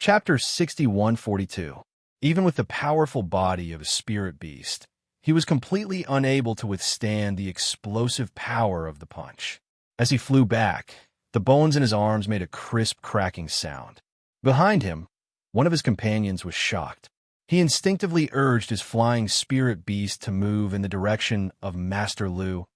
Chapter 6142. Even with the powerful body of a spirit beast, he was completely unable to withstand the explosive power of the punch. As he flew back, the bones in his arms made a crisp cracking sound. Behind him, one of his companions was shocked. He instinctively urged his flying spirit beast to move in the direction of Master Lu,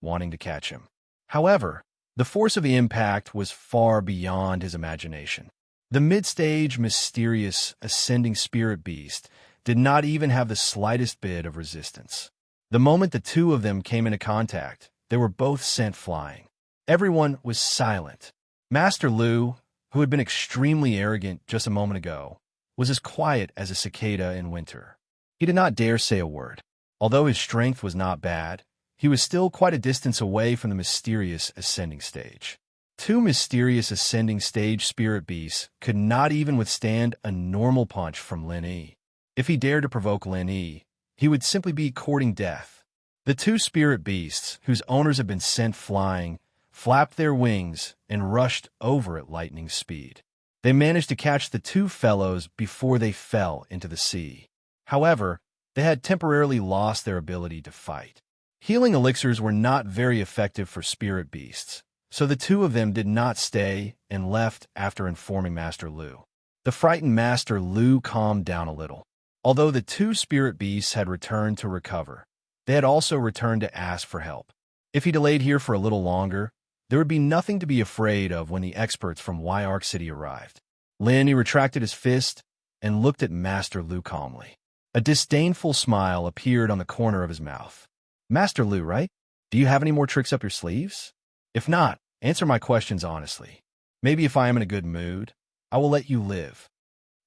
wanting to catch him. However, the force of the impact was far beyond his imagination. The mid-stage, mysterious, ascending spirit beast did not even have the slightest bit of resistance. The moment the two of them came into contact, they were both sent flying. Everyone was silent. Master Lu, who had been extremely arrogant just a moment ago, was as quiet as a cicada in winter. He did not dare say a word. Although his strength was not bad, he was still quite a distance away from the mysterious ascending stage. Two mysterious ascending stage spirit beasts could not even withstand a normal punch from Lin Yi. If he dared to provoke Lin Yi, he would simply be courting death. The two spirit beasts, whose owners had been sent flying, flapped their wings and rushed over at lightning speed. They managed to catch the two fellows before they fell into the sea. However, they had temporarily lost their ability to fight. Healing elixirs were not very effective for spirit beasts, so the two of them did not stay and left after informing Master Lu. The frightened Master Lu calmed down a little. Although the two spirit beasts had returned to recover, they had also returned to ask for help. If he delayed here for a little longer, there would be nothing to be afraid of when the experts from Arc City arrived. Lin Yi retracted his fist and looked at Master Lu calmly. A disdainful smile appeared on the corner of his mouth. Master Lu, right? Do you have any more tricks up your sleeves? If not, answer my questions honestly. Maybe if I am in a good mood, I will let you live.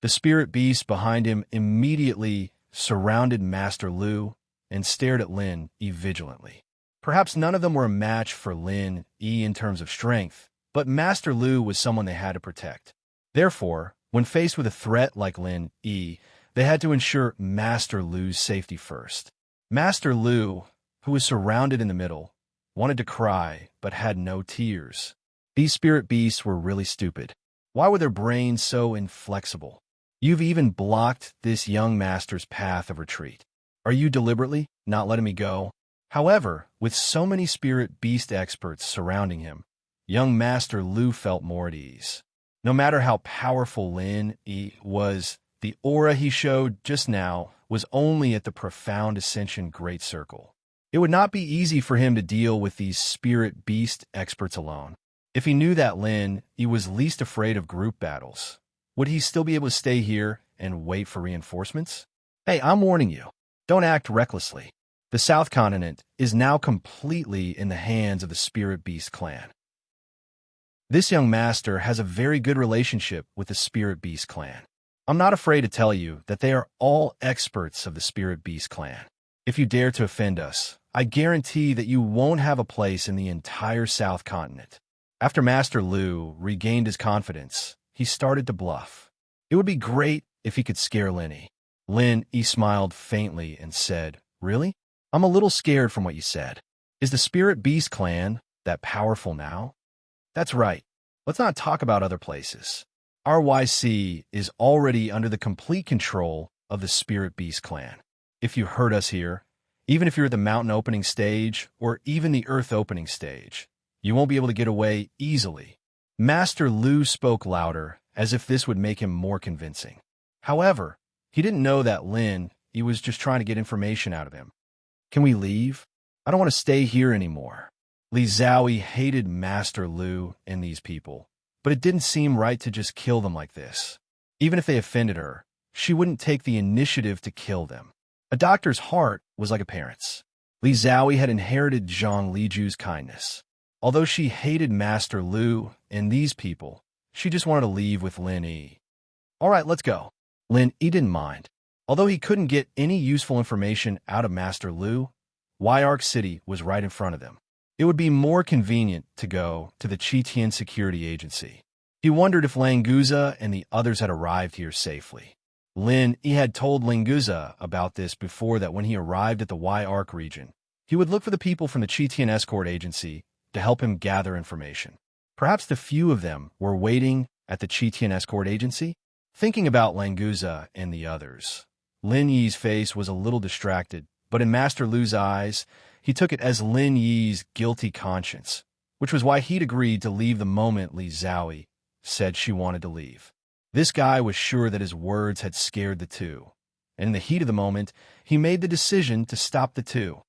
The spirit beast behind him immediately surrounded Master Lu and stared at Lin Yi vigilantly. Perhaps none of them were a match for Lin Yi in terms of strength, but Master Lu was someone they had to protect. Therefore, when faced with a threat like Lin Yi, they had to ensure Master Lu's safety first. Master Lu, who was surrounded in the middle, wanted to cry, but had no tears. These spirit beasts were really stupid. Why were their brains so inflexible? You've even blocked this young master's path of retreat. Are you deliberately not letting me go? However, with so many spirit beast experts surrounding him, young Master Lu felt more at ease. No matter how powerful Lin Yi was, the aura he showed just now was only at the profound ascension great circle. It would not be easy for him to deal with these spirit beast experts alone. If he knew that Lin Yi was least afraid of group battles, would he still be able to stay here and wait for reinforcements? Hey, I'm warning you. Don't act recklessly. The South Continent is now completely in the hands of the Spirit Beast clan. This young master has a very good relationship with the Spirit Beast clan. I'm not afraid to tell you that they are all experts of the Spirit Beast clan. If you dare to offend us, I guarantee that you won't have a place in the entire South Continent. After Master Lu regained his confidence, he started to bluff. It would be great if he could scare Lin Yi. Lin Yi smiled faintly and said, "Really? I'm a little scared from what you said. Is the Spirit Beast clan that powerful now?" That's right. Let's not talk about other places. RYC is already under the complete control of the Spirit Beast clan. If you hurt us here, even if you're at the mountain opening stage or even the earth opening stage, you won't be able to get away easily. Master Lu spoke louder, as if this would make him more convincing. However, he didn't know that Lin Yi was just trying to get information out of him. Can we leave? I don't want to stay here anymore. Li Zhaoyi hated Master Lu and these people, but it didn't seem right to just kill them like this. Even if they offended her, she wouldn't take the initiative to kill them. A doctor's heart was like a parent's. Li Zhaoyi had inherited Zhang Liju's kindness. Although she hated Master Lu and these people, she just wanted to leave with Lin Yi. All right, let's go. Lin Yi didn't mind. Although he couldn't get any useful information out of Master Lu, Arc City was right in front of them. It would be more convenient to go to the Qitian Security Agency. He wondered if Languza and the others had arrived here safely. Lin Yi had told Languza about this before, that when he arrived at the Arc region, he would look for the people from the Qitian Escort Agency to help him gather information. Perhaps the few of them were waiting at the Qitian Escort Agency? Thinking about Languza and the others, Lin Yi's face was a little distracted, but in Master Lu's eyes, he took it as Lin Yi's guilty conscience, which was why he'd agreed to leave the moment Li Zhaoyi said she wanted to leave. This guy was sure that his words had scared the two, and in the heat of the moment, he made the decision to stop the two.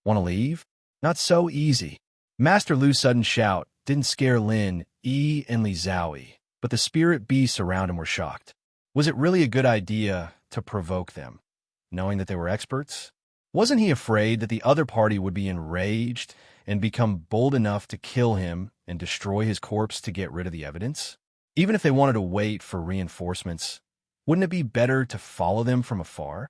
Want to leave? Not so easy. Master Lu's sudden shout didn't scare Lin Yi and Li Zhaoyi, but the spirit beasts around him were shocked. Was it really a good idea to provoke them, knowing that they were experts? Wasn't he afraid that the other party would be enraged and become bold enough to kill him and destroy his corpse to get rid of the evidence? Even if they wanted to wait for reinforcements, wouldn't it be better to follow them from afar?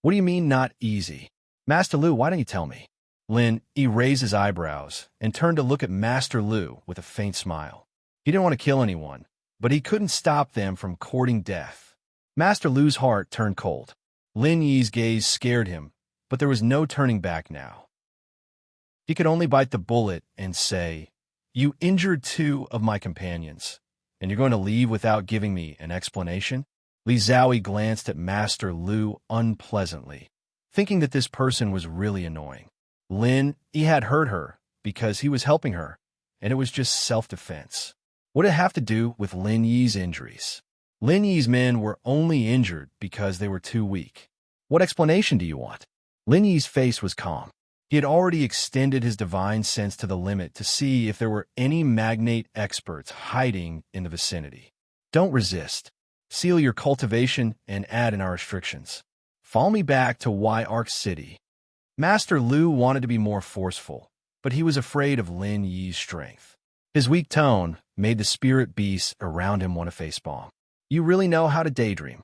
What do you mean, not easy? Master Lu, why don't you tell me? Lin Yi raised his eyebrows and turned to look at Master Lu with a faint smile. He didn't want to kill anyone, but he couldn't stop them from courting death. Master Lu's heart turned cold. Lin Yi's gaze scared him, but there was no turning back now. He could only bite the bullet and say, "You injured two of my companions, and you're going to leave without giving me an explanation?" Li Zhaoyi glanced at Master Lu unpleasantly, thinking that this person was really annoying. Lin Yi had hurt her because he was helping her, and it was just self-defense. What did it have to do with Lin Yi's injuries? Lin Yi's men were only injured because they were too weak. What explanation do you want? Lin Yi's face was calm. He had already extended his divine sense to the limit to see if there were any magnate experts hiding in the vicinity. Don't resist. Seal your cultivation and add in our restrictions. Follow me back to Y-Arc City. Master Lu wanted to be more forceful, but he was afraid of Lin Yi's strength. His weak tone made the spirit beasts around him want to facepalm. You really know how to daydream.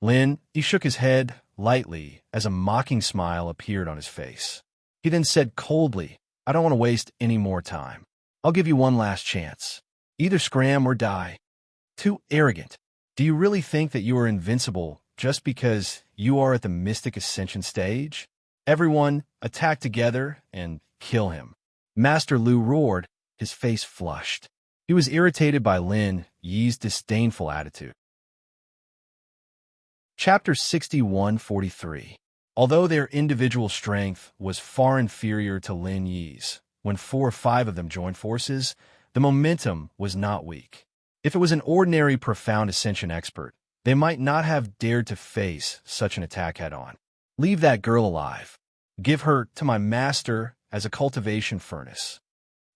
Lin Yi shook his head lightly as a mocking smile appeared on his face. He then said coldly, I don't want to waste any more time. I'll give you one last chance. Either scram or die. Too arrogant. Do you really think that you are invincible just because you are at the Mystic Ascension stage? Everyone attack together and kill him. Master Lu roared, his face flushed. He was irritated by Lin Yi's disdainful attitude. Chapter 61:43. Although their individual strength was far inferior to Lin Yi's, when 4 or 5 of them joined forces, the momentum was not weak. If it was an ordinary profound ascension expert, they might not have dared to face such an attack head-on. Leave that girl alive. Give her to my master as a cultivation furnace.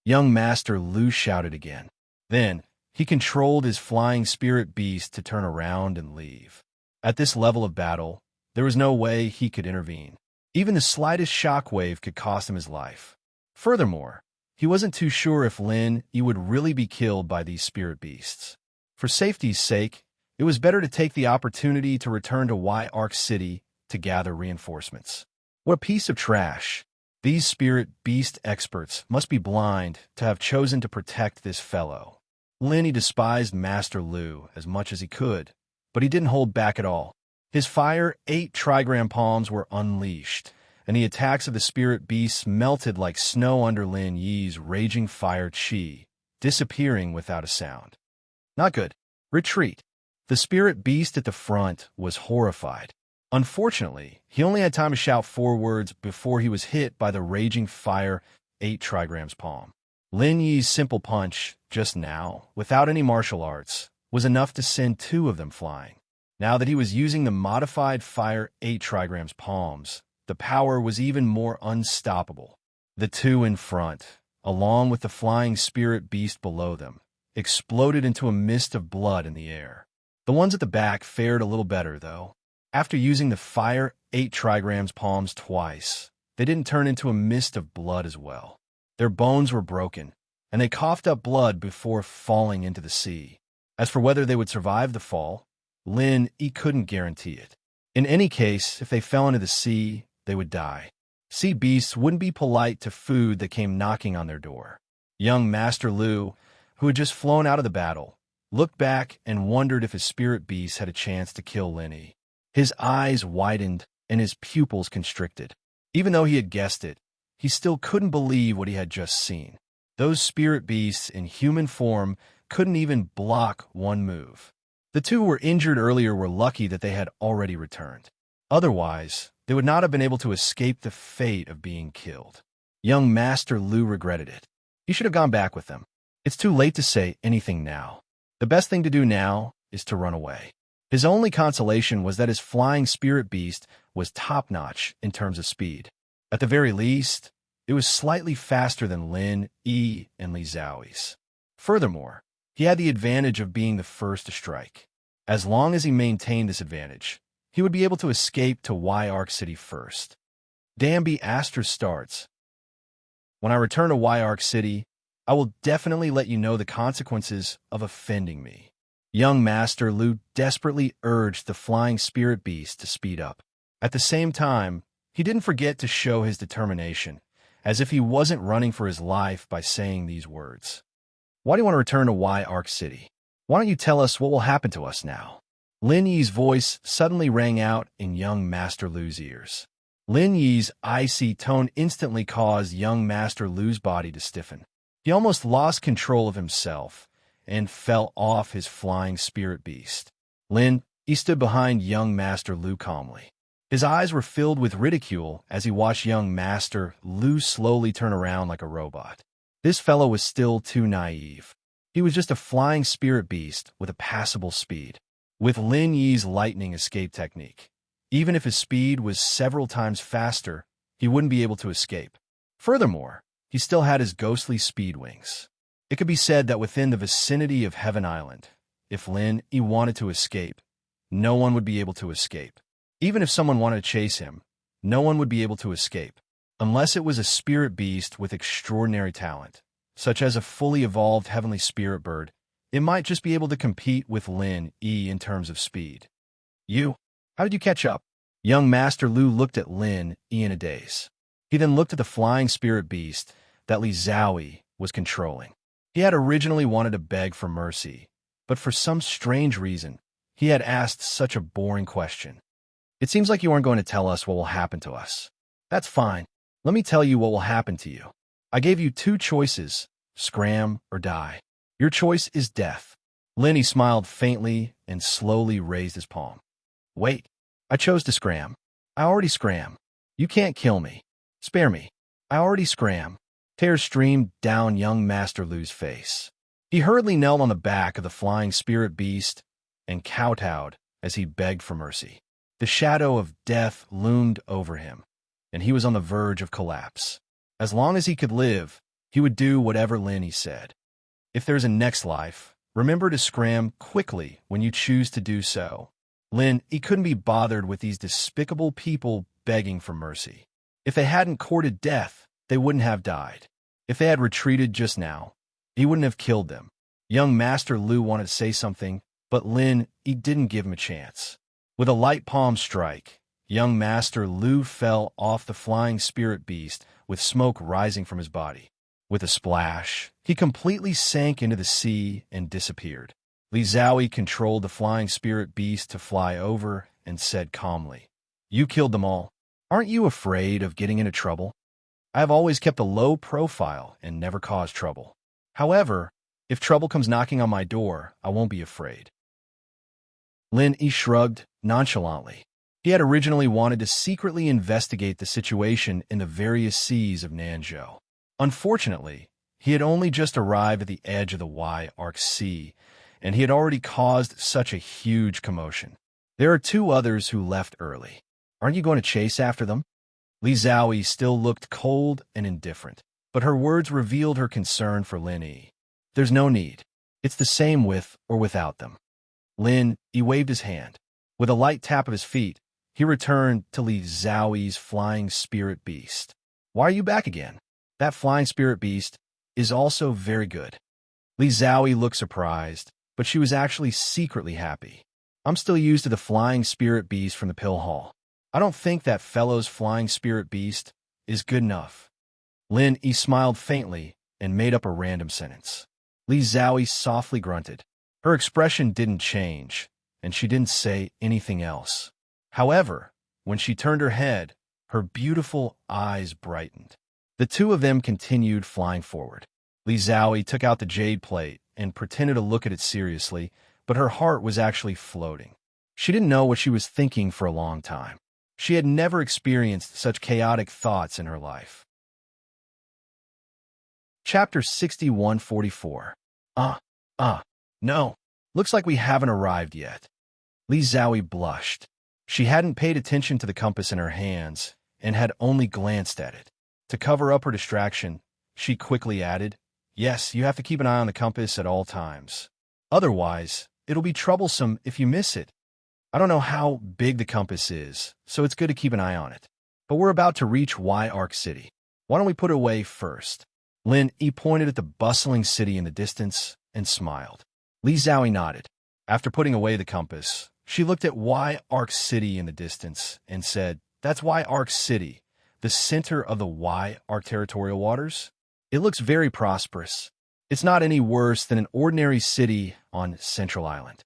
Young Master Lu shouted again. Then, he controlled his flying spirit beast to turn around and leave. At this level of battle, there was no way he could intervene. Even the slightest shockwave could cost him his life. Furthermore, he wasn't too sure if Lin Yi would really be killed by these spirit beasts. For safety's sake, it was better to take the opportunity to return to Y-Arc City to gather reinforcements. What a piece of trash. These spirit beast experts must be blind to have chosen to protect this fellow. Lin Yi despised Master Lu as much as he could, but he didn't hold back at all. His fire 8 trigram palms were unleashed, and the attacks of the spirit beasts melted like snow under Lin Yi's raging fire chi, disappearing without a sound. Not good. Retreat. The spirit beast at the front was horrified. Unfortunately, he only had time to shout 4 words before he was hit by the raging fire 8 trigrams palm. Lin Yi's simple punch, just now, without any martial arts, was enough to send 2 of them flying. Now that he was using the modified fire 8 trigrams palms, the power was even more unstoppable. The 2 in front, along with the flying spirit beast below them, exploded into a mist of blood in the air. The ones at the back fared a little better, though. After using the fire 8 trigrams palms twice, they didn't turn into a mist of blood as well. Their bones were broken, and they coughed up blood before falling into the sea. As for whether they would survive the fall, Lin Yi couldn't guarantee it. In any case, if they fell into the sea, they would die. Sea beasts wouldn't be polite to food that came knocking on their door. Young Master Lu, who had just flown out of the battle, looked back and wondered if his spirit beast had a chance to kill Lin Yi. His eyes widened and his pupils constricted. Even though he had guessed it, he still couldn't believe what he had just seen. Those spirit beasts in human form couldn't even block one move. The two who were injured earlier were lucky that they had already returned. Otherwise, they would not have been able to escape the fate of being killed. Young Master Lu regretted it. He should have gone back with them. It's too late to say anything now. The best thing to do now is to run away. His only consolation was that his flying spirit beast was top-notch in terms of speed. At the very least, it was slightly faster than Lin, Yi, and Li Zhao's. Furthermore, he had the advantage of being the first to strike. As long as he maintained this advantage, he would be able to escape to Y-Arc City first. Danby Astra starts. When I return to Y-Arc City, I will definitely let you know the consequences of offending me. Young Master Lu desperately urged the flying spirit beast to speed up. At the same time, he didn't forget to show his determination, as if he wasn't running for his life by saying these words. Why do you want to return to Y-Arc City? Why don't you tell us what will happen to us now? Lin Yi's voice suddenly rang out in young Master Lu's ears. Lin Yi's icy tone instantly caused young Master Lu's body to stiffen. He almost lost control of himself and fell off his flying spirit beast. Lin Yi stood behind young Master Lu calmly. His eyes were filled with ridicule as he watched young Master Lu slowly turn around like a robot. This fellow was still too naive. He was just a flying spirit beast with a passable speed. With Lin Yi's lightning escape technique, even if his speed was several times faster, he wouldn't be able to escape. Furthermore, he still had his ghostly speed wings. It could be said that within the vicinity of Heaven Island, if Lin Yi wanted to escape, no one would be able to escape. Even if someone wanted to chase him, no one would be able to escape, unless it was a spirit beast with extraordinary talent, such as a fully evolved heavenly spirit bird. It might just be able to compete with Lin Yi in terms of speed. You? How did you catch up? Young Master Lu looked at Lin Yi in a daze. He then looked at the flying spirit beast that Li Zhaoyi was controlling. He had originally wanted to beg for mercy, but for some strange reason, he had asked such a boring question. It seems like you aren't going to tell us what will happen to us. That's fine. Let me tell you what will happen to you. I gave you two choices, scram or die. Your choice is death. Lin Yi smiled faintly and slowly raised his palm. Wait, I chose to scram. I already scram. You can't kill me. Spare me. I already scram. Tears streamed down young Master Lu's face. He hurriedly knelt on the back of the flying spirit beast and kowtowed as he begged for mercy. The shadow of death loomed over him, and he was on the verge of collapse. As long as he could live, he would do whatever Lin Yi said. If there's a next life, remember to scram quickly when you choose to do so. Lin Yi couldn't be bothered with these despicable people begging for mercy. If they hadn't courted death, they wouldn't have died. If they had retreated just now, he wouldn't have killed them. Young Master Lu wanted to say something, but Lin Yi didn't give him a chance. With a light palm strike, young Master Lu fell off the flying spirit beast with smoke rising from his body. With a splash, he completely sank into the sea and disappeared. Li Zhaoyi controlled the flying spirit beast to fly over and said calmly, You killed them all. Aren't you afraid of getting into trouble? I have always kept a low profile and never caused trouble. However, if trouble comes knocking on my door, I won't be afraid. Lin Yi shrugged nonchalantly. He had originally wanted to secretly investigate the situation in the various seas of Nanzhou. Unfortunately, he had only just arrived at the edge of the Y-Arc Sea, and he had already caused such a huge commotion. There are two others who left early. Aren't you going to chase after them? Li Zhaoyi still looked cold and indifferent, but her words revealed her concern for Lin Yi. There's no need. It's the same with or without them. Lin Yi waved his hand. With a light tap of his feet, he returned to Li Zhaoyi's flying spirit beast. Why are you back again? That flying spirit beast is also very good. Li Zhaoyi looked surprised, but she was actually secretly happy. I'm still used to the flying spirit beast from the pill hall. I don't think that fellow's flying spirit beast is good enough. Lin Yi smiled faintly and made up a random sentence. Li Zhaoyi softly grunted. Her expression didn't change, and she didn't say anything else. However, when she turned her head, her beautiful eyes brightened. The two of them continued flying forward. Li Zhaoyi took out the jade plate and pretended to look at it seriously, but but her heart was actually floating. She didn't know what she was thinking for a long time. She had never experienced such chaotic thoughts in her life. Chapter 6144. No. Looks like we haven't arrived yet. Li Zhaoyi blushed. She hadn't paid attention to the compass in her hands and had only glanced at it. To cover up her distraction, she quickly added, "Yes, you have to keep an eye on the compass at all times. Otherwise, it'll be troublesome if you miss it. I don't know how big the compass is, so it's good to keep an eye on it. But we're about to reach Y-Arc City. Why don't we put it away first?" Lin Yi pointed at the bustling city in the distance and smiled. Li Zhaoyi nodded. After putting away the compass, she looked at Y-Arc City in the distance and said, "That's Y-Arc City, the center of the Y-Arc territorial waters? It looks very prosperous. It's not any worse than an ordinary city on Central Island."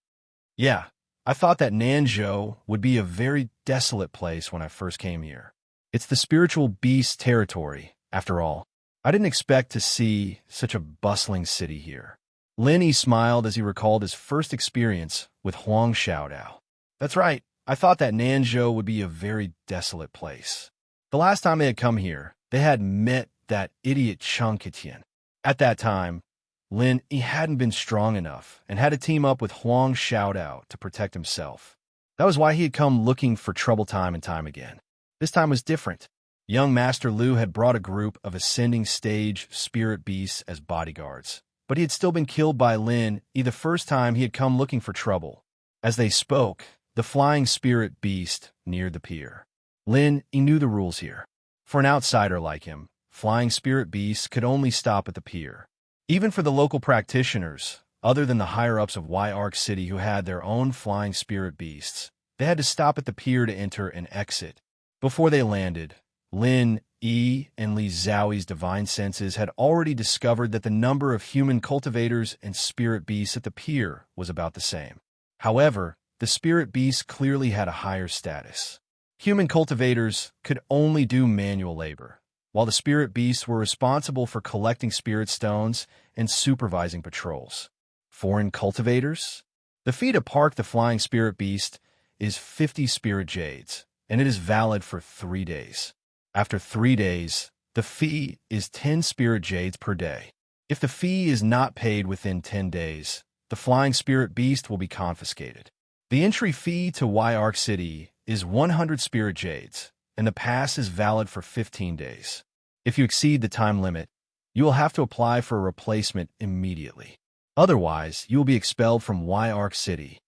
"Yeah, I thought that Nanzhou would be a very desolate place when I first came here. It's the spiritual beast territory, after all. I didn't expect to see such a bustling city here." Lin Yi smiled as he recalled his first experience with Huang Xiaodao. "That's right. I thought that Nanzhou would be a very desolate place. The last time they had come here, they had met that idiot Cheng Ketian. At that time, Lin Yi hadn't been strong enough and had to team up with Huang Xiaodao to protect himself. That was why he had come looking for trouble time and time again. This time was different. Young Master Lu had brought a group of ascending stage spirit beasts as bodyguards, but he had still been killed by Lin Yi the first time he had come looking for trouble. As they spoke, the flying spirit beast neared the pier. Lin Yi knew the rules here. For an outsider like him, flying spirit beasts could only stop at the pier. Even for the local practitioners, other than the higher-ups of Y-Arc City who had their own flying spirit beasts, they had to stop at the pier to enter and exit. Before they landed, Lin Yi and Li Zhaoyi's divine senses had already discovered that the number of human cultivators and spirit beasts at the pier was about the same. However, the spirit beasts clearly had a higher status. Human cultivators could only do manual labor, while the spirit beasts were responsible for collecting spirit stones and supervising patrols. Foreign cultivators? The fee to park the flying spirit beast is 50 spirit jades, and it is valid for 3 days. After 3 days, the fee is 10 spirit jades per day. If the fee is not paid within 10 days, the flying spirit beast will be confiscated. The entry fee to Y-Arc City is 100 spirit jades, and the pass is valid for 15 days. If you exceed the time limit, you will have to apply for a replacement immediately. Otherwise, you will be expelled from Y-Arc City.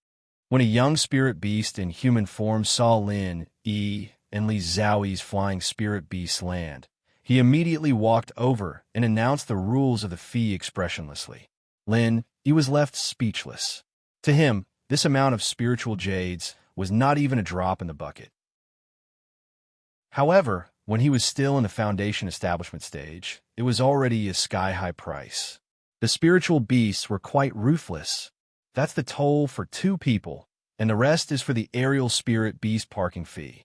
When a young spirit beast in human form saw Lin Yi and Li Zhaoyi's flying spirit beasts land, he immediately walked over and announced the rules of the fee expressionlessly. Lin Yi was left speechless. To him, this amount of spiritual jades was not even a drop in the bucket. However, when he was still in the foundation establishment stage, it was already a sky-high price. The spiritual beasts were quite ruthless. That's the toll for 2 people, and the rest is for the aerial spirit beast parking fee.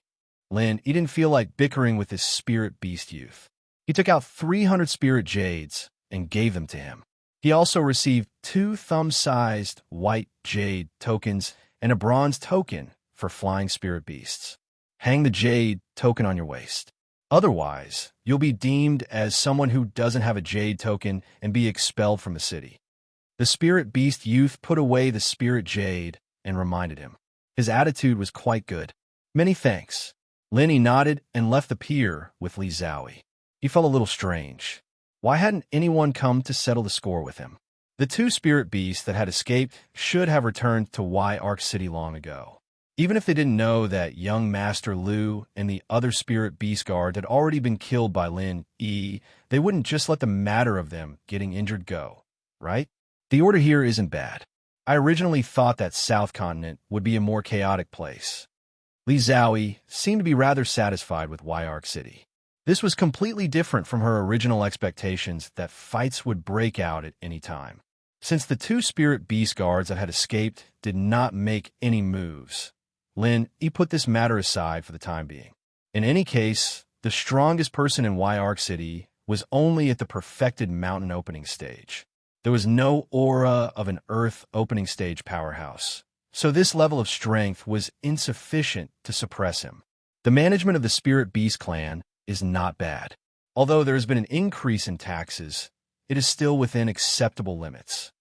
Lin Yi didn't feel like bickering with his spirit beast youth. He took out 300 spirit jades and gave them to him. He also received 2 thumb-sized white jade tokens and a bronze token for flying spirit beasts. Hang the jade token on your waist. Otherwise, you'll be deemed as someone who doesn't have a jade token and be expelled from the city. The spirit beast youth put away the spirit jade and reminded him. His attitude was quite good. "Many thanks." Lin Yi nodded and left the pier with Li Zhaoyi. He felt a little strange. Why hadn't anyone come to settle the score with him? The 2 spirit beasts that had escaped should have returned to Y-Arc City long ago. Even if they didn't know that young Master Lu and the other spirit beast guard had already been killed by Lin Yi, they wouldn't just let the matter of them getting injured go, right? The order here isn't bad. I originally thought that South Continent would be a more chaotic place. Li Zhaoyi seemed to be rather satisfied with Y-Arc City. This was completely different from her original expectations that fights would break out at any time. Since the 2 spirit beast guards that had escaped did not make any moves, Lin Yi put this matter aside for the time being. In any case, the strongest person in Y-Arc City was only at the perfected mountain opening stage. There was no aura of an Earth opening stage powerhouse, so this level of strength was insufficient to suppress him. The management of the Spirit Beast clan is not bad. Although there has been an increase in taxes, it is still within acceptable limits.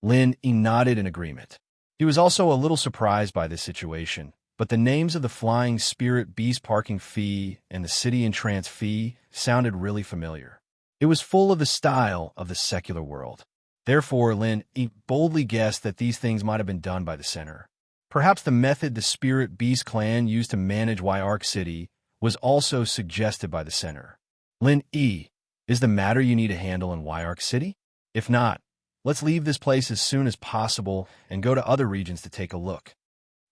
Lin nodded in agreement. He was also a little surprised by this situation, but the names of the Flying Spirit Beast parking fee and the City Entrance fee sounded really familiar. It was full of the style of the secular world. Therefore, Lin boldly guessed that these things might have been done by the center. Perhaps the method the Spirit Beast clan used to manage Arc City was also suggested by the center. Lin, is the matter you need to handle in Arc City? If not, let's leave this place as soon as possible and go to other regions to take a look.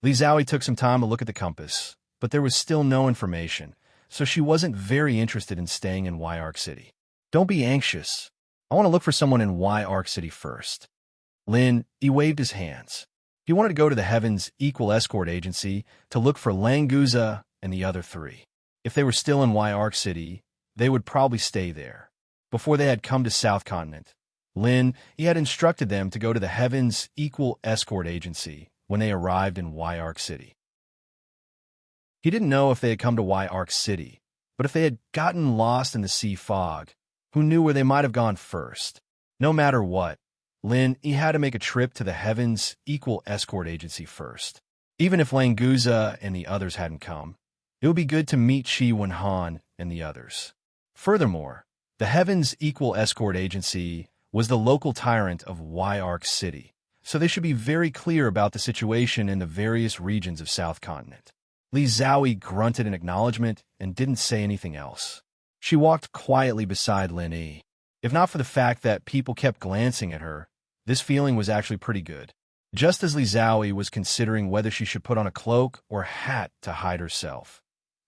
Li Zhaoyi took some time to look at the compass, but there was still no information, so she wasn't very interested in staying in Arc City. Don't be anxious. I want to look for someone in Arc City first. Lin, waved his hands. He wanted to go to the Heavens Equal Escort Agency to look for Languza and the other three. If they were still in Arc City, they would probably stay there. Before they had come to South Continent, Lin, had instructed them to go to the Heavens Equal Escort Agency when they arrived in Arc City. He didn't know if they had come to Arc City, but if they had gotten lost in the sea fog, who knew where they might have gone first? No matter what, Lin, had to make a trip to the Heavens Equal Escort Agency first. Even if Languza and the others hadn't come, it would be good to meet Qi Wenhan and the others. Furthermore, the Heavens Equal Escort Agency was the local tyrant of Arc City, so they should be very clear about the situation in the various regions of South Continent. Li Zhaoyi grunted in acknowledgement and didn't say anything else. She walked quietly beside Lin. If not for the fact that people kept glancing at her, this feeling was actually pretty good. Just as Li Zhaoyi was considering whether she should put on a cloak or hat to hide herself,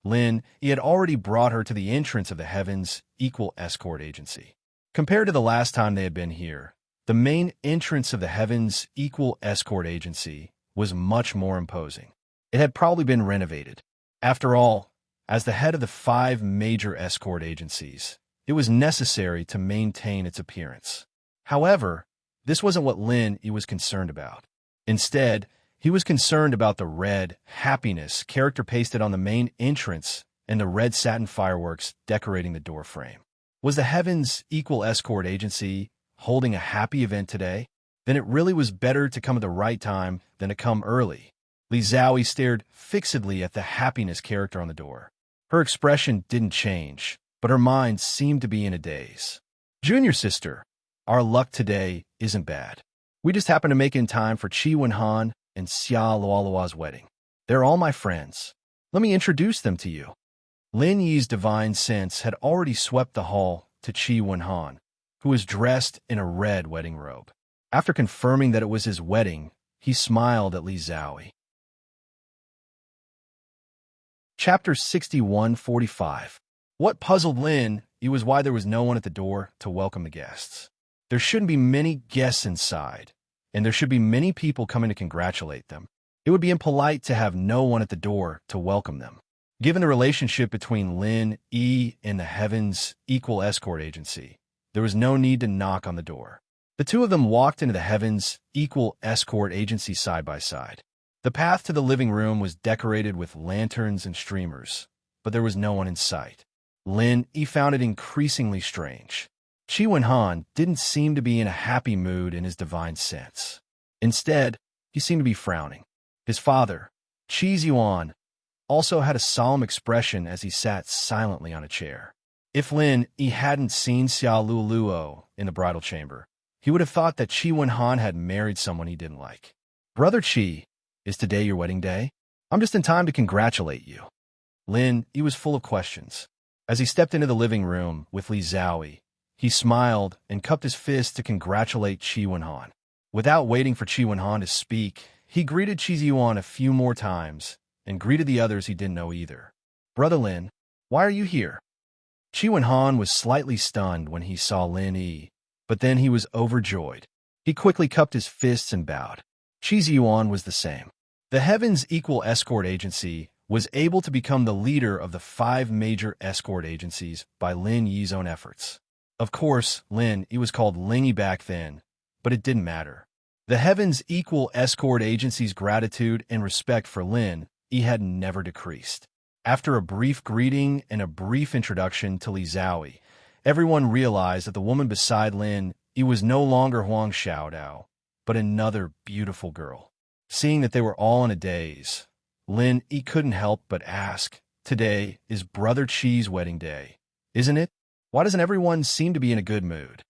Lin, had already brought her to the entrance of the Heavens Equal Escort Agency. Compared to the last time they had been here, the main entrance of the Heavens Equal Escort Agency was much more imposing. It had probably been renovated. After all, as the head of the 5 major escort agencies, it was necessary to maintain its appearance. However, this wasn't what Lin was concerned about. Instead, he was concerned about the red happiness character pasted on the main entrance and the red satin fireworks decorating the doorframe. Was the Heavens Equal Escort Agency holding a happy event today? Then it really was better to come at the right time than to come early. Li Zhaoyi stared fixedly at the happiness character on the door. Her expression didn't change, but her mind seemed to be in a daze. Junior sister, our luck today isn't bad. We just happened to make in time for Qi Wenhan and Xia Luolua's wedding. They're all my friends. Let me introduce them to you. Lin Yi's divine sense had already swept the hall to Qi Wenhan, who was dressed in a red wedding robe. After confirming that it was his wedding, he smiled at Li Zhaoyi. Chapter 61:45. What puzzled Lin was why there was no one at the door to welcome the guests. There shouldn't be many guests inside, and there should be many people coming to congratulate them. It would be impolite to have no one at the door to welcome them. Given the relationship between Lin and the Heavens Equal Escort Agency, there was no need to knock on the door. The two of them walked into the Heavens Equal Escort Agency side by side. The path to the living room was decorated with lanterns and streamers, but there was no one in sight. Lin found it increasingly strange. Qi Wenhan didn't seem to be in a happy mood in his divine sense. Instead, he seemed to be frowning. His father, Qi Ziyuan, also had a solemn expression as he sat silently on a chair. If Lin hadn't seen Xia Luoluo in the bridal chamber, he would have thought that Qi Wenhan had married someone he didn't like. Brother Qi, is today your wedding day? I'm just in time to congratulate you. Lin was full of questions. As he stepped into the living room with Li Zhaoyi, he smiled and cupped his fist to congratulate Qi Wenhan. Without waiting for Qi Wenhan to speak, he greeted Qi Ziyuan a few more times and greeted the others he didn't know either. Brother Lin, why are you here? Qi Wenhan was slightly stunned when he saw Lin but then he was overjoyed. He quickly cupped his fists and bowed. Qi Ziyuan was the same. The Heavens Equal Escort Agency was able to become the leader of the 5 major escort agencies by Lin Yi's own efforts. Of course, Lin was called Ling Yi back then, but it didn't matter. The Heaven's Equal Escort Agency's gratitude and respect for Lin Yi had never decreased. After a brief greeting and a brief introduction to Li Zhaoyi, everyone realized that the woman beside Lin Yi was no longer Huang Xiaodao, but another beautiful girl. Seeing that they were all in a daze, Lin Yi couldn't help but ask, "Today is Brother Qi's wedding day, isn't it? Why doesn't everyone seem to be in a good mood?"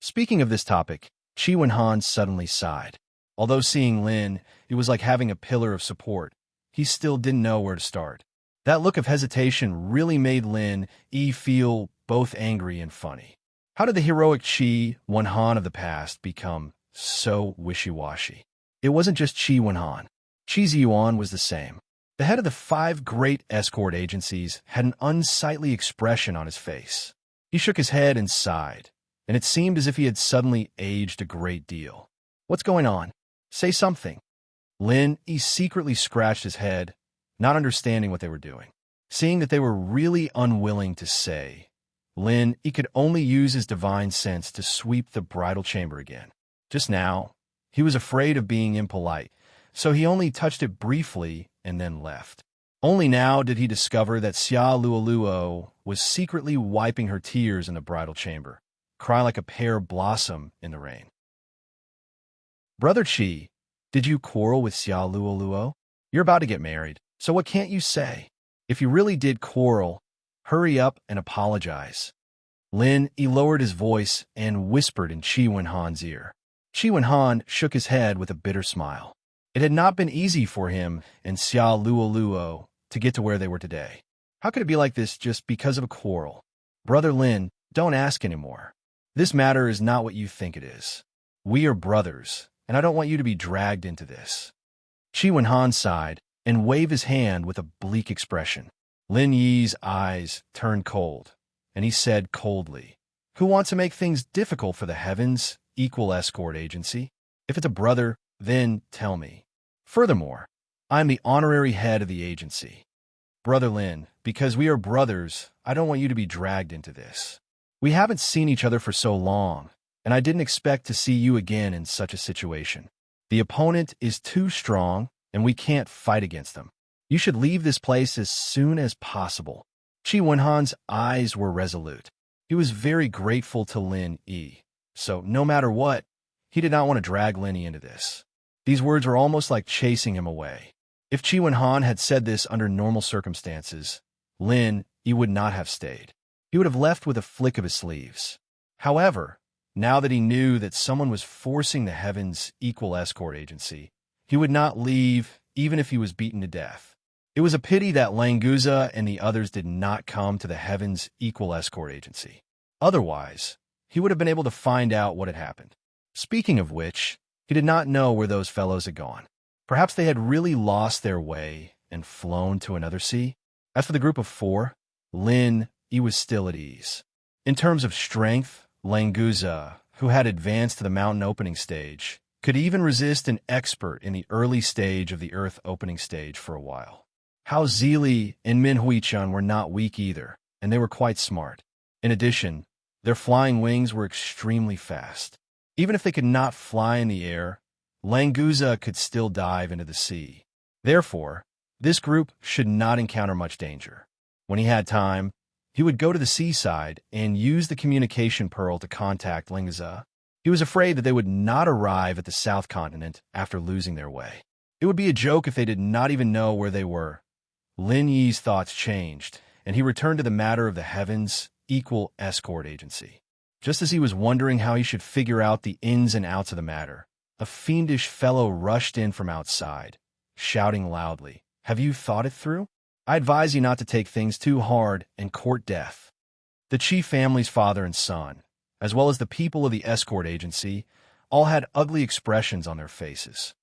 Speaking of this topic, Qi Wenhan suddenly sighed. Although seeing Lin, it was like having a pillar of support. He still didn't know where to start. That look of hesitation really made Lin Yi feel both angry and funny. How did the heroic Qi Wenhan of the past become so wishy-washy? It wasn't just Qi Wenhan. Qi Ziyuan was the same. The head of the 5 great escort agencies had an unsightly expression on his face. He shook his head and sighed, and it seemed as if he had suddenly aged a great deal. "What's going on? Say something." Lin Yi secretly scratched his head, not understanding what they were doing. Seeing that they were really unwilling to say, Lin Yi could only use his divine sense to sweep the bridal chamber again. Just now, he was afraid of being impolite, so he only touched it briefly and then left. Only now did he discover that Xia Luoluo was secretly wiping her tears in the bridal chamber, cry like a pear blossom in the rain. "Brother Qi, did you quarrel with Xia Luoluo? You're about to get married, so what can't you say? If you really did quarrel, hurry up and apologize." Lin Yi lowered his voice and whispered in Qi Wenhan's ear. Qi Wenhan shook his head with a bitter smile. It had not been easy for him and Xia Luoluo to get to where they were today. How could it be like this just because of a quarrel? "Brother Lin, don't ask anymore. This matter is not what you think it is. We are brothers, and I don't want you to be dragged into this." Qi Wenhan sighed and waved his hand with a bleak expression. Lin Yi's eyes turned cold, and he said coldly, "Who wants to make things difficult for the Heavens Equal Escort Agency? If it's a brother, then tell me. Furthermore, I am the honorary head of the agency. Brother Lin, because we are brothers, I don't want you to be dragged into this. We haven't seen each other for so long, and I didn't expect to see you again in such a situation. The opponent is too strong, and we can't fight against them. You should leave this place as soon as possible." Qi Wenhan's eyes were resolute. He was very grateful to Lin Yi, so no matter what, he did not want to drag Lin Yi into this. These words were almost like chasing him away. If Qi Wenhan had said this under normal circumstances, Lin Yi would not have stayed. He would have left with a flick of his sleeves. However, now that he knew that someone was forcing the Heavens Equal Escort Agency, he would not leave even if he was beaten to death. It was a pity that Languza and the others did not come to the Heavens Equal Escort Agency. Otherwise, he would have been able to find out what had happened. Speaking of which, he did not know where those fellows had gone. Perhaps they had really lost their way and flown to another sea. As for the group of 4, Lin Yi was still at ease. In terms of strength, Languza, who had advanced to the mountain opening stage, could even resist an expert in the early stage of the Earth opening stage for a while. Hao Zili and Min Huichun were not weak either, and they were quite smart. In addition, their flying wings were extremely fast. Even if they could not fly in the air, Languza could still dive into the sea. Therefore, this group should not encounter much danger. When he had time, he would go to the seaside and use the communication pearl to contact Languza. He was afraid that they would not arrive at the South Continent after losing their way. It would be a joke if they did not even know where they were. Lin Yi's thoughts changed, and he returned to the matter of the Heavens Equal Escort Agency. Just as he was wondering how he should figure out the ins and outs of the matter, a fiendish fellow rushed in from outside, shouting loudly, "Have you thought it through? I advise you not to take things too hard and court death." The Qi family's father and son, as well as the people of the escort agency, all had ugly expressions on their faces.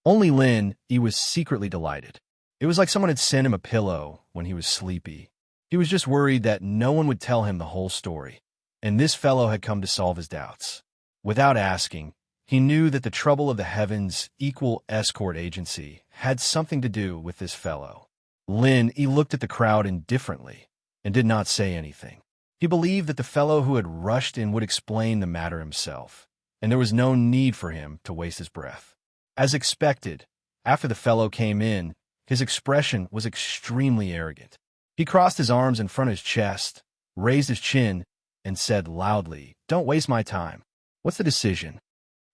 Only Lin Yi was secretly delighted. It was like someone had sent him a pillow when he was sleepy. He was just worried that no one would tell him the whole story, and this fellow had come to solve his doubts. Without asking, he knew that the trouble of the Heavens Equal Escort Agency had something to do with this fellow. Lin Yi looked at the crowd indifferently and did not say anything. He believed that the fellow who had rushed in would explain the matter himself, and there was no need for him to waste his breath. As expected, after the fellow came in, his expression was extremely arrogant. He crossed his arms in front of his chest, raised his chin, and said loudly, "Don't waste my time. What's the decision?"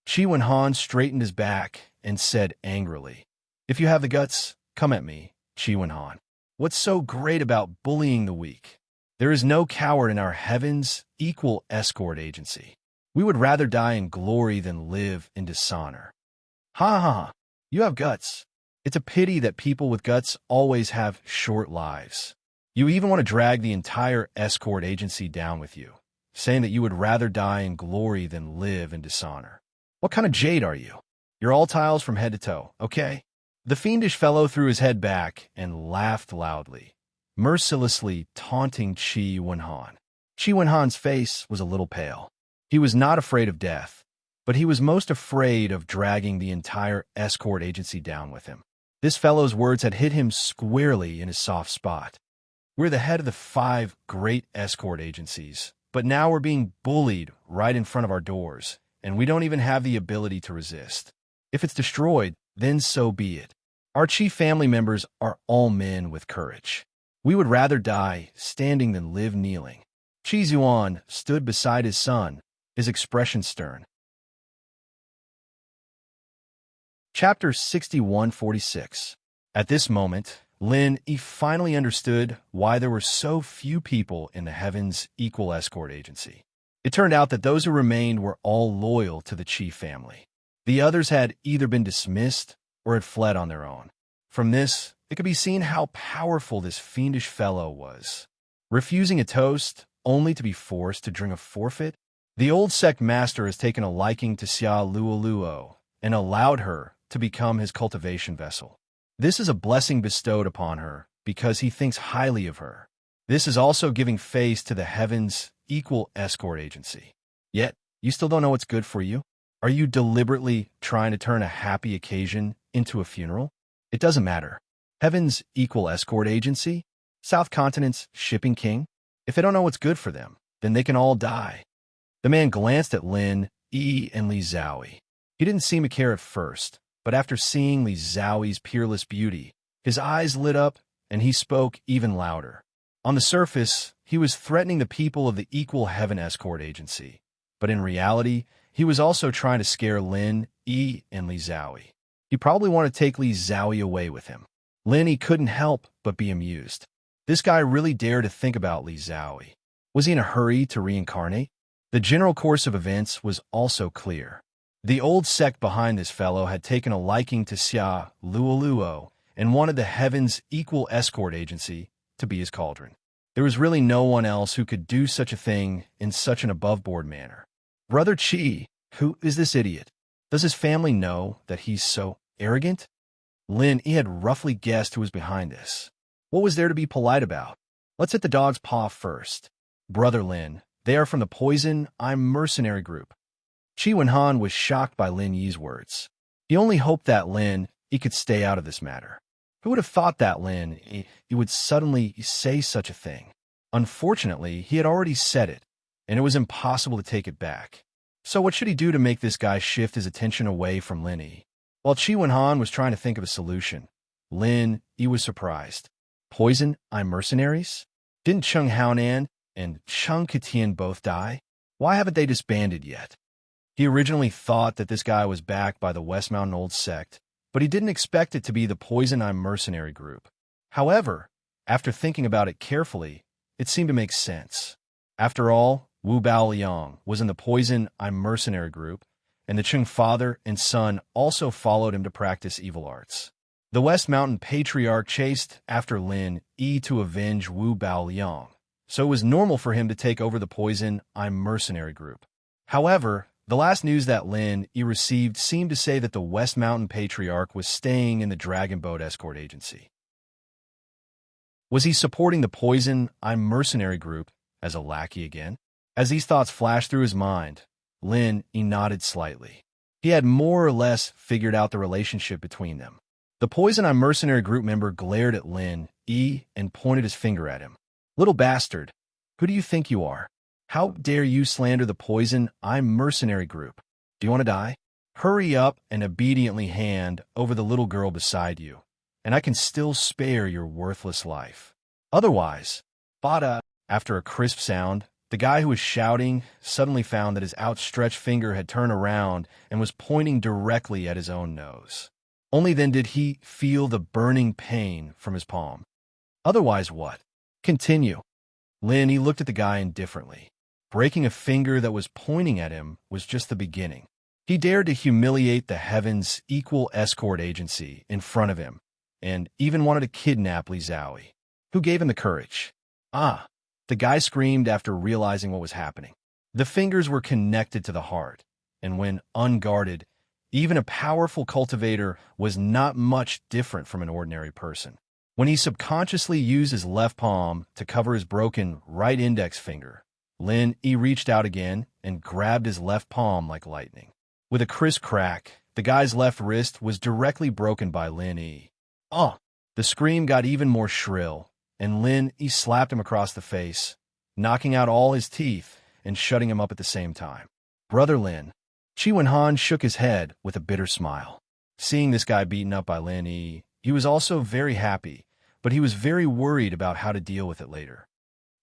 Chi Wen-han straightened his back and said angrily, "If you have the guts, come at me, Chi Wen-han. What's so great about bullying the weak? There is no coward in our heavens equal escort agency. We would rather die in glory than live in dishonor." Ha ha ha, you have guts. It's a pity that people with guts always have short lives. You even want to drag the entire escort agency down with you, saying that you would rather die in glory than live in dishonor. What kind of jade are you? You're all tiles from head to toe, okay? The fiendish fellow threw his head back and laughed loudly, mercilessly taunting Chi Wen-han. Chi Wen-han's face was a little pale. He was not afraid of death, but he was most afraid of dragging the entire escort agency down with him. This fellow's words had hit him squarely in his soft spot. We're the head of the 5 great escort agencies, but now we're being bullied right in front of our doors, and we don't even have the ability to resist. If it's destroyed, then so be it. Our chief family members are all men with courage. We would rather die standing than live kneeling. Chi Zuan stood beside his son, his expression stern. Chapter 6146. At this moment, Lin Yi finally understood why there were so few people in the Heavens Equal Escort Agency. It turned out that those who remained were all loyal to the Chi family. The others had either been dismissed or had fled on their own. From this, it could be seen how powerful this fiendish fellow was. Refusing a toast, only to be forced to drink a forfeit? The old sect master has taken a liking to Xia Luoluo and allowed her to become his cultivation vessel. This is a blessing bestowed upon her because he thinks highly of her. This is also giving face to the Heavens Equal Escort Agency. Yet, you still don't know what's good for you? Are you deliberately trying to turn a happy occasion into a funeral? It doesn't matter. Heavens Equal Escort Agency? South Continent's shipping king? If they don't know what's good for them, then they can all die. The man glanced at Lin Yi and Li Zhaoyi. He didn't seem to care at first, but after seeing Li Zhaoyi's peerless beauty, his eyes lit up and he spoke even louder. On the surface, he was threatening the people of the Equal Heaven Escort Agency, but in reality, he was also trying to scare Lin Yi and Li Zhaoyi. He probably wanted to take Li Zhaoyi away with him. Lin Yi couldn't help but be amused. This guy really dared to think about Li Zhaoyi. Was he in a hurry to reincarnate? The general course of events was also clear. The old sect behind this fellow had taken a liking to Xia Luoluo and wanted the Heavens Equal Escort Agency to be his cauldron. There was really no one else who could do such a thing in such an above-board manner. Brother Chi, who is this idiot? Does his family know that he's so arrogant? Lin Yi had roughly guessed who was behind this. What was there to be polite about? Let's hit the dog's paw first. Brother Lin, they are from the Poison I'm Mercenary group. Chi Wen-han was shocked by Lin Yi's words. He only hoped that Lin Yi could stay out of this matter. Who would have thought that Lin Yi would suddenly say such a thing? Unfortunately, he had already said it, and it was impossible to take it back. So what should he do to make this guy shift his attention away from Lin Yi? While Chi Wen-han was trying to think of a solution, Lin Yi was surprised. Poison I'm Mercenaries? Didn't Chung Haonan and Chung Katian both die? Why haven't they disbanded yet? He originally thought that this guy was backed by the West Mountain Old Sect, but he didn't expect it to be the Poison I'm Mercenary group. However, after thinking about it carefully, it seemed to make sense. After all, Wu Bao Liang was in the Poison I'm Mercenary group, and the Chung father and son also followed him to practice evil arts. The West Mountain Patriarch chased after Lin Yi to avenge Wu Bao Liang, so it was normal for him to take over the Poison I'm Mercenary group. However, the last news that Lin Yi received seemed to say that the West Mountain Patriarch was staying in the Dragon Boat Escort Agency. Was he supporting the Poison I'm Mercenary group as a lackey again? As these thoughts flashed through his mind, Lin Yi nodded slightly. He had more or less figured out the relationship between them. The Poison I'm Mercenary group member glared at Lin Yi and pointed his finger at him. Little bastard, Who do you think you are? How dare you slander the poison I'm mercenary group? Do you want to die? Hurry up and obediently hand over the little girl beside you, and I can still spare your worthless life. Otherwise, Bada, after a crisp sound, the guy who was shouting suddenly found that his outstretched finger had turned around and was pointing directly at his own nose. Only then did he feel the burning pain from his palm. Otherwise what? Continue. He looked at the guy indifferently. Breaking a finger that was pointing at him was just the beginning. He dared to humiliate the Heaven's equal escort agency in front of him, and even wanted to kidnap Li Zhaoyi. Who gave him the courage? The guy screamed after realizing what was happening. The fingers were connected to the heart, and when unguarded, even a powerful cultivator was not much different from an ordinary person. When he subconsciously used his left palm to cover his broken right index finger, He reached out again and grabbed his left palm like lightning. With a crisp crack, the guy's left wrist was directly broken by He. The scream got even more shrill, and He slapped him across the face, knocking out all his teeth and shutting him up at the same time. Brother Lin. Chi Wenhan shook his head with a bitter smile. Seeing this guy beaten up by He was also very happy, but he was very worried about how to deal with it later.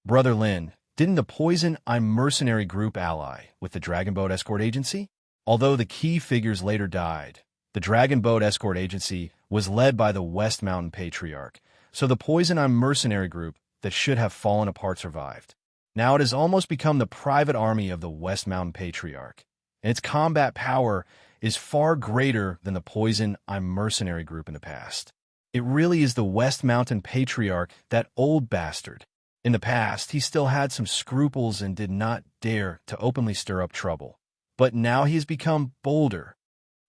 Brother Lin, didn't the poison I'm mercenary group ally with the Dragon Boat Escort Agency? Although the key figures later died, the Dragon Boat Escort Agency was led by the West Mountain Patriarch, so the poison I'm mercenary group that should have fallen apart survived. Now it has almost become the private army of the West Mountain Patriarch, and its combat power is far greater than the poison I'm mercenary group in the past. It really is the West Mountain Patriarch, that old bastard. In the past, he still had some scruples and did not dare to openly stir up trouble. But now he has become bolder.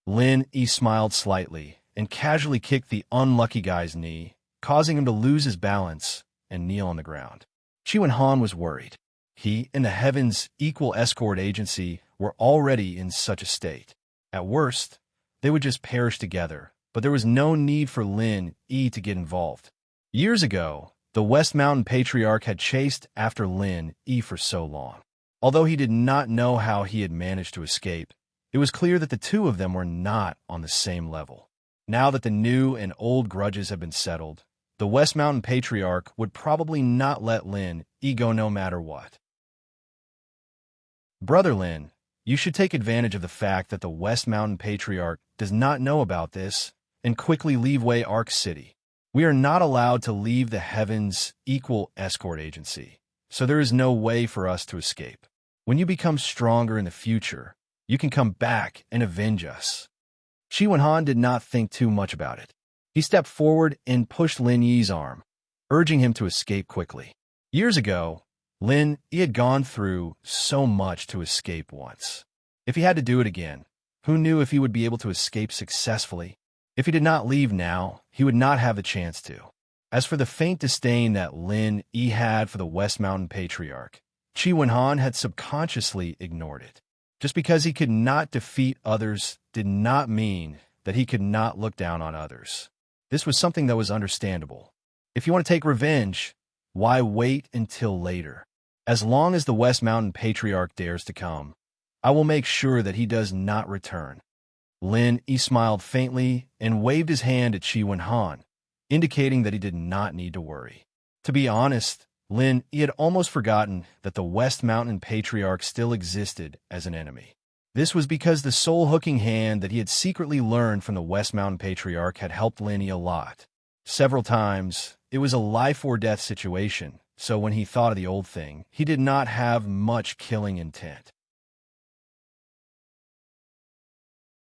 He smiled slightly and casually kicked the unlucky guy's knee, causing him to lose his balance and kneel on the ground. Chi Wenhan was worried. He and the Heaven's equal escort agency were already in such a state. At worst, they would just perish together, but there was no need for to get involved. Years ago, the West Mountain Patriarch had chased after for so long. Although he did not know how he had managed to escape, it was clear that the two of them were not on the same level. Now that the new and old grudges had been settled, the West Mountain Patriarch would probably not let go no matter what. Brother Lin, you should take advantage of the fact that the West Mountain Patriarch does not know about this and quickly leave Wei Arc City. We are not allowed to leave the Heaven's equal escort agency, so there is no way for us to escape. When you become stronger in the future, you can come back and avenge us. Chi Wenhan did not think too much about it. He stepped forward and pushed Lin Yi's arm, urging him to escape quickly. Years ago, he had gone through so much to escape once. If he had to do it again, who knew if he would be able to escape successfully? If he did not leave now, he would not have the chance to. As for the faint disdain that He had for the West Mountain Patriarch, Chi Wenhan had subconsciously ignored it. Just because he could not defeat others did not mean that he could not look down on others. This was something that was understandable. If you want to take revenge, why wait until later? As long as the West Mountain Patriarch dares to come, I will make sure that he does not return. He smiled faintly and waved his hand at Chi Wenhan, indicating that he did not need to worry. To be honest, he had almost forgotten that the West Mountain Patriarch still existed as an enemy. This was because the soul-hooking hand that he had secretly learned from the West Mountain Patriarch had helped a lot. Several times, it was a life-or-death situation, so when he thought of the old thing, he did not have much killing intent.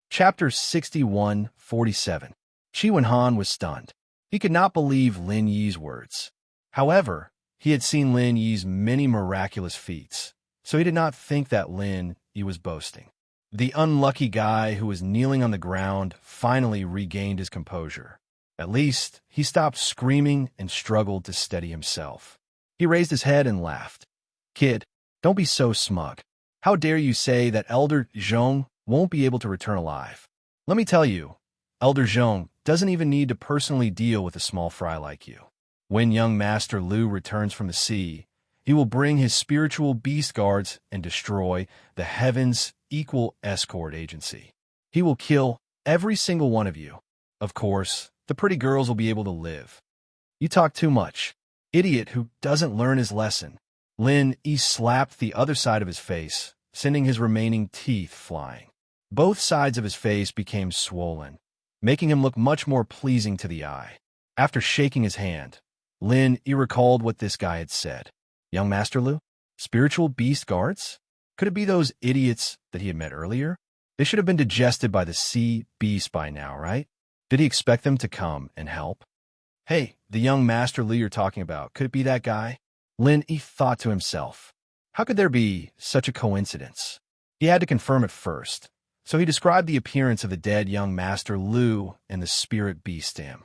Chapter 61-47. Chi Wenhan was stunned. He could not believe Lin Yi's words. However, he had seen Lin Yi's many miraculous feats, so he did not think that Yi was boasting. The unlucky guy who was kneeling on the ground finally regained his composure. At least, he stopped screaming and struggled to steady himself. He raised his head and laughed. Kid, don't be so smug. How dare you say that Elder Zhong won't be able to return alive? Let me tell you, Elder Zhong doesn't even need to personally deal with a small fry like you. When young Master Lu returns from the sea, He will bring his spiritual beast guards and destroy the Heavens Equal Escort Agency. He will kill every single one of you. Of course, the pretty girls will be able to live. You talk too much. Idiot who doesn't learn his lesson. Lin Yi slapped the other side of his face, sending his remaining teeth flying. Both sides of his face became swollen, making him look much more pleasing to the eye. After shaking his hand, Lin Yi recalled what this guy had said. Young Master Lu? Spiritual beast guards? Could it be those idiots that he had met earlier? They should have been digested by the sea beast by now, right? Did he expect them to come and help? Hey, the young Master Lu you're talking about, could it be that guy? Lin Yi thought to himself. How could there be such a coincidence? He had to confirm it first, so he described the appearance of the dead young Master Lu and the spirit beast to him.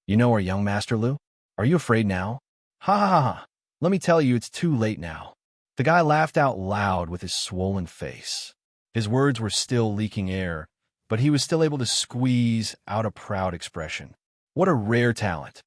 You know our young Master Lu? Are you afraid now? Ha ha ha ha. Let me tell you, it's too late now. The guy laughed out loud with his swollen face. His words were still leaking air, but he was still able to squeeze out a proud expression. What a rare talent.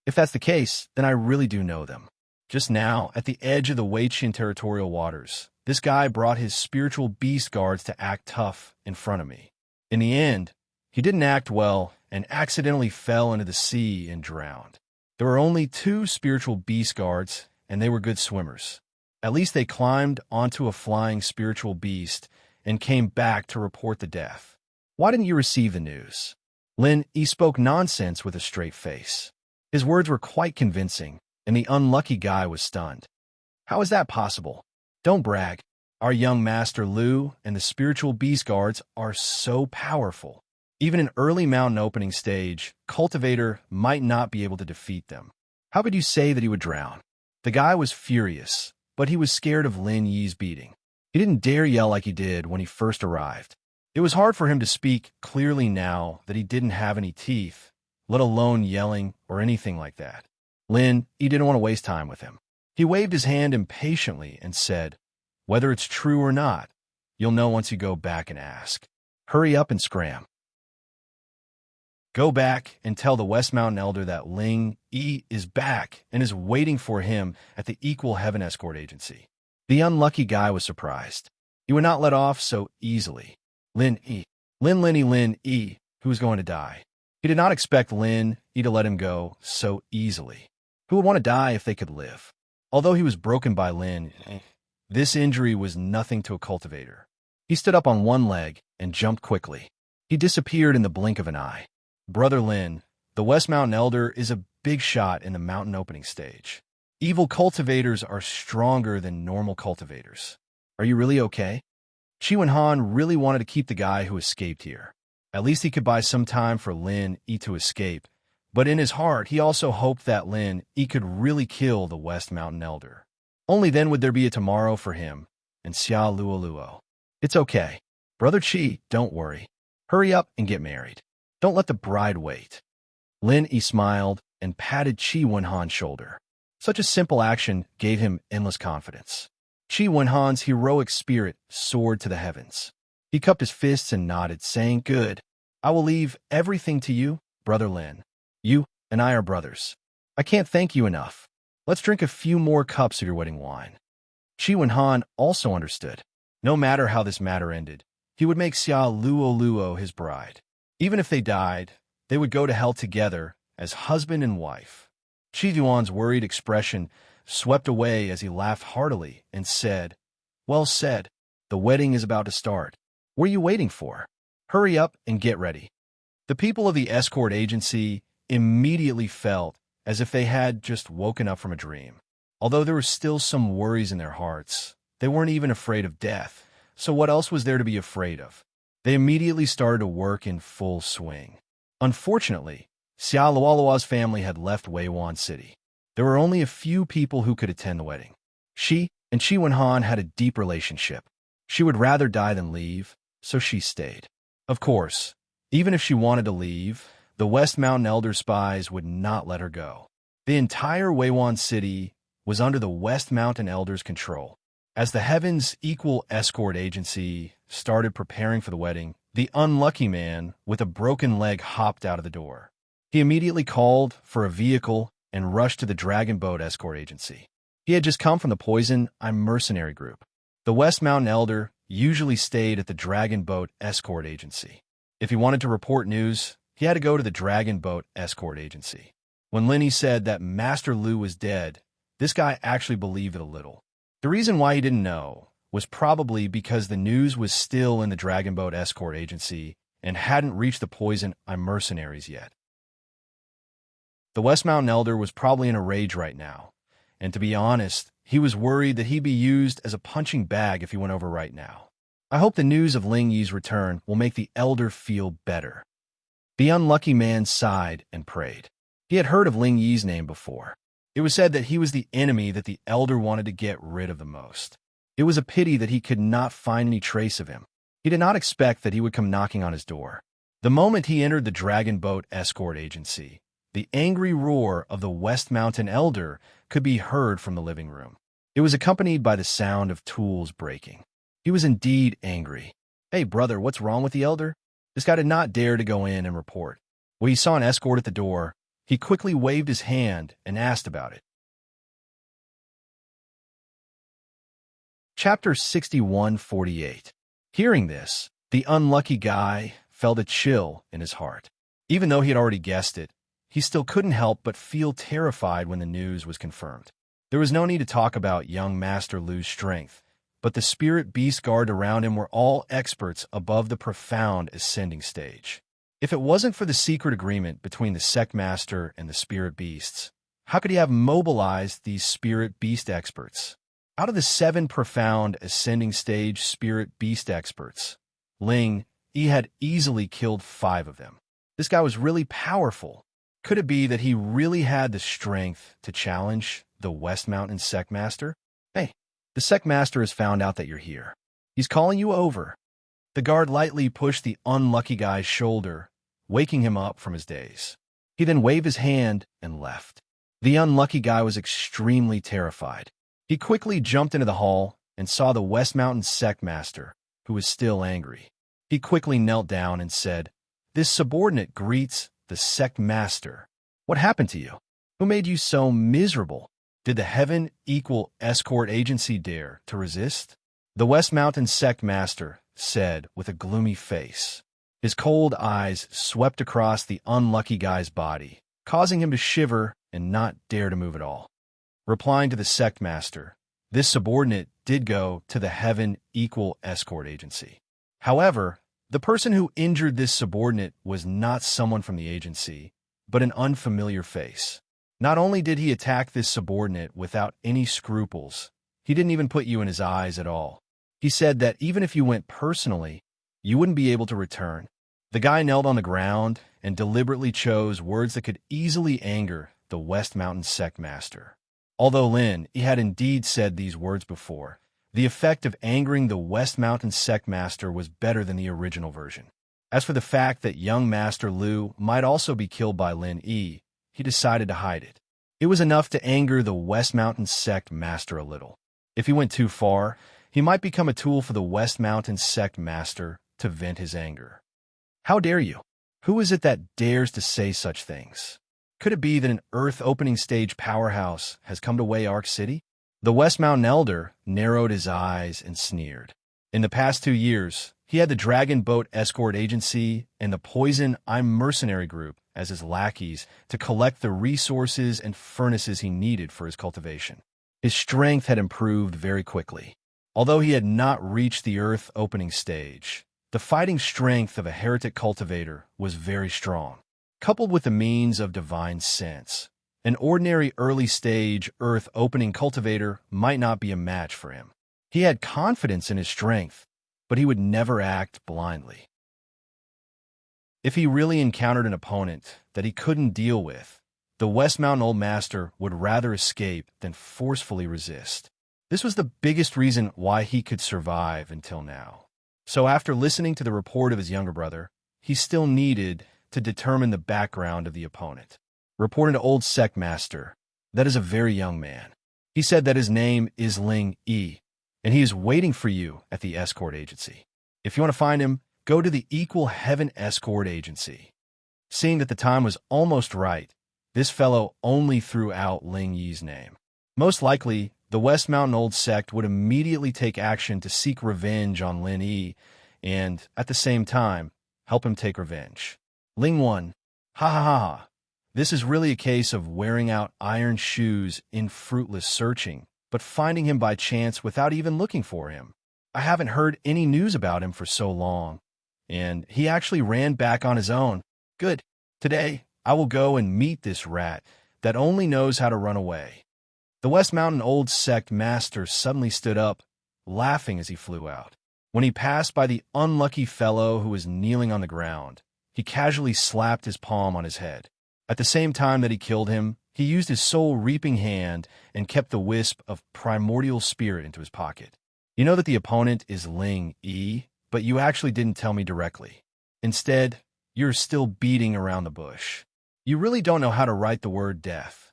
If that's the case, then I really do know them. Just now, at the edge of the Weiqian territorial waters, this guy brought his spiritual beast guards to act tough in front of me. In the end, he didn't act well and accidentally fell into the sea and drowned. There were only 2 spiritual beast guards, and they were good swimmers. At least they climbed onto a flying spiritual beast and came back to report the death. Why didn't you receive the news? Lin Yi spoke nonsense with a straight face. His words were quite convincing, and the unlucky guy was stunned. How is that possible? Don't brag. Our young Master Lu and the spiritual beast guards are so powerful. Even an early mountain opening stage, cultivator might not be able to defeat them. How could you say that he would drown? The guy was furious, but he was scared of Lin Yi's beating. He didn't dare yell like he did when he first arrived. It was hard for him to speak clearly now that he didn't have any teeth, let alone yelling or anything like that. Lin Yi didn't want to waste time with him. He waved his hand impatiently and said, whether it's true or not, you'll know once you go back and ask. Hurry up and scram. Go back and tell the West Mountain Elder that Ling Yi is back and is waiting for him at the Equal Heaven Escort Agency. The unlucky guy was surprised. He would not let off so easily. Lin Yi, who was going to die. He did not expect Lin Yi to let him go so easily. Who would want to die if they could live? Although he was broken by Lin, this injury was nothing to a cultivator. He stood up on one leg and jumped quickly. He disappeared in the blink of an eye. Brother Lin, the West Mountain Elder, is a big shot in the mountain opening stage. Evil cultivators are stronger than normal cultivators. Are you really okay? Qi Wenhan really wanted to keep the guy who escaped here. At least he could buy some time for Lin Yi to escape, but in his heart he also hoped that Lin Yi could really kill the West Mountain Elder. Only then would there be a tomorrow for him and Xia Luoluo. It's okay. Brother Qi, don't worry. Hurry up and get married. Don't let the bride wait. Lin Yi smiled and patted Qi Wenhan's shoulder. Such a simple action gave him endless confidence. Qi Wenhan's heroic spirit soared to the heavens. He cupped his fists and nodded, saying, Good. I will leave everything to you, Brother Lin. You and I are brothers. I can't thank you enough. Let's drink a few more cups of your wedding wine. Qi Wenhan also understood. No matter how this matter ended, he would make Xia Luoluo his bride. Even if they died, they would go to hell together as husband and wife. Qi Yuan's worried expression swept away as he laughed heartily and said, Well said. The wedding is about to start. What are you waiting for? Hurry up and get ready. The people of the escort agency immediately felt as if they had just woken up from a dream. Although there were still some worries in their hearts, they weren't even afraid of death, so what else was there to be afraid of? They immediately started to work in full swing. Unfortunately, Xia Luoluo's family had left Weiwan City. There were only a few people who could attend the wedding. She and Qi Wenhan had a deep relationship. She would rather die than leave, so she stayed. Of course, even if she wanted to leave, the West Mountain Elder spies would not let her go. The entire Weiwan City was under the West Mountain Elder's control. As the Heavens Equal Escort Agency started preparing for the wedding, the unlucky man with a broken leg hopped out of the door. He immediately called for a vehicle and rushed to the Dragon Boat Escort Agency. He had just come from the Poison I'm mercenary group. The West Mountain Elder usually stayed at the Dragon Boat Escort Agency. If he wanted to report news, he had to go to the Dragon Boat Escort Agency. When Lenny said that Master Lu was dead, this guy actually believed it a little. The reason why he didn't know was probably because the news was still in the Dragon Boat Escort Agency and hadn't reached the Poison I'm mercenaries yet. The West Mountain Elder was probably in a rage right now, and to be honest, he was worried that he'd be used as a punching bag if he went over right now. I hope the news of Ling Yi's return will make the Elder feel better. The unlucky man sighed and prayed. He had heard of Ling Yi's name before. It was said that he was the enemy that the Elder wanted to get rid of the most. It was a pity that he could not find any trace of him. He did not expect that he would come knocking on his door. The moment he entered the Dragon Boat Escort Agency, the angry roar of the West Mountain Elder could be heard from the living room. It was accompanied by the sound of tools breaking. He was indeed angry. "Hey, brother, what's wrong with the Elder?" This guy did not dare to go in and report. When he saw an escort at the door, he quickly waved his hand and asked about it. Chapter 61:48. Hearing this, the unlucky guy felt a chill in his heart. Even though he had already guessed it, he still couldn't help but feel terrified when the news was confirmed. There was no need to talk about young Master Lu's strength, but the spirit beast guard around him were all experts above the profound ascending stage. If it wasn't for the secret agreement between the sect master and the spirit beasts, how could he have mobilized these spirit beast experts? Out of the 7 profound ascending stage spirit beast experts, Ling Yi had easily killed 5 of them. This guy was really powerful. Could it be that he really had the strength to challenge the West Mountain sect master? "Hey, the sect master has found out that you're here. He's calling you over." The guard lightly pushed the unlucky guy's shoulder, waking him up from his daze. He then waved his hand and left. The unlucky guy was extremely terrified. He quickly jumped into the hall and saw the West Mountain sect master, who was still angry. He quickly knelt down and said, "This subordinate greets the sect master. What happened to you? Who made you so miserable? Did the Heaven Equal Escort Agency dare to resist?" The West Mountain sect master said with a gloomy face. His cold eyes swept across the unlucky guy's body, causing him to shiver and not dare to move at all. Replying to the sect master, this subordinate did go to the Heaven Equal Escort Agency. However, the person who injured this subordinate was not someone from the agency, but an unfamiliar face. Not only did he attack this subordinate without any scruples, he didn't even put you in his eyes at all. He said that even if you went personally, you wouldn't be able to return. The guy knelt on the ground and deliberately chose words that could easily anger the West Mountain sect master. Although Lin he had indeed said these words before, the effect of angering the West Mountain sect master was better than the original version. As for the fact that young Master Lu might also be killed by Lin Yi, he decided to hide it. It was enough to anger the West Mountain sect master a little. If he went too far, he might become a tool for the West Mountain sect master to vent his anger. "How dare you? Who is it that dares to say such things? Could it be that an Earth opening stage powerhouse has come to Wayark City?" The West Mountain Elder narrowed his eyes and sneered. In the past 2 years, he had the Dragon Boat Escort Agency and the Poison I'm mercenary group as his lackeys to collect the resources and furnaces he needed for his cultivation. His strength had improved very quickly. Although he had not reached the Earth opening stage, the fighting strength of a heretic cultivator was very strong. Coupled with the means of divine sense, an ordinary early-stage Earth-opening cultivator might not be a match for him. He had confidence in his strength, but he would never act blindly. If he really encountered an opponent that he couldn't deal with, the West Mountain Old Master would rather escape than forcefully resist. This was the biggest reason why he could survive until now. So after listening to the report of his younger brother, he still needed to determine the background of the opponent. Reporting to Old Sect Master, that is a very young man. He said that his name is Ling Yi, and he is waiting for you at the escort agency. If you want to find him, go to the Equal Heaven Escort Agency. Seeing that the time was almost right, this fellow only threw out Ling Yi's name. Most likely, the West Mountain Old Sect would immediately take action to seek revenge on Lin Yi and, at the same time, help him take revenge. Ling 1. Ha ha ha ha. This is really a case of wearing out iron shoes in fruitless searching, but finding him by chance without even looking for him. I haven't heard any news about him for so long, and he actually ran back on his own. Good. Today, I will go and meet this rat that only knows how to run away. The West Mountain Old Sect master suddenly stood up, laughing as he flew out. When he passed by the unlucky fellow who was kneeling on the ground, he casually slapped his palm on his head. At the same time that he killed him, he used his soul-reaping hand and kept the wisp of primordial spirit into his pocket. You know that the opponent is Ling Yi, but you actually didn't tell me directly. Instead, you're still beating around the bush. You really don't know how to write the word death.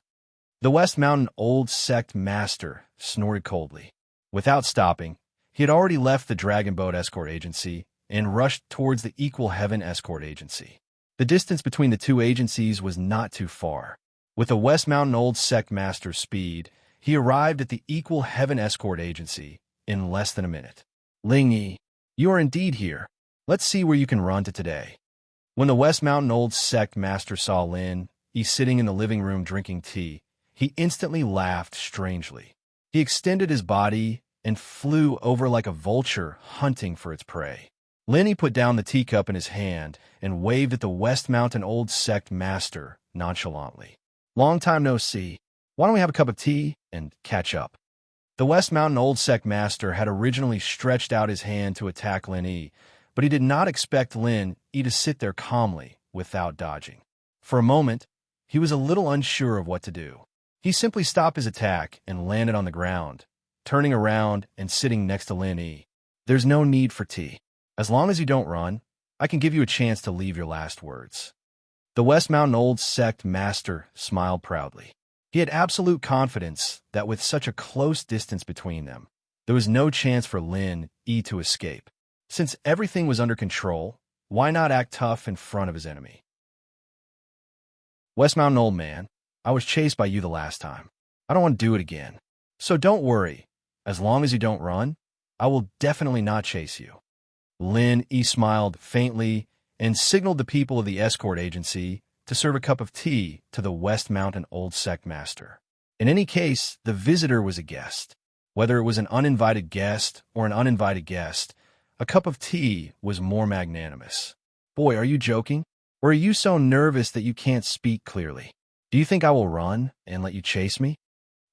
The West Mountain Old Sect master snorted coldly. Without stopping, he had already left the Dragon Boat Escort Agency and rushed towards the Equal Heaven Escort Agency. The distance between the two agencies was not too far. With the West Mountain Old Sect master's speed, he arrived at the Equal Heaven Escort Agency in less than a minute. Ling Yi, you are indeed here. Let's see where you can run to today. When the West Mountain Old Sect master saw Lin Yi sitting in the living room drinking tea, he instantly laughed strangely. He extended his body and flew over like a vulture hunting for its prey. Lin Yi put down the teacup in his hand and waved at the West Mountain Old Sect master nonchalantly. Long time no see. Why don't we have a cup of tea and catch up? The West Mountain Old Sect master had originally stretched out his hand to attack Lin Yi, but he did not expect Lin Yi to sit there calmly without dodging. For a moment, he was a little unsure of what to do. He simply stopped his attack and landed on the ground, turning around and sitting next to Lin Yi. There's no need for tea. As long as you don't run, I can give you a chance to leave your last words. The West Mountain Old Sect master smiled proudly. He had absolute confidence that with such a close distance between them, there was no chance for Lin Yi to escape. Since everything was under control, why not act tough in front of his enemy? West Mountain Old Man, I was chased by you the last time. I don't want to do it again. So don't worry. As long as you don't run, I will definitely not chase you. Lin Yi smiled faintly and signaled the people of the escort agency to serve a cup of tea to the West Mountain Old Sect master. In any case, the visitor was a guest. Whether it was an uninvited guest or an uninvited guest, a cup of tea was more magnanimous. Boy, are you joking? Or are you so nervous that you can't speak clearly? Do you think I will run and let you chase me?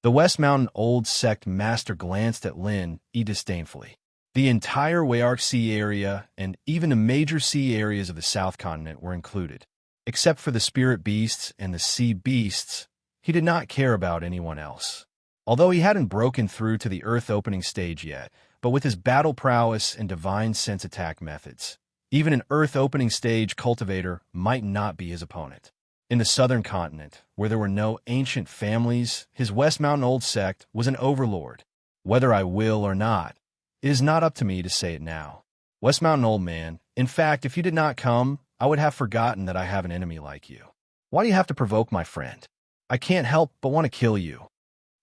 The West Mountain Old Sect master glanced at Lin Yi disdainfully. The entire Wayark Sea area and even the major sea areas of the South Continent were included. Except for the spirit beasts and the sea beasts, he did not care about anyone else. Although he hadn't broken through to the Earth opening stage yet, but with his battle prowess and divine sense attack methods, even an Earth opening stage cultivator might not be his opponent. In the Southern Continent, where there were no ancient families, his West Mountain Old Sect was an overlord. Whether I will or not, it is not up to me to say it now. West Mountain Old Man, in fact, if you did not come, I would have forgotten that I have an enemy like you. Why do you have to provoke my friend? I can't help but want to kill you.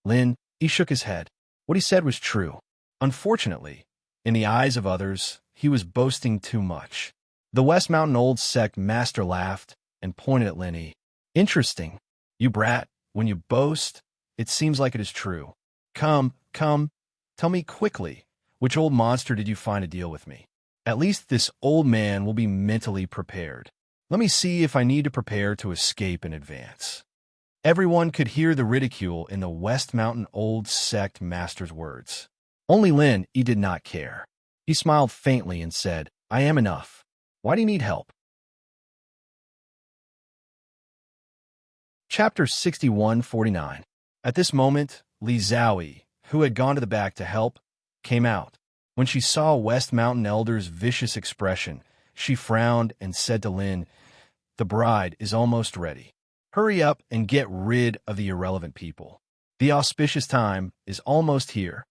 Lin Yi shook his head. What he said was true. Unfortunately, in the eyes of others, he was boasting too much. The West Mountain Old Sect master laughed and pointed at Lin Yi. Interesting. You brat, when you boast, it seems like it is true. Come, tell me quickly, which old monster did you find to deal with me? At least this old man will be mentally prepared. Let me see if I need to prepare to escape in advance. Everyone could hear the ridicule in the West Mountain Old Sect master's words. Only Lin Yi did not care. He smiled faintly and said, I am enough. Why do you need help? Chapter 6149. At this moment, Li Zhaoyi, who had gone to the back to help, came out. When she saw West Mountain Elder's vicious expression, she frowned and said to Lin, the bride is almost ready. Hurry up and get rid of the irrelevant people. The auspicious time is almost here.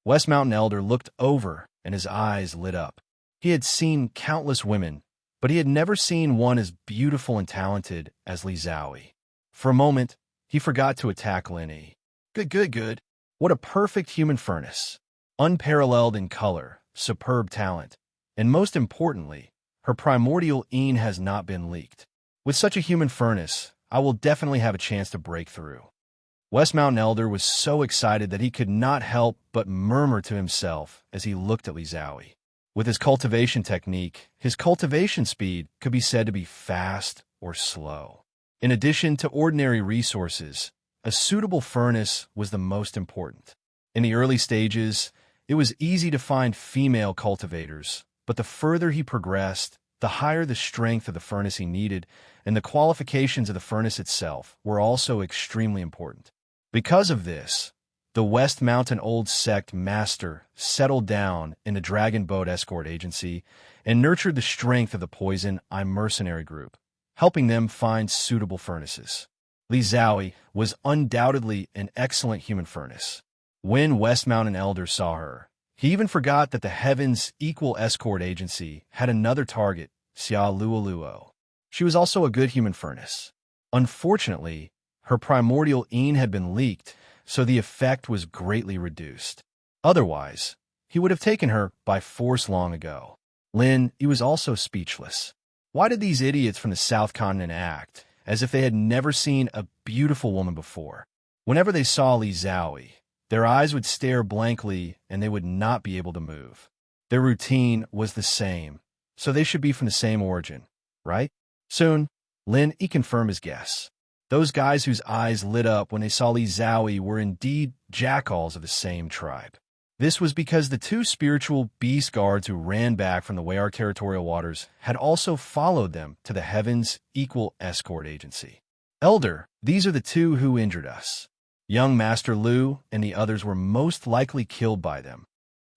West Mountain Elder looked over and his eyes lit up. He had seen countless women, but he had never seen one as beautiful and talented as Li Zhaoyi. For a moment, he forgot to attack Lin Yi. Good. What a perfect human furnace. Unparalleled in color, superb talent, and most importantly, her primordial een has not been leaked. With such a human furnace, I will definitely have a chance to break through. West Mountain Elder was so excited that he could not help but murmur to himself as he looked at Li Zowie. With his cultivation technique, his cultivation speed could be said to be fast or slow. In addition to ordinary resources, a suitable furnace was the most important. In the early stages, it was easy to find female cultivators, but the further he progressed, the higher the strength of the furnace he needed, and the qualifications of the furnace itself were also extremely important. Because of this, the West Mountain Old Sect master settled down in the Dragon Boat Escort Agency and nurtured the strength of the Poison Eye mercenary group, helping them find suitable furnaces. Li Zowie was undoubtedly an excellent human furnace. When West Mountain Elder saw her, he even forgot that the Heavens Equal Escort Agency had another target, Xia Luoluo. She was also a good human furnace. Unfortunately, her primordial een had been leaked, so the effect was greatly reduced. Otherwise, he would have taken her by force long ago. Lin, he was also speechless. Why did these idiots from the South Continent act as if they had never seen a beautiful woman before? Whenever they saw Li Zowie, their eyes would stare blankly and they would not be able to move. Their routine was the same, so they should be from the same origin, right? Soon, Lin confirmed his guess. Those guys whose eyes lit up when they saw Li Zowie were indeed jackals of the same tribe. This was because the two spiritual beast guards who ran back from the Weyar territorial waters had also followed them to the Heavens Equal Escort Agency. Elder, these are the two who injured us. Young Master Lu and the others were most likely killed by them.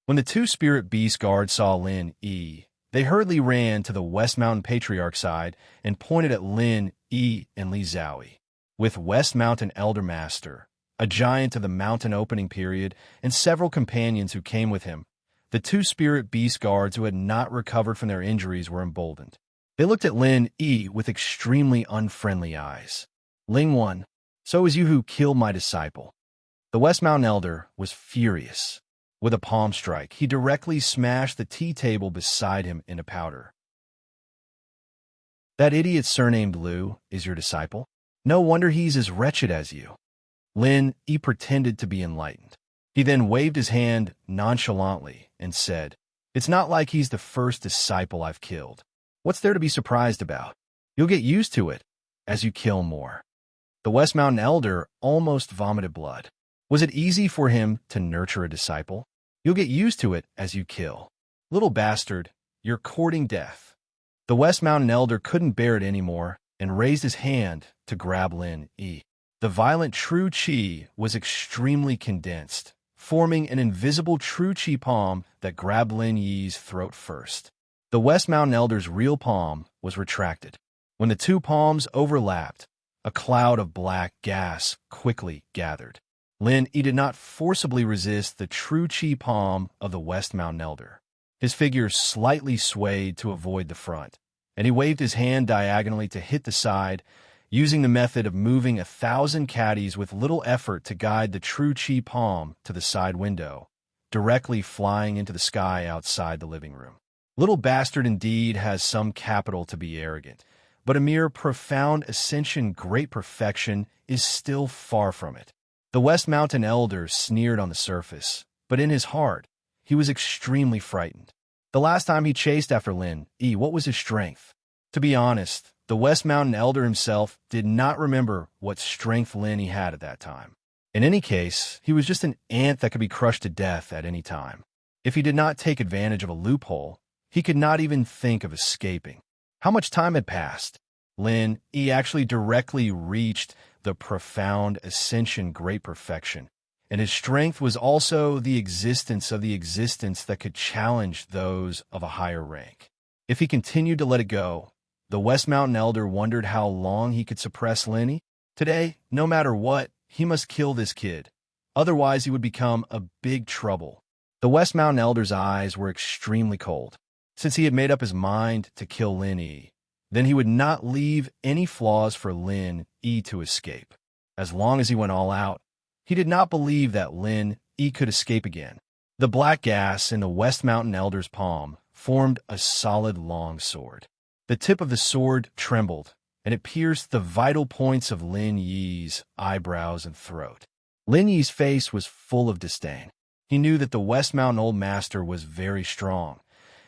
When the two spirit beast guards saw Lin Yi, they hurriedly ran to the West Mountain Patriarch side and pointed at Lin Yi and Li Zowie. With West Mountain Elder Master, a giant of the mountain opening period, and several companions who came with him, the two spirit beast guards who had not recovered from their injuries were emboldened. They looked at Lin Yi with extremely unfriendly eyes. Ling 1, so it was you who killed my disciple. The West Mountain Elder was furious. With a palm strike, he directly smashed the tea table beside him into powder. That idiot surnamed Lu is your disciple? No wonder he's as wretched as you. Lin Yi pretended to be enlightened. He then waved his hand nonchalantly and said, "It's not like he's the first disciple I've killed. What's there to be surprised about? You'll get used to it as you kill more." The West Mountain Elder almost vomited blood. Was it easy for him to nurture a disciple? You'll get used to it as you kill. Little bastard, you're courting death. The West Mountain Elder couldn't bear it anymore and raised his hand to grab Lin Yi. The violent true chi was extremely condensed, forming an invisible true chi palm that grabbed Lin Yi's throat first. The West Mountain Elder's real palm was retracted. When the two palms overlapped, a cloud of black gas quickly gathered. Lin Yi did not forcibly resist the true chi palm of the West Mountain Elder. His figure slightly swayed to avoid the front, and he waved his hand diagonally to hit the side, using the method of moving 1,000 caddies with little effort to guide the true chi palm to the side window, directly flying into the sky outside the living room. Little bastard indeed has some capital to be arrogant, but a mere profound ascension great perfection is still far from it. The West Mountain Elder sneered on the surface, but in his heart, he was extremely frightened. The last time he chased after Lin Yi, what was his strength? To be honest, the West Mountain Elder himself did not remember what strength Lin Yi had at that time. In any case, he was just an ant that could be crushed to death at any time. If he did not take advantage of a loophole, he could not even think of escaping. How much time had passed? Lin Yi actually directly reached the profound ascension great perfection, and his strength was also the existence of the existence that could challenge those of a higher rank. If he continued to let it go, the West Mountain Elder wondered how long he could suppress Lin Yi. Today, no matter what, he must kill this kid. Otherwise, he would become a big trouble. The West Mountain Elder's eyes were extremely cold. Since he had made up his mind to kill Lin Yi, then he would not leave any flaws for Lin Yi to escape. As long as he went all out, He did not believe that Lin Yi could escape again. The black gas in the West Mountain Elder's palm formed a solid long sword. The tip of the sword trembled, and it pierced the vital points of Lin Yi's eyebrows and throat. Lin Yi's face was full of disdain. He knew that the West Mountain Old Master was very strong,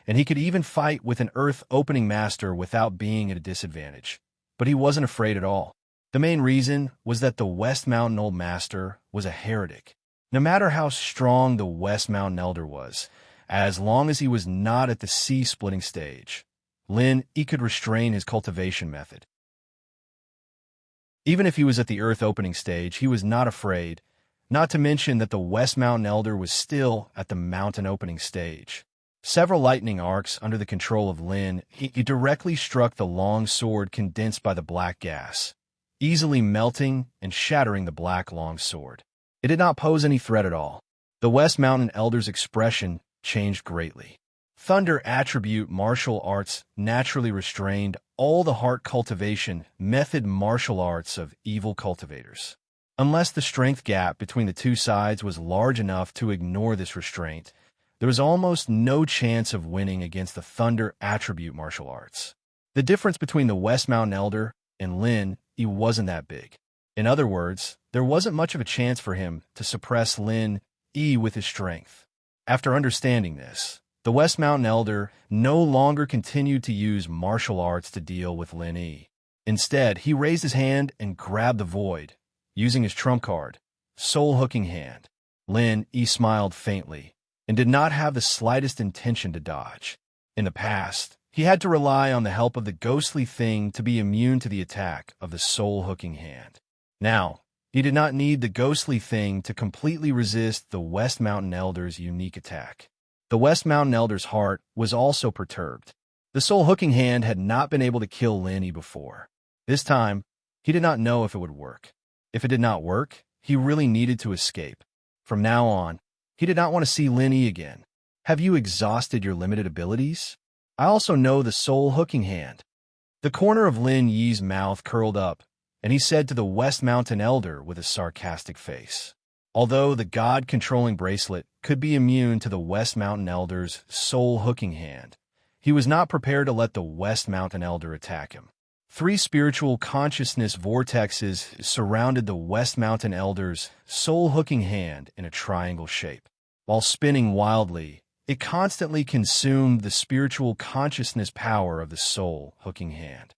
and he could even fight with an Earth-opening master without being at a disadvantage. But he wasn't afraid at all. The main reason was that the West Mountain Old Master was a heretic. No matter how strong the West Mountain Elder was, as long as he was not at the sea-splitting stage, Lin Yi could restrain his cultivation method. Even if he was at the Earth-opening stage, he was not afraid, not to mention that the West Mountain Elder was still at the mountain-opening stage. Several lightning arcs under the control of Lin Yi directly struck the long sword condensed by the black gas, easily melting and shattering the black long sword. It did not pose any threat at all. The West Mountain Elder's expression changed greatly. Thunder attribute martial arts naturally restrained all the heart cultivation method martial arts of evil cultivators. Unless the strength gap between the two sides was large enough to ignore this restraint, there was almost no chance of winning against the Thunder attribute martial arts. The difference between the West Mountain Elder and Lin Yi wasn't that big. In other words, there wasn't much of a chance for him to suppress Lin Yi with his strength. After understanding this, the West Mountain Elder no longer continued to use martial arts to deal with Lin Yi. Instead, he raised his hand and grabbed the void, using his trump card, Soul Hooking Hand. Lin Yi smiled faintly and did not have the slightest intention to dodge. In the past, he had to rely on the help of the ghostly thing to be immune to the attack of the Soul Hooking Hand. Now, he did not need the ghostly thing to completely resist the West Mountain Elder's unique attack. The West Mountain Elder's heart was also perturbed. The Soul Hooking Hand had not been able to kill Lin Yi before. This time, he did not know if it would work. If it did not work, he really needed to escape. From now on, he did not want to see Lin Yi again. Have you exhausted your limited abilities? I also know the Soul Hooking Hand. The corner of Lin Yi's mouth curled up, and he said to the West Mountain Elder with a sarcastic face. Although the God-controlling bracelet could be immune to the West Mountain Elder's Soul Hooking Hand, he was not prepared to let the West Mountain Elder attack him. 3 spiritual consciousness vortexes surrounded the West Mountain Elder's Soul Hooking Hand in a triangle shape. While spinning wildly, it constantly consumed the spiritual consciousness power of the Soul Hooking Hand.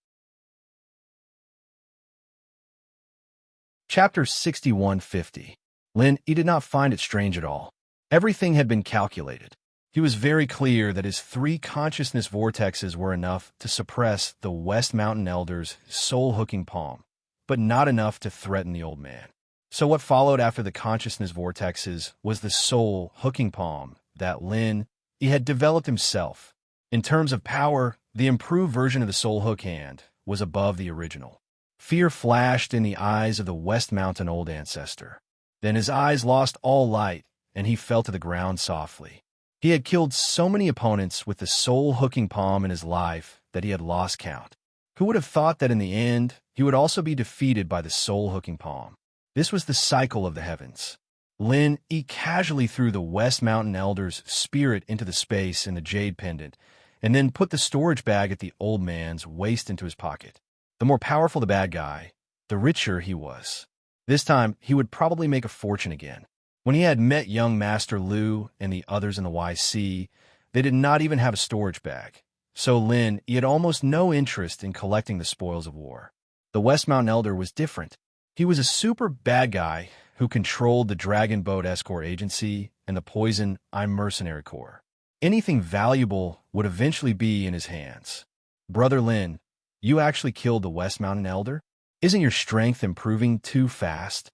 Chapter 6150. Lin Yi did not find it strange at all. Everything had been calculated. He was very clear that his 3 consciousness vortexes were enough to suppress the West Mountain Elder's soul-hooking palm, but not enough to threaten the old man. So what followed after the consciousness vortexes was the soul-hooking palm that Lin Yi had developed himself. In terms of power, the improved version of the Soul Hook Hand was above the original. Fear flashed in the eyes of the West Mountain Old Ancestor. Then his eyes lost all light, and he fell to the ground softly. He had killed so many opponents with the soul-hooking palm in his life that he had lost count. Who would have thought that in the end, he would also be defeated by the soul-hooking palm? This was the cycle of the heavens. Lin Yi casually threw the West Mountain Elder's spirit into the space in the jade pendant, and then put the storage bag at the old man's waist into his pocket. The more powerful the bad guy, the richer he was. This time, he would probably make a fortune again. When he had met young Master Lu and the others in the YC, they did not even have a storage bag. So Lin Yi had almost no interest in collecting the spoils of war. The West Mountain Elder was different. He was a super bad guy who controlled the Dragon Boat Escort Agency and the Poison I'm Mercenary Corps. Anything valuable would eventually be in his hands. Brother Lin, you actually killed the West Mountain Elder? Isn't your strength improving too fast?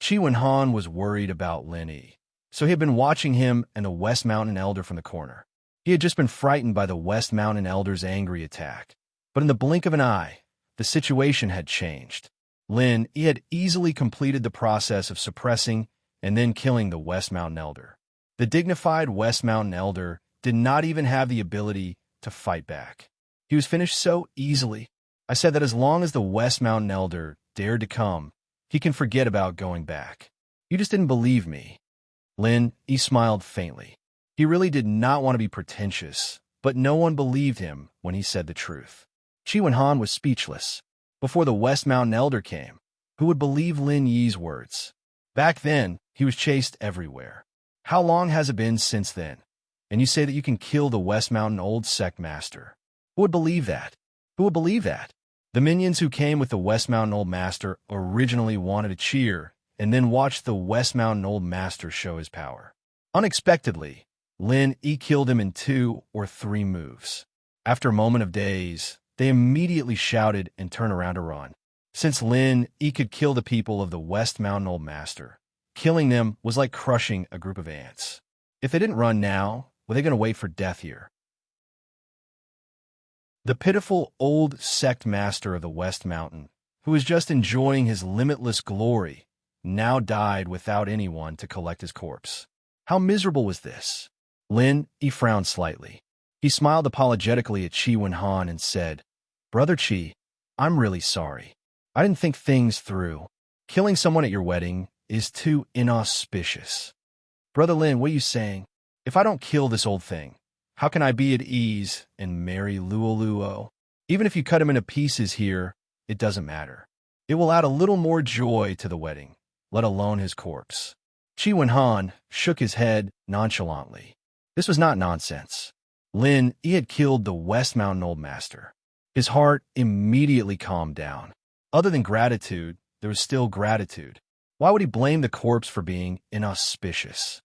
Qi Wenhan was worried about Lin Yi, so he had been watching him and the West Mountain Elder from the corner. He had just been frightened by the West Mountain Elder's angry attack. But in the blink of an eye, the situation had changed. Lin Yi had easily completed the process of suppressing and then killing the West Mountain Elder. The dignified West Mountain Elder did not even have the ability to fight back. He was finished so easily. I said that as long as the West Mountain Elder dared to come, he can forget about going back. You just didn't believe me. Lin, he smiled faintly. He really did not want to be pretentious, but no one believed him when he said the truth. Qi Wenhan was speechless. Before the West Mountain Elder came, who would believe Lin Yi's words? Back then, he was chased everywhere. How long has it been since then? And you say that you can kill the West Mountain Old Sect Master. Who would believe that? Who would believe that? The minions who came with the West Mountain Old Master originally wanted to cheer and then watch the West Mountain Old Master show his power. Unexpectedly, Lin Yi killed him in 2 or 3 moves. After a moment of daze, they immediately shouted and turned around to run. Since Lin Yi could kill the people of the West Mountain Old Master, killing them was like crushing a group of ants. If they didn't run now, were they going to wait for death here? The pitiful old sect master of the West Mountain, who was just enjoying his limitless glory, now died without anyone to collect his corpse. How miserable was this? Lin Yi frowned slightly. He smiled apologetically at Qi Wenhan and said, "Brother Qi, I'm really sorry. I didn't think things through. Killing someone at your wedding is too inauspicious." "Brother Lin, what are you saying? If I don't kill this old thing, how can I be at ease and marry Luoluo? Even if you cut him into pieces here, it doesn't matter. It will add a little more joy to the wedding, let alone his corpse." Qi Wenhan shook his head nonchalantly. This was not nonsense. Lin Yi had killed the West Mountain Old Master. His heart immediately calmed down. Other than gratitude, there was still gratitude. Why would he blame the corpse for being inauspicious?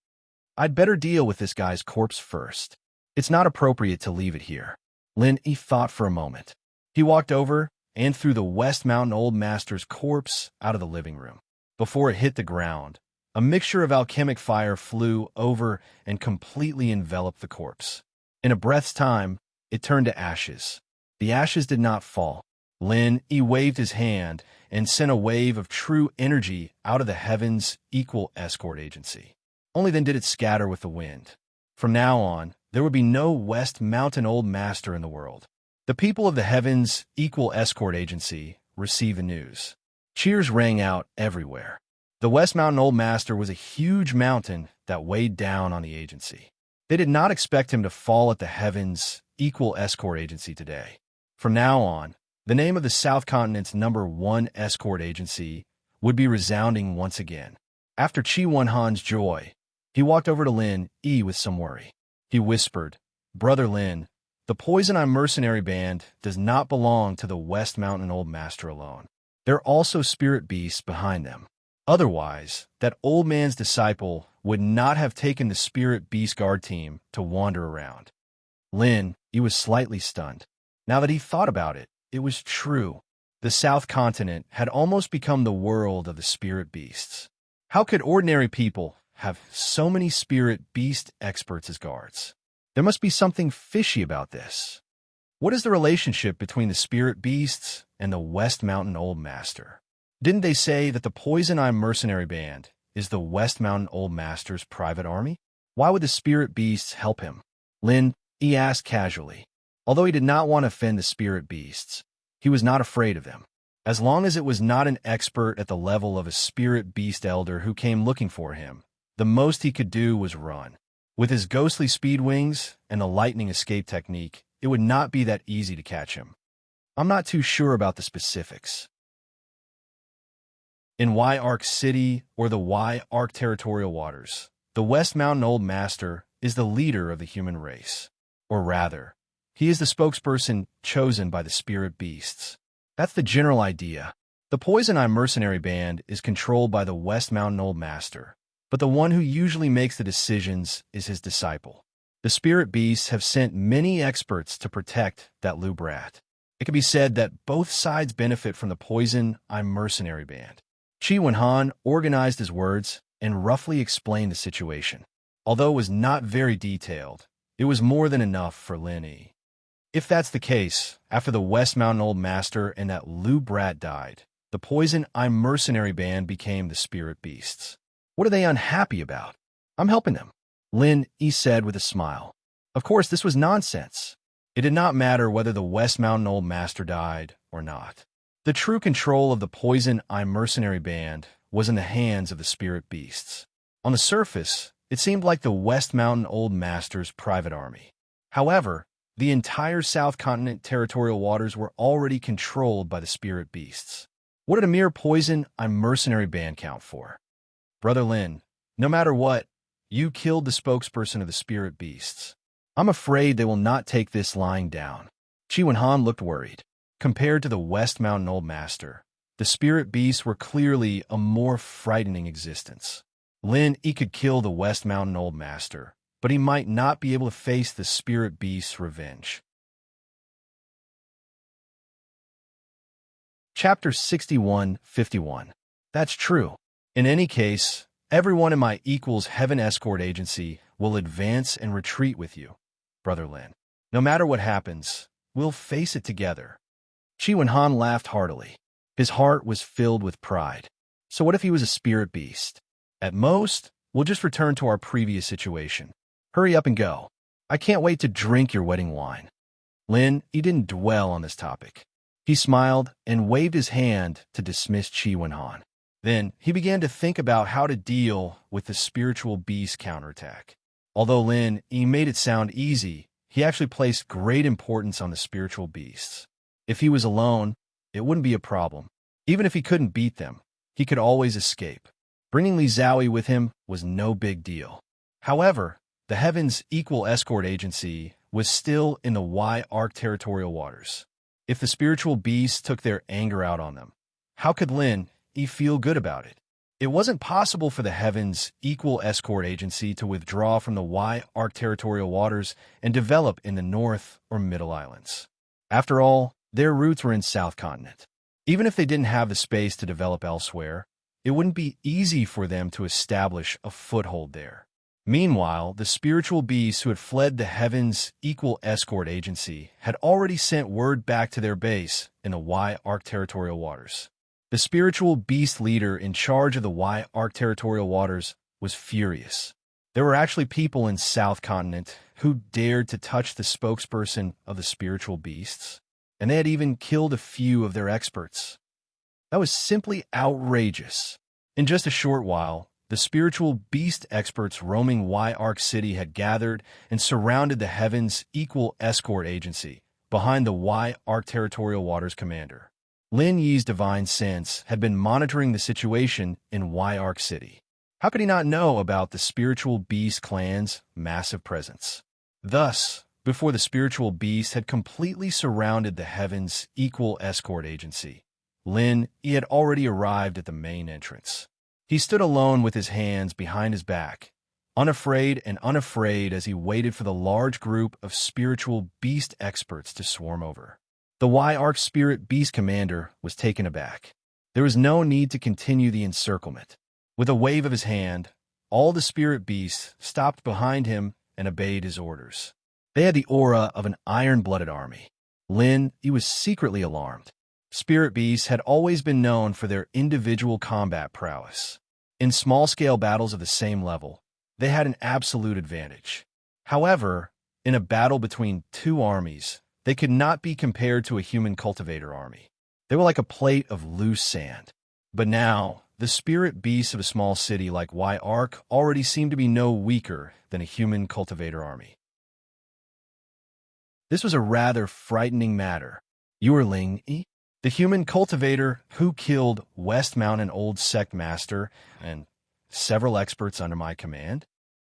I'd better deal with this guy's corpse first. It's not appropriate to leave it here. Lin Yi thought for a moment. He walked over and threw the West Mountain Old Master's corpse out of the living room. Before it hit the ground, a mixture of alchemic fire flew over and completely enveloped the corpse. In a breath's time, it turned to ashes. The ashes did not fall. Lin Yi waved his hand and sent a wave of true energy out of the heavens' equal escort agency. Only then did it scatter with the wind. From now on, there would be no West Mountain Old Master in the world. The people of the heavens' equal escort agency received the news. Cheers rang out everywhere. The West Mountain Old Master was a huge mountain that weighed down on the agency. They did not expect him to fall at the heavens' equal escort agency today. From now on, the name of the South Continent's #1 escort agency would be resounding once again. After Qi Wenhan's joy, he walked over to Lin Yi with some worry. He whispered, "Brother Lin, the Poison Eye mercenary band does not belong to the West Mountain Old Master alone. There are also spirit beasts behind them. Otherwise, that old man's disciple would not have taken the spirit beast guard team to wander around." Lin Yi was slightly stunned. Now that he thought about it, it was true. The South Continent had almost become the world of the spirit beasts. How could ordinary people have so many spirit beast experts as guards? There must be something fishy about this. What is the relationship between the spirit beasts and the West Mountain Old Master? Didn't they say that the Poison Eye mercenary band is the West Mountain Old Master's private army? Why would the spirit beasts help him? Lin Yi asked casually. Although he did not want to offend the spirit beasts, he was not afraid of them. As long as it was not an expert at the level of a spirit beast elder who came looking for him, the most he could do was run. With his ghostly speed wings and the lightning escape technique, it would not be that easy to catch him. I'm not too sure about the specifics. In Y-Arc City or the Y-Arc Territorial Waters, the West Mountain Old Master is the leader of the human race. Or rather, he is the spokesperson chosen by the spirit beasts. That's the general idea. The Poison Eye mercenary band is controlled by the West Mountain Old Master, but the one who usually makes the decisions is his disciple. The spirit beasts have sent many experts to protect that Lu brat. It can be said that both sides benefit from the Poison Eye mercenary band. Qi Wenhan organized his words and roughly explained the situation. Although it was not very detailed, it was more than enough for Lin Yi. If that's the case, after the West Mountain Old Master and that Lu brat died, the Poison Eye mercenary band became the spirit beasts. What are they unhappy about? I'm helping them, Lin Yi said with a smile. Of course, this was nonsense. It did not matter whether the West Mountain Old Master died or not. The true control of the Poison Eye mercenary band was in the hands of the spirit beasts. On the surface, it seemed like the West Mountain Old Master's private army. However, the entire South Continent territorial waters were already controlled by the spirit beasts. What did a mere poison I'm mercenary band count for? Brother Lin, no matter what, you killed the spokesperson of the spirit beasts. I'm afraid they will not take this lying down. Qi Wenhan looked worried. Compared to the West Mountain Old Master, the spirit beasts were clearly a more frightening existence. Lin Yi could kill the West Mountain Old Master, but he might not be able to face the spirit beast's revenge. Chapter 61:51. That's true. In any case, everyone in my equals heaven escort agency will advance and retreat with you, Brother Lin. No matter what happens, we'll face it together. Qi Wenhan laughed heartily. His heart was filled with pride. So what if he was a spirit beast? At most, we'll just return to our previous situation. Hurry up and go. I can't wait to drink your wedding wine. Lin, he didn't dwell on this topic. He smiled and waved his hand to dismiss Qi Wenhan. Then he began to think about how to deal with the spiritual beast counterattack. Although Lin Yi made it sound easy, he actually placed great importance on the spiritual beasts. If he was alone, it wouldn't be a problem. Even if he couldn't beat them, he could always escape. Bringing Li Zhaoyi with him was no big deal. However, the Heaven's Equal Escort Agency was still in the Y-Arc territorial waters. If the spiritual beasts took their anger out on them, how could Lin Yi feel good about it? It wasn't possible for the Heaven's Equal Escort Agency to withdraw from the Y-Arc territorial waters and develop in the North or Middle Islands. After all, their roots were in South Continent. Even if they didn't have the space to develop elsewhere, it wouldn't be easy for them to establish a foothold there. Meanwhile, the spiritual beasts who had fled the Heaven's Equal Escort Agency had already sent word back to their base in the Y-Arc territorial waters. The spiritual beast leader in charge of the Y-Arc territorial waters was furious. There were actually people in South Continent who dared to touch the spokesperson of the spiritual beasts, and they had even killed a few of their experts. That was simply outrageous. In just a short while, the spiritual beast experts roaming Y-Arc City had gathered and surrounded the Heaven's Equal Escort Agency behind the Y-Arc territorial waters commander. Lin Yi's divine sense had been monitoring the situation in Y-Arc City. How could he not know about the spiritual beast clan's massive presence? Thus, before the spiritual beast had completely surrounded the Heaven's Equal Escort Agency, Lin Yi had already arrived at the main entrance. He stood alone with his hands behind his back, unafraid as he waited for the large group of spiritual beast experts to swarm over. The Y-Arc Spirit Beast Commander was taken aback. There was no need to continue the encirclement. With a wave of his hand, all the spirit beasts stopped behind him and obeyed his orders. They had the aura of an iron-blooded army. Lin Yi was secretly alarmed. Spirit beasts had always been known for their individual combat prowess. In small-scale battles of the same level, they had an absolute advantage. However, in a battle between two armies, they could not be compared to a human cultivator army. They were like a plate of loose sand. But now, the spirit beasts of a small city like Y-Arc already seemed to be no weaker than a human cultivator army. This was a rather frightening matter. You are Ling Yi, the human cultivator who killed West Mountain Old Sect Master and several experts under my command?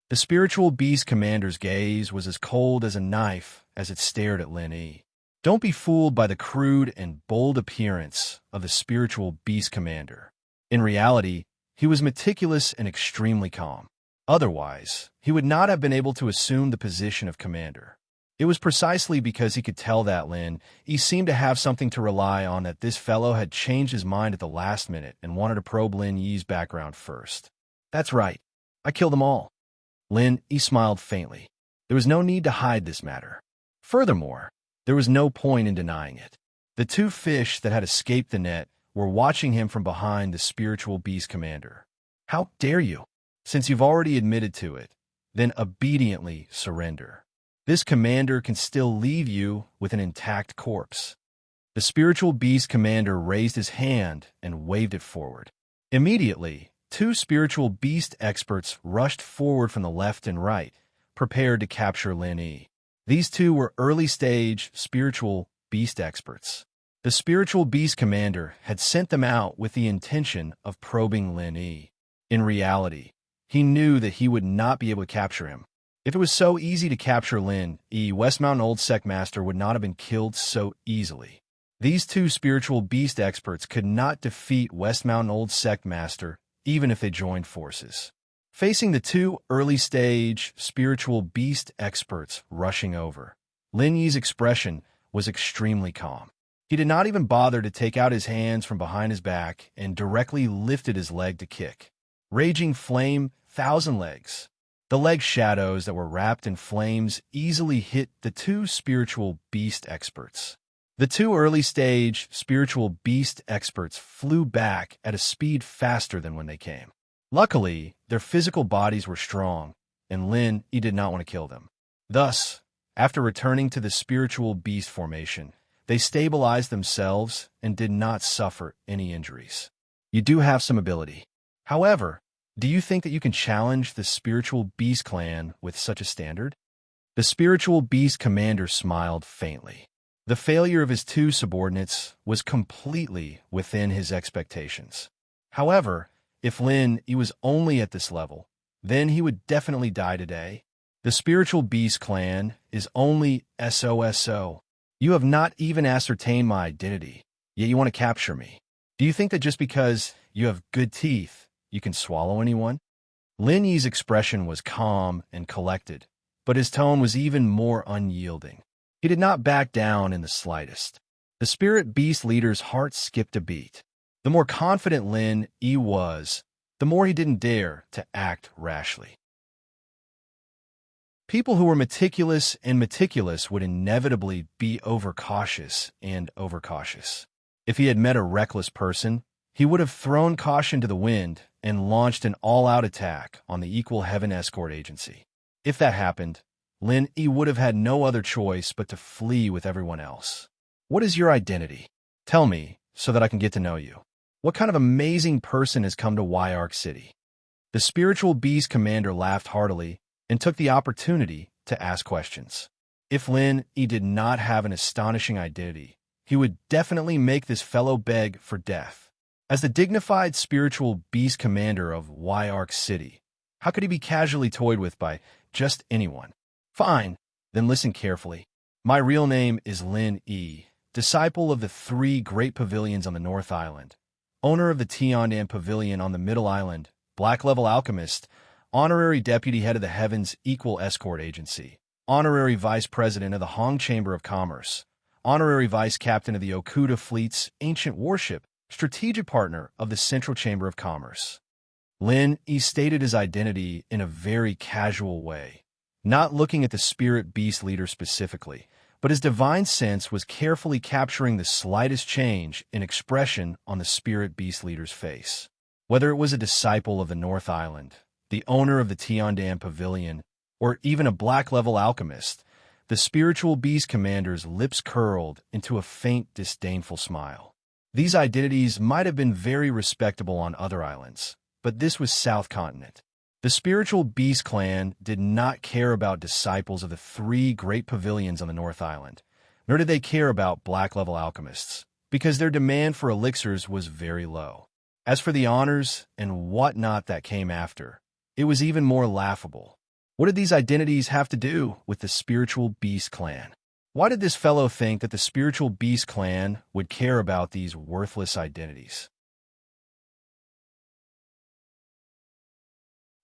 The spiritual beast commander's gaze was as cold as a knife as it stared at Lin Yi. Don't be fooled by the crude and bold appearance of the spiritual beast commander. In reality, he was meticulous and extremely calm. Otherwise, he would not have been able to assume the position of commander. It was precisely because he could tell that Lin Yi seemed to have something to rely on that this fellow had changed his mind at the last minute and wanted to probe Lin Yi's background first. That's right. I killed them all. Lin Yi smiled faintly. There was no need to hide this matter. Furthermore, there was no point in denying it. The two fish that had escaped the net were watching him from behind the spiritual beast commander. How dare you? Since you've already admitted to it, then obediently surrender. This commander can still leave you with an intact corpse. The spiritual beast commander raised his hand and waved it forward. Immediately, two spiritual beast experts rushed forward from the left and right, prepared to capture Lin Yi. These two were early-stage spiritual beast experts. The spiritual beast commander had sent them out with the intention of probing Lin Yi. In reality, he knew that he would not be able to capture him. If it was so easy to capture Lin Yi, West Mountain Old Sect Master would not have been killed so easily. These two spiritual beast experts could not defeat West Mountain Old Sect Master even if they joined forces. Facing the two early-stage spiritual beast experts rushing over, Lin Yi's expression was extremely calm. He did not even bother to take out his hands from behind his back and directly lifted his leg to kick. Raging flame, thousand legs. The leg shadows that were wrapped in flames easily hit the two spiritual beast experts. The two early-stage spiritual beast experts flew back at a speed faster than when they came. Luckily, their physical bodies were strong, and Lin Yi did not want to kill them. Thus, after returning to the spiritual beast formation, they stabilized themselves and did not suffer any injuries. You do have some ability. However, do you think that you can challenge the spiritual beast clan with such a standard? The spiritual beast commander smiled faintly. The failure of his two subordinates was completely within his expectations. However, if Lin Yi was only at this level, then he would definitely die today. The spiritual beast clan is only SOSO. You have not even ascertained my identity, yet you want to capture me. Do you think that just because you have good teeth, you can swallow anyone? Lin Yi's expression was calm and collected, but his tone was even more unyielding. He did not back down in the slightest. The spirit beast leader's heart skipped a beat. The more confident Lin Yi was, the more he didn't dare to act rashly. People who were meticulous would inevitably be overcautious and overcautious. If he had met a reckless person, he would have thrown caution to the wind and launched an all-out attack on the Equal Heaven Escort Agency. If that happened, Lin Yi would have had no other choice but to flee with everyone else. What is your identity? Tell me so that I can get to know you. What kind of amazing person has come to Yark City? The spiritual beast commander laughed heartily and took the opportunity to ask questions. If Lin Yi did not have an astonishing identity, he would definitely make this fellow beg for death. As the dignified spiritual beast commander of Yark City, how could he be casually toyed with by just anyone? Fine, then listen carefully. My real name is Lin Yi, disciple of the 3 great pavilions on the North Island, owner of the Tiandan Pavilion on the Middle Island, black-level alchemist, honorary deputy head of the Heavens Equal Escort Agency, honorary vice president of the Hong Chamber of Commerce, honorary vice captain of the Okuda Fleet's Ancient Warship, strategic partner of the Central Chamber of Commerce. Lin Yi stated his identity in a very casual way, not looking at the spirit beast leader specifically, but his divine sense was carefully capturing the slightest change in expression on the spirit beast leader's face. Whether it was a disciple of the North Island, the owner of the Tiandan Pavilion, or even a black-level alchemist, the spiritual beast commander's lips curled into a faint, disdainful smile. These identities might have been very respectable on other islands, but this was South Continent. The spiritual beast clan did not care about disciples of the 3 great pavilions on the North Island, nor did they care about black-level alchemists, because their demand for elixirs was very low. As for the honors and whatnot that came after, it was even more laughable. What did these identities have to do with the spiritual beast clan? Why did this fellow think that the spiritual beast clan would care about these worthless identities?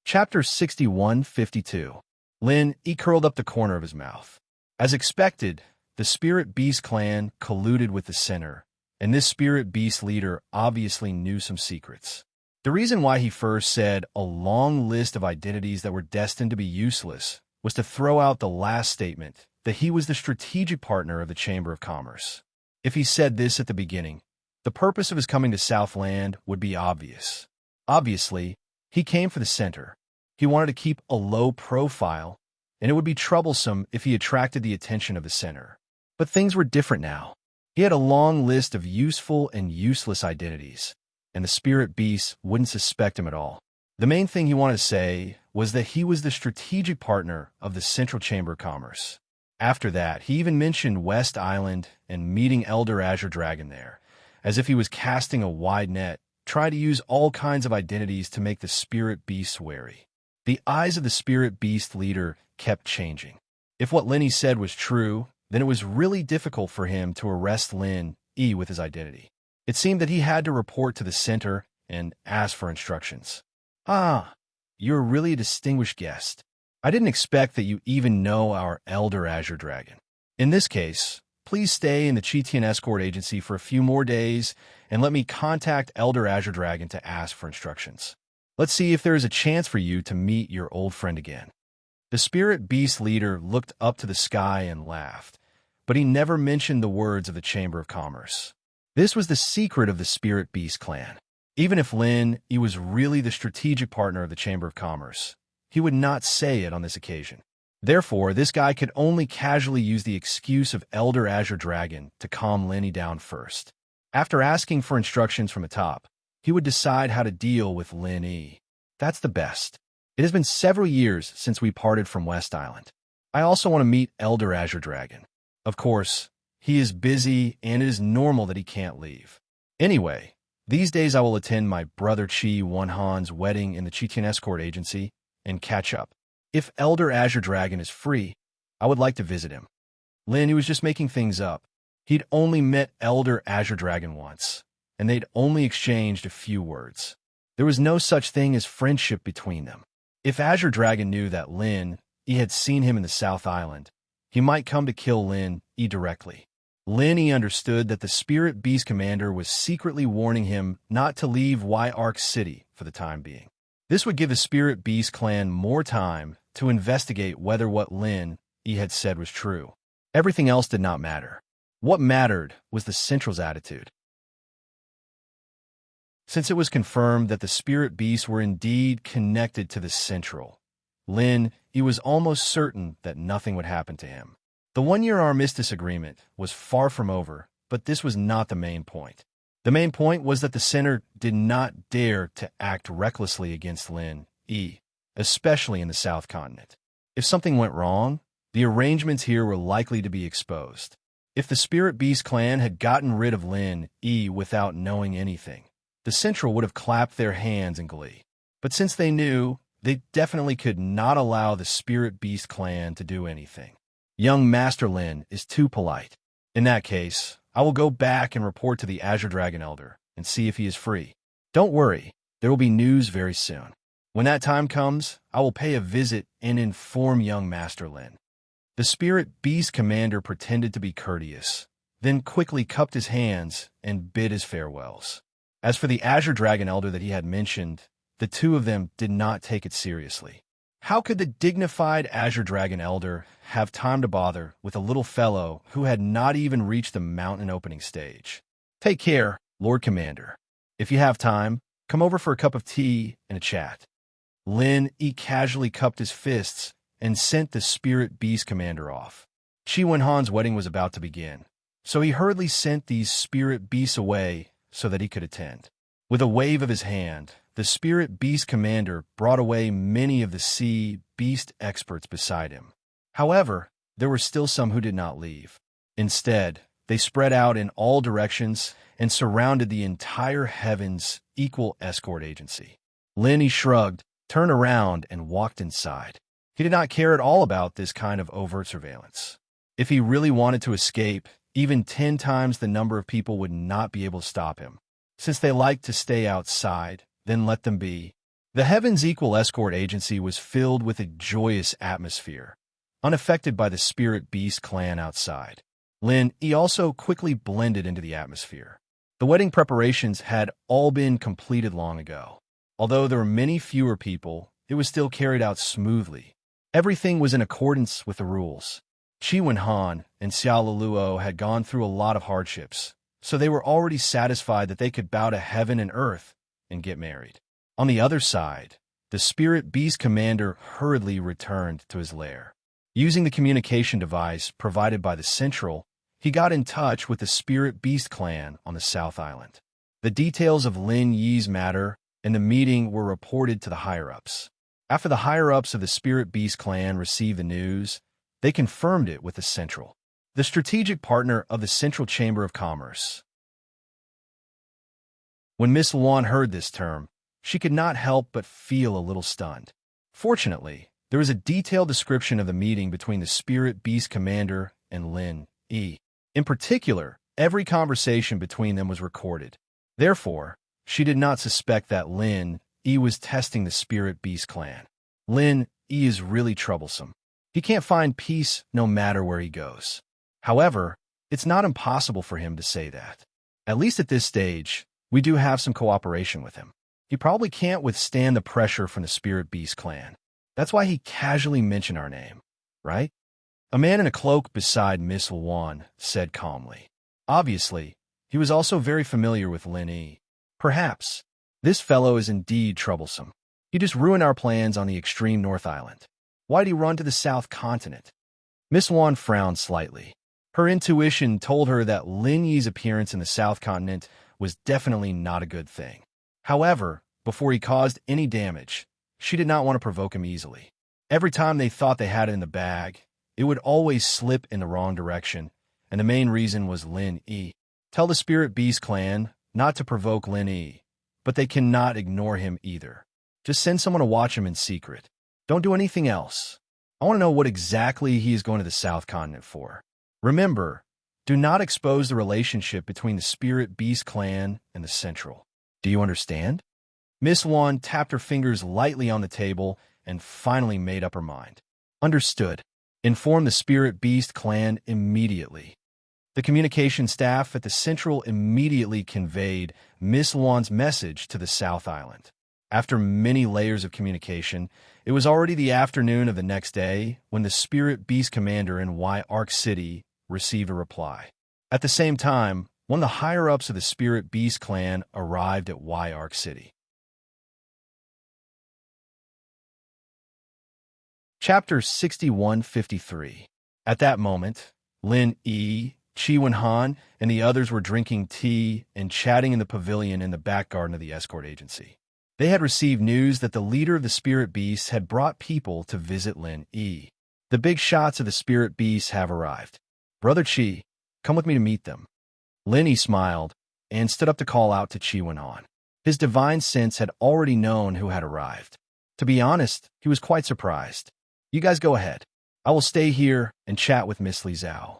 Chapter 6152. Lin Yi curled up the corner of his mouth. As expected, the spirit beast clan colluded with the center, and this spirit beast leader obviously knew some secrets. The reason why he first said a long list of identities that were destined to be useless was to throw out the last statement that he was the strategic partner of the Chamber of Commerce. If he said this at the beginning, the purpose of his coming to Southland would be obvious. Obviously, he came for the center. He wanted to keep a low profile, and it would be troublesome if he attracted the attention of the center. But things were different now. He had a long list of useful and useless identities, and the spirit beast wouldn't suspect him at all. The main thing he wanted to say was that he was the strategic partner of the Central Chamber of Commerce. After that, he even mentioned West Island and meeting Elder Azure Dragon there, as if he was casting a wide net, trying to use all kinds of identities to make the spirit beast wary. The eyes of the spirit beast leader kept changing. If what Lenny said was true, then it was really difficult for him to arrest Lin E with his identity. It seemed that he had to report to the center and ask for instructions. Ah, you're really a distinguished guest. I didn't expect that you even know our Elder Azure Dragon. In this case, please stay in the Chitian Escort Agency for a few more days and let me contact Elder Azure Dragon to ask for instructions. Let's see if there is a chance for you to meet your old friend again. The spirit beast leader looked up to the sky and laughed, but he never mentioned the words of the Chamber of Commerce. This was the secret of the spirit beast clan. Even if Lin E was really the strategic partner of the Chamber of Commerce, he would not say it on this occasion. Therefore, this guy could only casually use the excuse of Elder Azure Dragon to calm Lin E down first. After asking for instructions from the top, he would decide how to deal with Lin E. That's the best. It has been several years since we parted from West Island. I also want to meet Elder Azure Dragon. Of course, he is busy and it is normal that he can't leave. Anyway, these days I will attend my brother Chi Wonhan's wedding in the Chitian Escort Agency and catch up. If Elder Azure Dragon is free, I would like to visit him. Lin, he was just making things up. He'd only met Elder Azure Dragon once, and they'd only exchanged a few words. There was no such thing as friendship between them. If Azure Dragon knew that Lin E had seen him in the South Island, he might come to kill Lin E directly. Lin E understood that the Spirit Beast Commander was secretly warning him not to leave Y-Arc City for the time being. This would give the Spirit Beast clan more time to investigate whether what Lin E had said was true. Everything else did not matter. What mattered was the Central's attitude. Since it was confirmed that the Spirit Beasts were indeed connected to the Central, Lin E was almost certain that nothing would happen to him. The one-year armistice agreement was far from over, but this was not the main point. The main point was that the Center did not dare to act recklessly against Lin E, especially in the South Continent. If something went wrong, the arrangements here were likely to be exposed. If the Spirit Beast clan had gotten rid of Lin E without knowing anything, the Central would have clapped their hands in glee. But since they knew, they definitely could not allow the Spirit Beast clan to do anything. Young Master Lin is too polite. In that case, I will go back and report to the Azure Dragon Elder and see if he is free. Don't worry, there will be news very soon. When that time comes, I will pay a visit and inform young Master Lin. The Spirit Beast Commander pretended to be courteous, then quickly cupped his hands and bid his farewells. As for the Azure Dragon Elder that he had mentioned, the two of them did not take it seriously. How could the dignified Azure Dragon Elder have time to bother with a little fellow who had not even reached the mountain opening stage? Take care, Lord Commander. If you have time, come over for a cup of tea and a chat. Lin E casually cupped his fists and sent the Spirit Beast Commander off. Chi Wenhan's wedding was about to begin, so he hurriedly sent these Spirit Beasts away so that he could attend. With a wave of his hand, the Spirit Beast Commander brought away many of the Sea Beast experts beside him. However, there were still some who did not leave. Instead, they spread out in all directions and surrounded the entire Heaven's Equal Escort Agency. Lin E shrugged, turned around, and walked inside. He did not care at all about this kind of overt surveillance. If he really wanted to escape, even 10 times the number of people would not be able to stop him. Since they liked to stay outside, then let them be. The Heaven's Equal Escort Agency was filled with a joyous atmosphere, unaffected by the Spirit Beast clan outside. Lin E also quickly blended into the atmosphere. The wedding preparations had all been completed long ago. Although there were many fewer people, it was still carried out smoothly. Everything was in accordance with the rules. Chi Wenhan and Xiao Leluo had gone through a lot of hardships, so they were already satisfied that they could bow to heaven and earth and get married. On the other side, the Spirit Beast Commander hurriedly returned to his lair. Using the communication device provided by the Central, he got in touch with the Spirit Beast clan on the South Island. The details of Lin Yi's matter and the meeting were reported to the higher-ups. After the higher-ups of the Spirit Beast clan received the news, they confirmed it with the Central, the strategic partner of the Central Chamber of Commerce. When Miss Luan heard this term, she could not help but feel a little stunned. Fortunately, there was a detailed description of the meeting between the Spirit Beast commander and Lin Yi. In particular, every conversation between them was recorded. Therefore, she did not suspect that Lin Yi was testing the Spirit Beast clan. Lin Yi is really troublesome. He can't find peace no matter where he goes. However, it's not impossible for him to say that. At least at this stage, we do have some cooperation with him. He probably can't withstand the pressure from the Spirit Beast clan. That's why he casually mentioned our name, right? A man in a cloak beside Miss Luan said calmly. Obviously, he was also very familiar with Lin Yi. Perhaps, this fellow is indeed troublesome. He just ruined our plans on the extreme North Island. Why'd he run to the South Continent? Miss Luan frowned slightly. Her intuition told her that Lin Yi's appearance in the South Continent was definitely not a good thing. However, before he caused any damage, she did not want to provoke him easily. Every time they thought they had it in the bag, it would always slip in the wrong direction, and the main reason was Lin Yi. Tell the Spirit Beast clan not to provoke Lin Yi, but they cannot ignore him either. Just send someone to watch him in secret. Don't do anything else. I want to know what exactly he is going to the South Continent for. Remember, do not expose the relationship between the Spirit Beast clan and the Central. Do you understand? Miss Luan tapped her fingers lightly on the table and finally made up her mind. Understood. Inform the Spirit Beast clan immediately. The communication staff at the Central immediately conveyed Miss Luan's message to the South Island. After many layers of communication, it was already the afternoon of the next day when the Spirit Beast commander in Y-Arc City received a reply. At the same time, one of the higher-ups of the Spirit Beast clan arrived at Y-Arc City. Chapter 6153. At that moment, Lin Yi, Chi Wen-han, and the others were drinking tea and chatting in the pavilion in the back garden of the escort agency. They had received news that the leader of the Spirit Beasts had brought people to visit Lin Yi. The big shots of the Spirit Beasts have arrived. Brother Chi, come with me to meet them. Lin Yi smiled and stood up to call out to Chi Wen-han. His divine sense had already known who had arrived. To be honest, he was quite surprised. You guys go ahead. I will stay here and chat with Miss Li Zhao.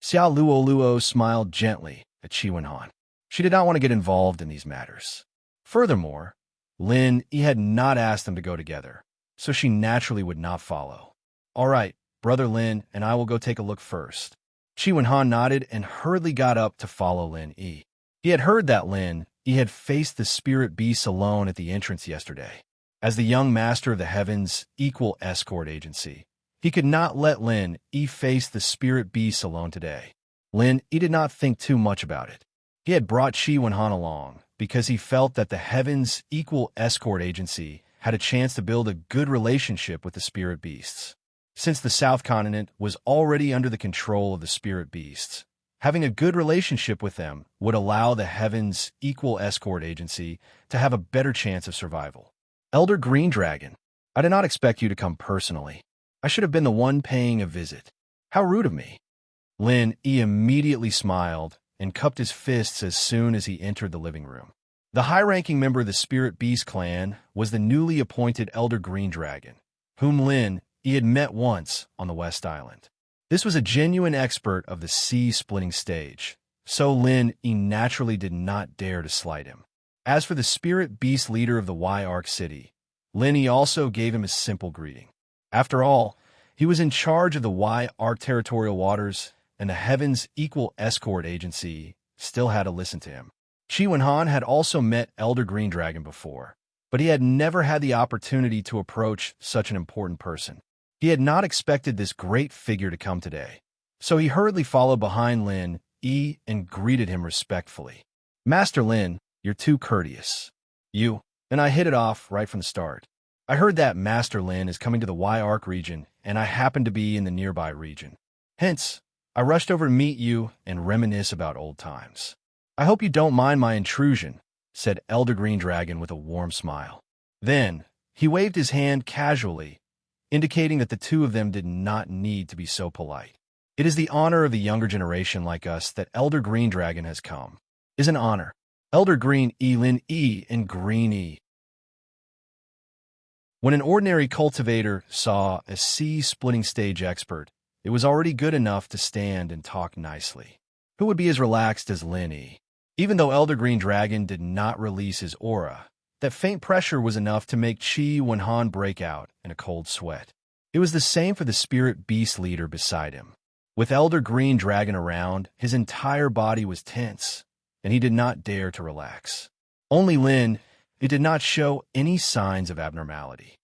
Xiao Luo smiled gently at Chi Wen-han. She did not want to get involved in these matters. Furthermore, Lin Yi had not asked them to go together, so she naturally would not follow. All right, Brother Lin and I will go take a look first. Chi Wen-han nodded and hurriedly got up to follow Lin Yi. He had heard that Lin Yi had faced the Spirit Beasts alone at the entrance yesterday. As the young master of the Heavens' equal escort agency, he could not let Lin Yi face the Spirit Beasts alone today. Lin Yi did not think too much about it. He had brought Chi Wen-han along because he felt that the Heavens' equal escort agency had a chance to build a good relationship with the Spirit Beasts. Since the South Continent was already under the control of the Spirit Beasts, having a good relationship with them would allow the Heavens' equal escort agency to have a better chance of survival. Elder Green Dragon, I did not expect you to come personally. I should have been the one paying a visit. How rude of me. Lin Yi immediately smiled and cupped his fists as soon as he entered the living room. The high-ranking member of the Spirit Beast clan was the newly appointed Elder Green Dragon, whom Lin Yi had met once on the West Island. This was a genuine expert of the sea-splitting stage, so Lin Yi naturally did not dare to slight him. As for the Spirit Beast leader of the Y-Arc City, Lin Yi also gave him a simple greeting. After all, he was in charge of the Y-Arc territorial waters, and the Heavens' equal escort agency still had to listen to him. Chi Wen-han had also met Elder Green Dragon before, but he had never had the opportunity to approach such an important person. He had not expected this great figure to come today, so he hurriedly followed behind Lin Yi and greeted him respectfully. Master Lin, you're too courteous. You and I hit it off right from the start. I heard that Master Lin is coming to the Y-Arc region, and I happen to be in the nearby region. Hence, I rushed over to meet you and reminisce about old times. I hope you don't mind my intrusion, said Elder Green Dragon with a warm smile. Then, he waved his hand casually, indicating that the two of them did not need to be so polite. It is the honor of the younger generation like us that Elder Green Dragon has come. Is an honor. Elder Green E. Lin E. and Green E. When an ordinary cultivator saw a sea-splitting stage expert, it was already good enough to stand and talk nicely. Who would be as relaxed as Lin E? Even though Elder Green Dragon did not release his aura, that faint pressure was enough to make Chi Wenhan break out in a cold sweat. It was the same for the spirit beast leader beside him. With Elder Green Dragon around, his entire body was tense, and he did not dare to relax. Only Lin, it did not show any signs of abnormality.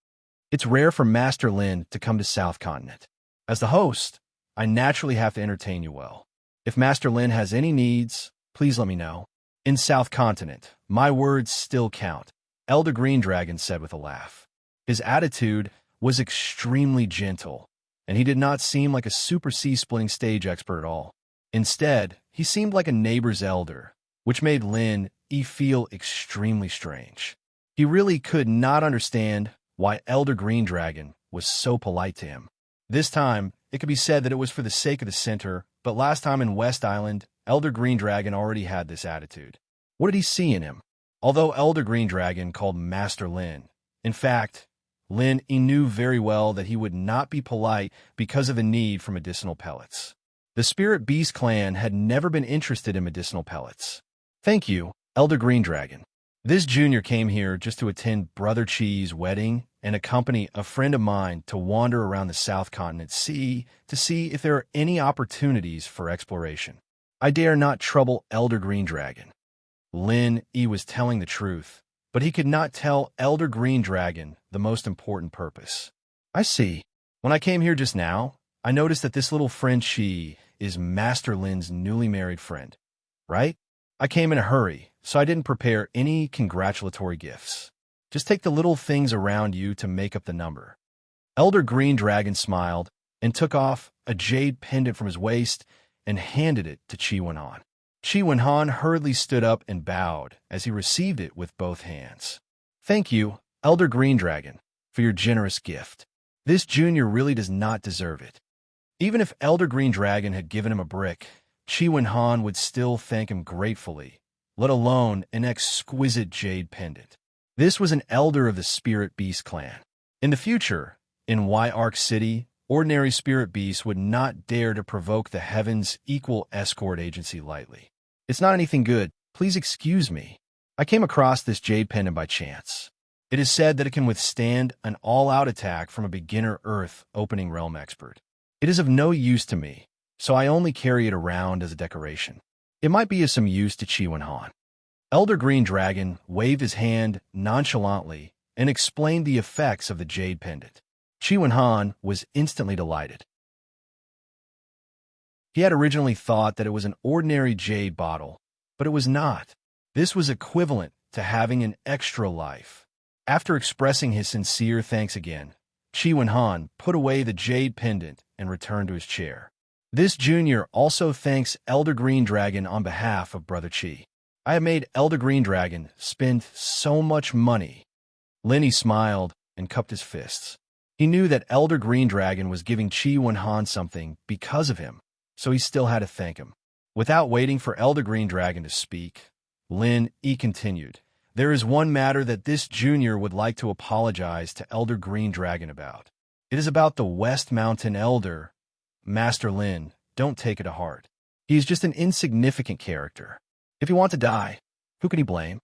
It's rare for Master Lin to come to South Continent. As the host, I naturally have to entertain you well. If Master Lin has any needs, please let me know. In South Continent, my words still count, Elder Green Dragon said with a laugh. His attitude was extremely gentle, and he did not seem like a super sea-splitting stage expert at all. Instead, he seemed like a neighbor's elder, which made Lin E feel extremely strange. He really could not understand why Elder Green Dragon was so polite to him. This time, it could be said that it was for the sake of the center, but last time in West Island, Elder Green Dragon already had this attitude. What did he see in him? Although Elder Green Dragon called Master Lin, in fact, Lin E knew very well that he would not be polite because of the need for medicinal pellets. The Spirit Beast clan had never been interested in medicinal pellets. Thank you, Elder Green Dragon. This junior came here just to attend Brother Chi's wedding and accompany a friend of mine to wander around the South Continent Sea to see if there are any opportunities for exploration. I dare not trouble Elder Green Dragon. Lin E was telling the truth, but he could not tell Elder Green Dragon the most important purpose. I see. When I came here just now, I noticed that this little friend Chi is Master Lin's newly married friend, right? I came in a hurry, so I didn't prepare any congratulatory gifts. Just take the little things around you to make up the number. Elder Green Dragon smiled and took off a jade pendant from his waist and handed it to Chi Wenhan. Chi Wenhan hurriedly stood up and bowed as he received it with both hands. Thank you, Elder Green Dragon, for your generous gift. This junior really does not deserve it. Even if Elder Green Dragon had given him a brick, Chi Wenhan would still thank him gratefully, let alone an exquisite jade pendant. This was an elder of the Spirit Beast clan. In the future, in Y-Arc City, ordinary spirit beasts would not dare to provoke the Heaven's equal escort agency lightly. It's not anything good. Please excuse me. I came across this jade pendant by chance. It is said that it can withstand an all-out attack from a beginner Earth opening realm expert. It is of no use to me, so I only carry it around as a decoration. It might be of some use to Chi Wenhan. Elder Green Dragon waved his hand nonchalantly and explained the effects of the jade pendant. Chi Wenhan was instantly delighted. He had originally thought that it was an ordinary jade bottle, but it was not. This was equivalent to having an extra life. After expressing his sincere thanks again, Chi Wenhan put away the jade pendant and returned to his chair. This junior also thanks Elder Green Dragon on behalf of Brother Chi. I have made Elder Green Dragon spend so much money. Lenny smiled and cupped his fists. He knew that Elder Green Dragon was giving Chi Wenhan something because of him, so he still had to thank him. Without waiting for Elder Green Dragon to speak, Lin E continued. There is one matter that this junior would like to apologize to Elder Green Dragon about. It is about the West Mountain Elder. Master Lin, don't take it to heart. He is just an insignificant character. If you want to die, who can he blame?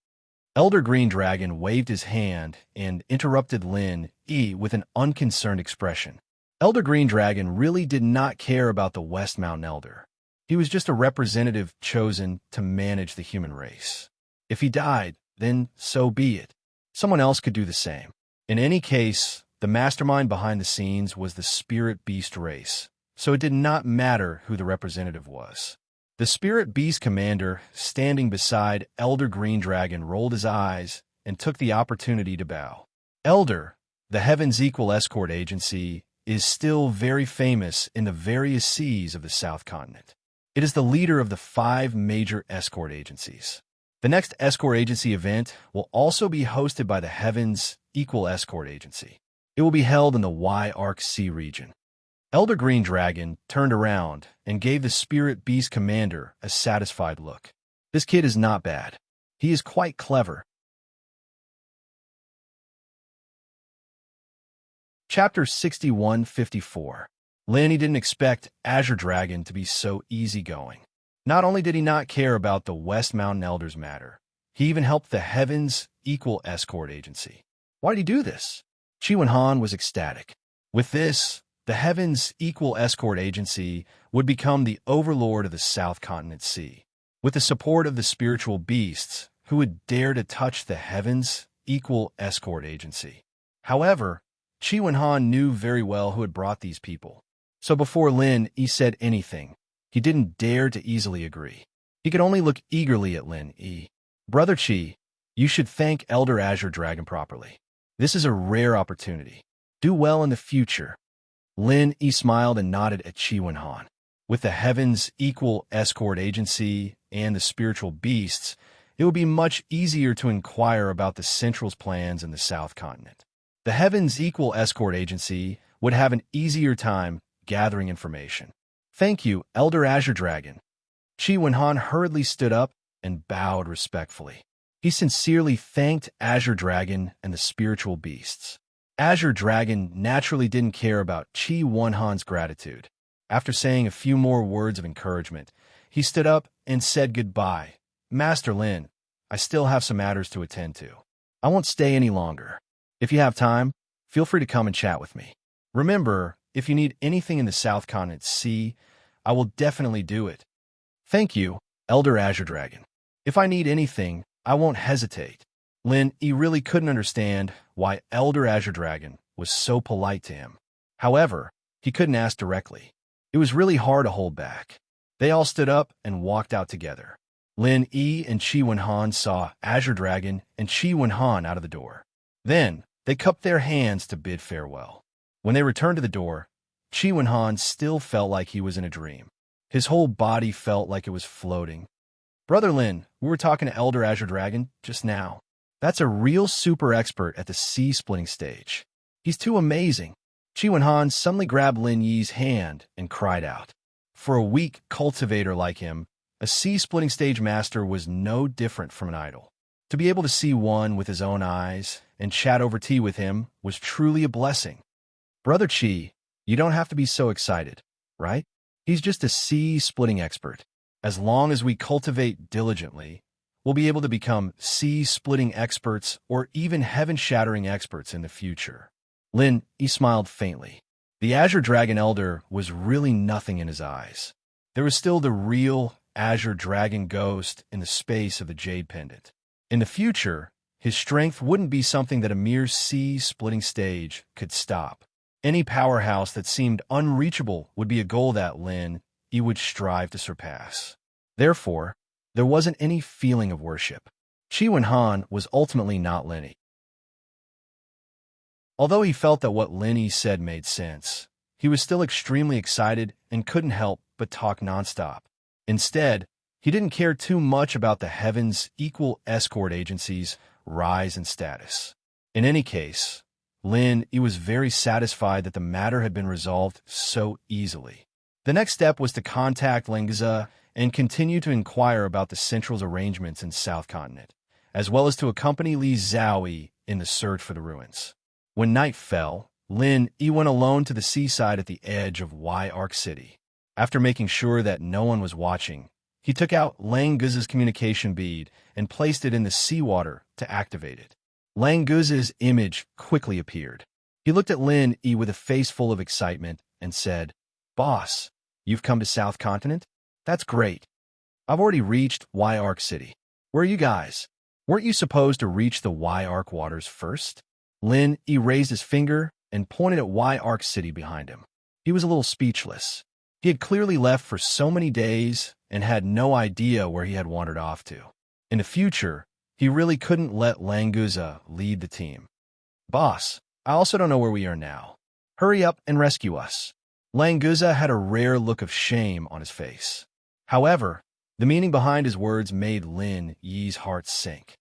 Elder Green Dragon waved his hand and interrupted Lin E with an unconcerned expression. Elder Green Dragon really did not care about the West Mountain Elder. He was just a representative chosen to manage the human race. If he died, then so be it. Someone else could do the same. In any case, the mastermind behind the scenes was the Spirit Beast race, so it did not matter who the representative was. The Spirit Beast commander, standing beside Elder Green Dragon, rolled his eyes and took the opportunity to bow. Elder, the Heaven's Equal Escort Agency, is still very famous in the various seas of the South Continent. It is the leader of the 5 major escort agencies. The next escort agency event will also be hosted by the Heavens Equal Escort Agency. It will be held in the Y-Arc Sea region. Elder Green Dragon turned around and gave the Spirit Beast Commander a satisfied look. This kid is not bad. He is quite clever. Chapter 6154. Lenny didn't expect Azure Dragon to be so easygoing. Not only did he not care about the West Mountain Elders matter, he even helped the Heavens Equal Escort Agency. Why did he do this? Chi Wen-han was ecstatic. With this, the Heavens Equal Escort Agency would become the overlord of the South Continent Sea. With the support of the spiritual beasts, who would dare to touch the Heavens Equal Escort Agency. However, Chi Wen-han knew very well who had brought these people. So before Lin Yi said anything, he didn't dare to easily agree. He could only look eagerly at Lin Yi. Brother Chi, you should thank Elder Azure Dragon properly. This is a rare opportunity. Do well in the future. Lin Yi smiled and nodded at Chi Wen-han. With the Heavens Equal Escort Agency and the spiritual beasts, it would be much easier to inquire about the Central's plans in the South Continent. The Heavens Equal Escort Agency would have an easier time gathering information. Thank you, Elder Azure Dragon. Chi Wen-han hurriedly stood up and bowed respectfully. He sincerely thanked Azure Dragon and the spiritual beasts. Azure Dragon naturally didn't care about Chi Wen-han's gratitude. After saying a few more words of encouragement, he stood up and said goodbye. Master Lin, I still have some matters to attend to. I won't stay any longer. If you have time, feel free to come and chat with me. Remember, if you need anything in the South Continent Sea, I will definitely do it. Thank you, Elder Azure Dragon. If I need anything, I won't hesitate. Lin Yi really couldn't understand why Elder Azure Dragon was so polite to him. However, he couldn't ask directly. It was really hard to hold back. They all stood up and walked out together. Lin Yi and Chi Wen-han saw Azure Dragon and Chi Wen-han out of the door. Then, they cupped their hands to bid farewell. When they returned to the door, Chi Wen-han still felt like he was in a dream. His whole body felt like it was floating. Brother Lin, we were talking to Elder Azure Dragon just now. That's a real super expert at the sea-splitting stage. He's too amazing. Chi Wen-han suddenly grabbed Lin Yi's hand and cried out. For a weak cultivator like him, a sea-splitting stage master was no different from an idol. To be able to see one with his own eyes and chat over tea with him was truly a blessing. Brother Chi, you don't have to be so excited, right? He's just a sea-splitting expert. As long as we cultivate diligently, we'll be able to become sea-splitting experts or even heaven-shattering experts in the future. Lin Yi smiled faintly. The Azure Dragon Elder was really nothing in his eyes. There was still the real Azure Dragon ghost in the space of the Jade Pendant. In the future, his strength wouldn't be something that a mere sea-splitting stage could stop. Any powerhouse that seemed unreachable would be a goal that Lin Yi would strive to surpass. Therefore, there wasn't any feeling of worship. Chi Wen-han was ultimately not Lin Yi. Although he felt that what Lin Yi said made sense, he was still extremely excited and couldn't help but talk nonstop. Instead, he didn't care too much about the Heavens Equal Escort Agency's rise in status. In any case, Lin Yi was very satisfied that the matter had been resolved so easily. The next step was to contact Lengzi and continue to inquire about the Central's arrangements in South Continent, as well as to accompany Li Zhaoyi in the search for the ruins. When night fell, Lin Yi went alone to the seaside at the edge of Y-Arc City. After making sure that no one was watching, he took out Languz's communication bead and placed it in the seawater to activate it. Languz's image quickly appeared. He looked at Lin Yi with a face full of excitement and said, "Boss, you've come to South Continent? That's great. I've already reached Y-Arc City. Where are you guys? Weren't you supposed to reach the Y-Arc waters first?" Lin Yi raised his finger and pointed at Y-Arc City behind him. He was a little speechless. He had clearly left for so many days and had no idea where he had wandered off to. In the future, he really couldn't let Languz lead the team. "Boss, I also don't know where we are now. Hurry up and rescue us." Languz had a rare look of shame on his face. However, the meaning behind his words made Lin Yi's heart sink.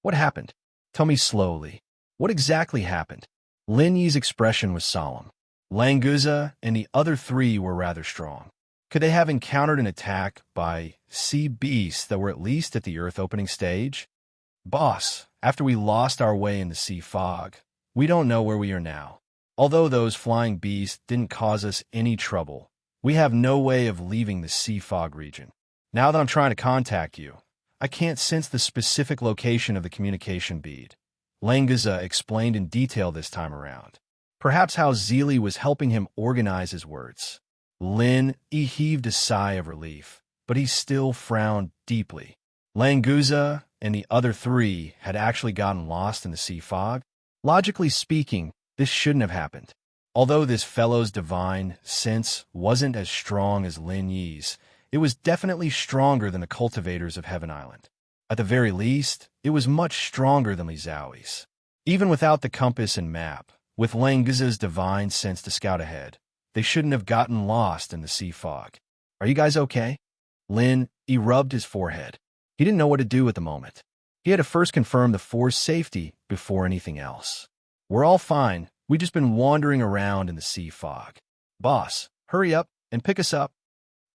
What happened? Tell me slowly. What exactly happened? Lin Yi's expression was solemn. Languza and the other three were rather strong. Could they have encountered an attack by sea beasts that were at least at the Earth opening stage? Boss, after we lost our way in the sea fog, we don't know where we are now. Although those flying beasts didn't cause us any trouble, we have no way of leaving the sea fog region. Now that I'm trying to contact you, I can't sense the specific location of the communication bead. Languza explained in detail this time around. Perhaps how Zeely was helping him organize his words. Lin Yi heaved a sigh of relief, but he still frowned deeply. Languza and the other three had actually gotten lost in the sea fog. Logically speaking, this shouldn't have happened. Although this fellow's divine sense wasn't as strong as Lin Yi's, it was definitely stronger than the cultivators of Heaven Island. At the very least, it was much stronger than Li Zhaoyi's. Even without the compass and map, with Languza's divine sense to scout ahead, they shouldn't have gotten lost in the sea fog. Are you guys okay? Lin Yi rubbed his forehead. He didn't know what to do at the moment. He had to first confirm the four's safety before anything else. We're all fine. We've just been wandering around in the sea fog. Boss, hurry up and pick us up.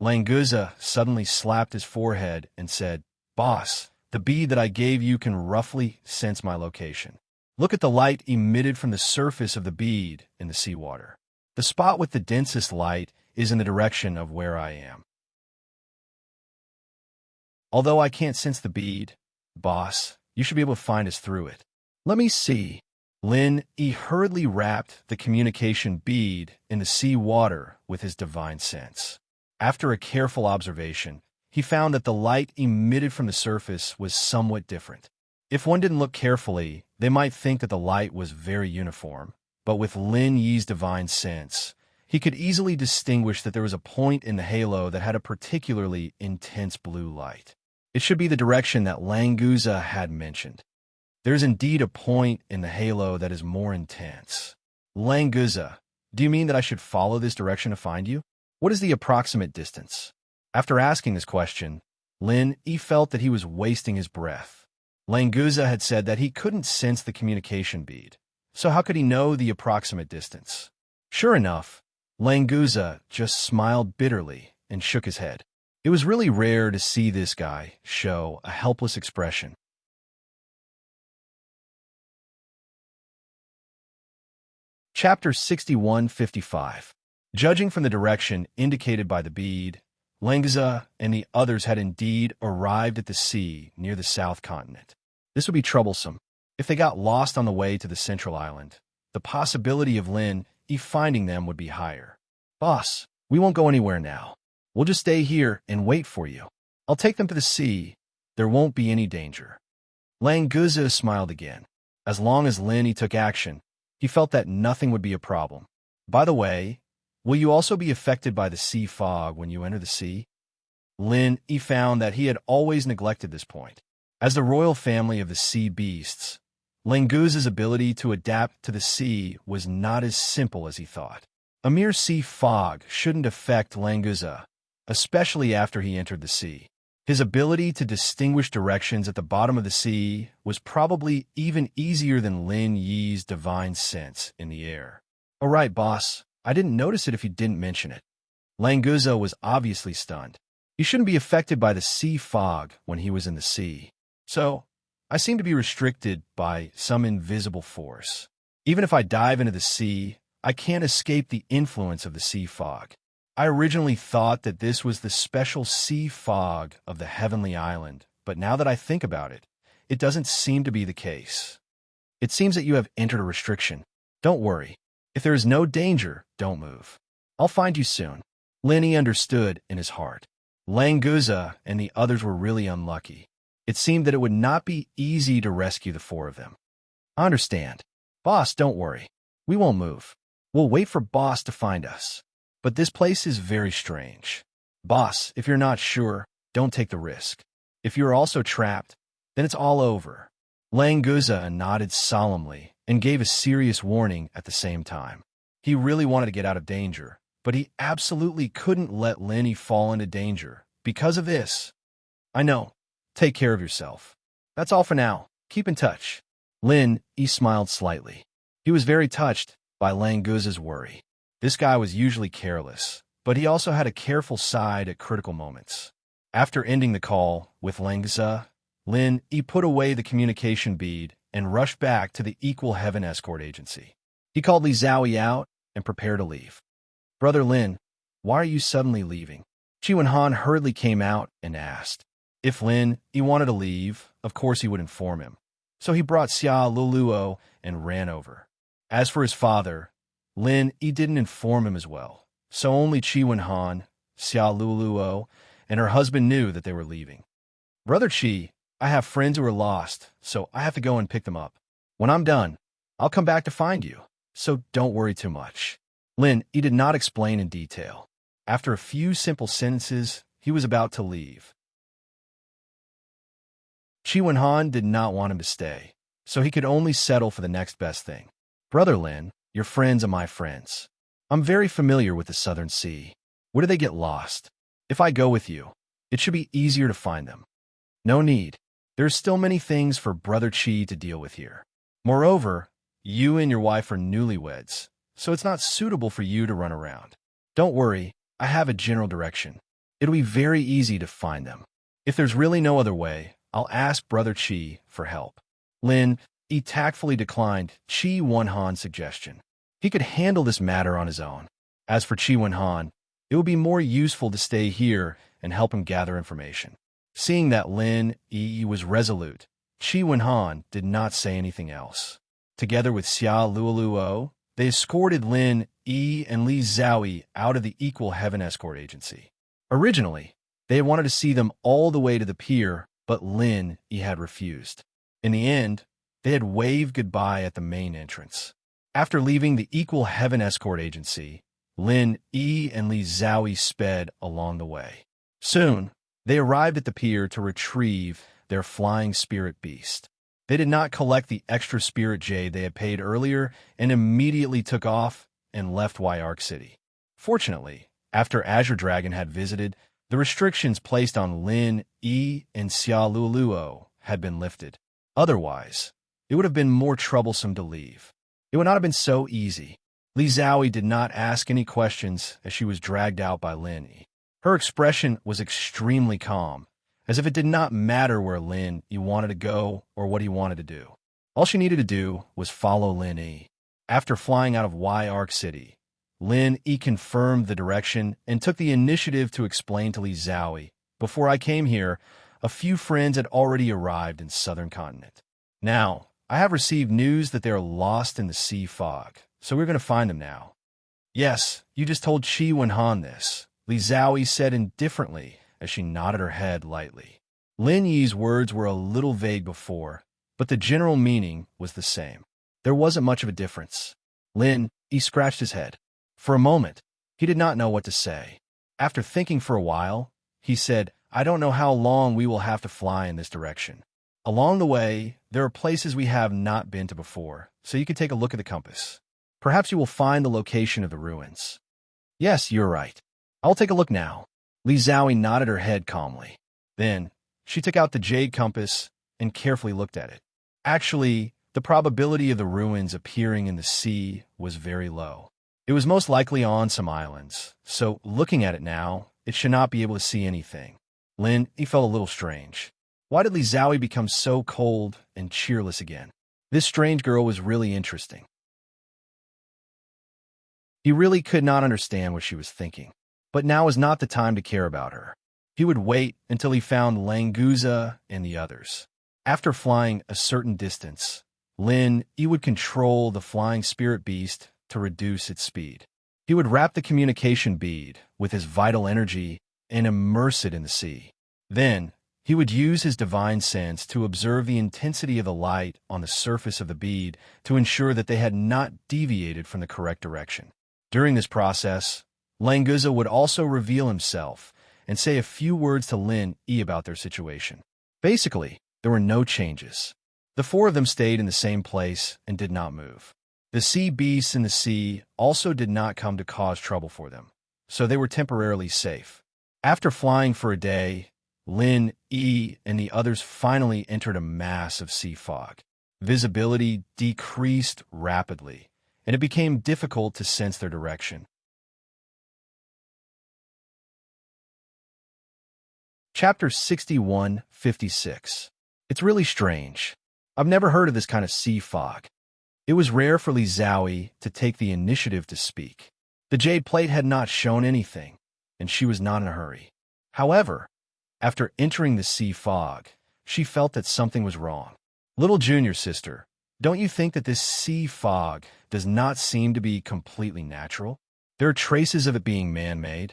Languza suddenly slapped his forehead and said, Boss, the bead that I gave you can roughly sense my location. Look at the light emitted from the surface of the bead in the seawater. The spot with the densest light is in the direction of where I am. Although I can't sense the bead, boss, you should be able to find us through it. Let me see. Lin Yi hurriedly wrapped the communication bead in the sea water with his divine sense. After a careful observation, he found that the light emitted from the surface was somewhat different. If one didn't look carefully, they might think that the light was very uniform, but with Lin Yi's divine sense, he could easily distinguish that there was a point in the halo that had a particularly intense blue light. It should be the direction that Languza had mentioned. There is indeed a point in the halo that is more intense. Languza, do you mean that I should follow this direction to find you? What is the approximate distance? After asking this question, Lin Yi felt that he was wasting his breath. Languza had said that he couldn't sense the communication bead, so how could he know the approximate distance? Sure enough, Languza just smiled bitterly and shook his head. It was really rare to see this guy show a helpless expression. Chapter 6155. Judging from the direction indicated by the bead, Languza and the others had indeed arrived at the sea near the south continent. This would be troublesome. If they got lost on the way to the central island, the possibility of Lin Yi finding them would be higher. Boss, we won't go anywhere now. We'll just stay here and wait for you. I'll take them to the sea. There won't be any danger. Languza smiled again. As long as Lin Yi took action, he felt that nothing would be a problem. By the way, will you also be affected by the sea fog when you enter the sea? Lin Yi found that he had always neglected this point. As the royal family of the sea beasts, Languza's ability to adapt to the sea was not as simple as he thought. A mere sea fog shouldn't affect Languza, especially after he entered the sea. His ability to distinguish directions at the bottom of the sea was probably even easier than Lin Yi's divine sense in the air. All right, boss. I didn't notice it if you didn't mention it. Languza was obviously stunned. He shouldn't be affected by the sea fog when he was in the sea. So, I seem to be restricted by some invisible force. Even if I dive into the sea, I can't escape the influence of the sea fog. I originally thought that this was the special sea fog of the heavenly island, but now that I think about it, it doesn't seem to be the case. It seems that you have entered a restriction. Don't worry. If there is no danger, don't move. I'll find you soon. Lin Yi understood in his heart. Languza and the others were really unlucky. It seemed that it would not be easy to rescue the four of them. I understand. Boss, don't worry. We won't move. We'll wait for Boss to find us. But this place is very strange. Boss, if you're not sure, don't take the risk. If you're also trapped, then it's all over. Languza nodded solemnly and gave a serious warning at the same time. He really wanted to get out of danger, but he absolutely couldn't let Lin Yi fall into danger because of this. I know. Take care of yourself. That's all for now. Keep in touch. Lin Yi smiled slightly. He was very touched by Languza's worry. This guy was usually careless, but he also had a careful side at critical moments. After ending the call with Languza, Lin Yi put away the communication bead and rushed back to the Equal Heaven Escort Agency. He called Li Zhaoyi out and prepared to leave. Brother Lin, why are you suddenly leaving? Qi Wenhan hurriedly came out and asked. If Lin Yi wanted to leave, of course he would inform him. So he brought Xia Luluo and ran over. As for his father, Lin Yi didn't inform him as well, so only Qi Wenhan, Xia Luluo, and her husband knew that they were leaving. Brother Qi, I have friends who are lost, so I have to go and pick them up. When I'm done, I'll come back to find you, so don't worry too much. Lin Yi did not explain in detail. After a few simple sentences, he was about to leave. Qi Wenhan did not want him to stay, so he could only settle for the next best thing. Brother Lin, your friends are my friends. I'm very familiar with the Southern Sea. Where do they get lost? If I go with you, it should be easier to find them. No need. There are still many things for Brother Qi to deal with here. Moreover, you and your wife are newlyweds, so it's not suitable for you to run around. Don't worry, I have a general direction. It'll be very easy to find them. If there's really no other way, I'll ask Brother Qi for help. Lin Yi tactfully declined Qi Wenhan's suggestion. He could handle this matter on his own. As for Qi Wenhan, it would be more useful to stay here and help him gather information. Seeing that Lin Yi was resolute, Qi Wenhan did not say anything else. Together with Xia Luluo, they escorted Lin Yi and Li Zhaoyi out of the Equal Heaven Escort Agency. Originally, they had wanted to see them all the way to the pier, but Lin Yi had refused. In the end, they had waved goodbye at the main entrance. After leaving the Equal Heaven Escort Agency, Lin Yi and Li Zhaoyi sped along the way. Soon, they arrived at the pier to retrieve their flying spirit beast. They did not collect the extra spirit jade they had paid earlier and immediately took off and left Yark City. Fortunately, after Azure Dragon had visited, the restrictions placed on Lin Yi and Xia Luluo had been lifted. Otherwise, it would have been more troublesome to leave. It would not have been so easy. Li Zhaoyi did not ask any questions as she was dragged out by Lin Yi. Her expression was extremely calm, as if it did not matter where Lin Yi wanted to go or what he wanted to do. All she needed to do was follow Lin Yi. After flying out of Yark City, Lin Yi confirmed the direction and took the initiative to explain to Li Zhaoyi, before I came here, a few friends had already arrived in southern continent. Now, I have received news that they are lost in the sea fog, so we're going to find them now. Yes, you just told Qi Wenhan this, Li Zhaoyi said indifferently as she nodded her head lightly. Lin Yi's words were a little vague before, but the general meaning was the same. There wasn't much of a difference. Lin Yi scratched his head. For a moment, he did not know what to say. After thinking for a while, he said, I don't know how long we will have to fly in this direction. Along the way, there are places we have not been to before, so you can take a look at the compass. Perhaps you will find the location of the ruins. Yes, you're right. I'll take a look now. Li Zhaoyi nodded her head calmly. Then, she took out the jade compass and carefully looked at it. Actually, the probability of the ruins appearing in the sea was very low. It was most likely on some islands, so looking at it now, it should not be able to see anything. Lin Yi felt a little strange. Why did Li Zhaoyi become so cold and cheerless again? This strange girl was really interesting. He really could not understand what she was thinking, but now was not the time to care about her. He would wait until he found Languza and the others. After flying a certain distance, Lin Yi would control the flying spirit beast to reduce its speed. He would wrap the communication bead with his vital energy and immerse it in the sea. Then, he would use his divine sense to observe the intensity of the light on the surface of the bead to ensure that they had not deviated from the correct direction. During this process, Languza would also reveal himself and say a few words to Lin Yi about their situation. Basically, there were no changes. The four of them stayed in the same place and did not move. The sea beasts in the sea also did not come to cause trouble for them, so they were temporarily safe. After flying for a day, Lin, Yi, and the others finally entered a mass of sea fog. Visibility decreased rapidly, and it became difficult to sense their direction. Chapter 61-56. It's really strange. I've never heard of this kind of sea fog. It was rare for Li Zhaoyi to take the initiative to speak. The jade plate had not shown anything, and she was not in a hurry. However, after entering the sea fog, she felt that something was wrong. Little junior sister, don't you think that this sea fog does not seem to be completely natural? There are traces of it being man-made.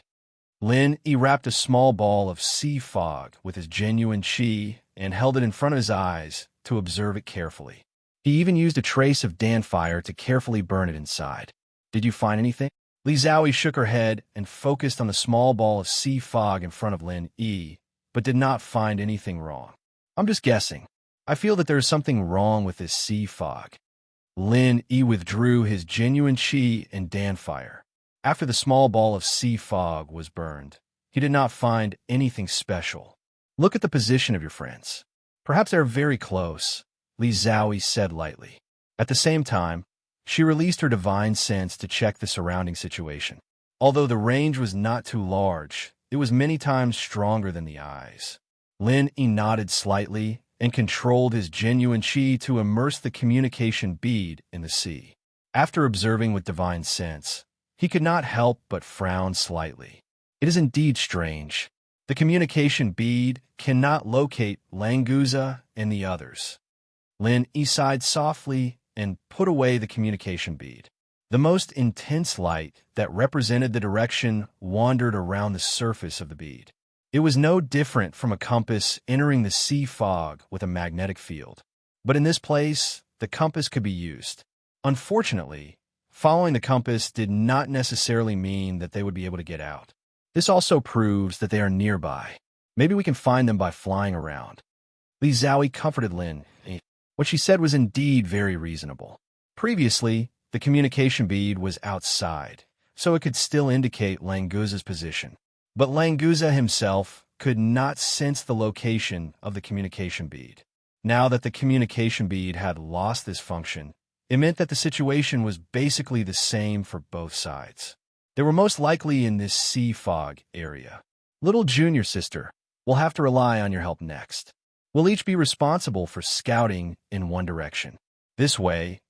Lin Yi wrapped a small ball of sea fog with his genuine qi and held it in front of his eyes to observe it carefully. He even used a trace of Dan fire to carefully burn it inside. Did you find anything? Li Zhaoyi shook her head and focused on the small ball of sea fog in front of Lin Yi, but did not find anything wrong. I'm just guessing. I feel that there is something wrong with this sea fog. Lin Yi withdrew his genuine qi and Dan fire. After the small ball of sea fog was burned, he did not find anything special. Look at the position of your friends. Perhaps they are very close, Li Zhaoyi said lightly. At the same time, she released her divine sense to check the surrounding situation. Although the range was not too large, it was many times stronger than the eyes. Lin Yi nodded slightly and controlled his genuine qi to immerse the communication bead in the sea. After observing with divine sense, he could not help but frown slightly. It is indeed strange. The communication bead cannot locate Languza and the others. Lin Yi sighed softly and put away the communication bead. The most intense light that represented the direction wandered around the surface of the bead. It was no different from a compass entering the sea fog with a magnetic field. But in this place, the compass could be used. Unfortunately, following the compass did not necessarily mean that they would be able to get out. This also proves that they are nearby. Maybe we can find them by flying around. Li Zhaoyi comforted Lin. What she said was indeed very reasonable. Previously, the communication bead was outside, so it could still indicate Languza's position. But Languza himself could not sense the location of the communication bead. Now that the communication bead had lost this function, it meant that the situation was basically the same for both sides. They were most likely in this sea fog area. Little junior sister, we'll have to rely on your help next. We'll each be responsible for scouting in one direction. This way,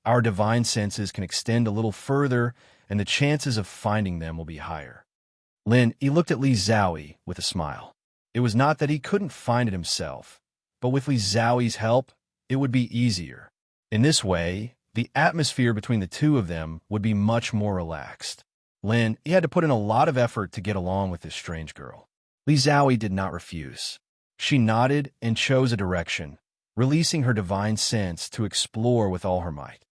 our divine senses can extend a little further and the chances of finding them will be higher. Lin Yi looked at Li Zhaoyi with a smile. It was not that he couldn't find it himself, but with Li Zhaoyi's help, it would be easier. In this way, the atmosphere between the two of them would be much more relaxed. Lin Yi had to put in a lot of effort to get along with this strange girl. Li Zhaoyi did not refuse. She nodded and chose a direction, releasing her divine sense to explore with all her might.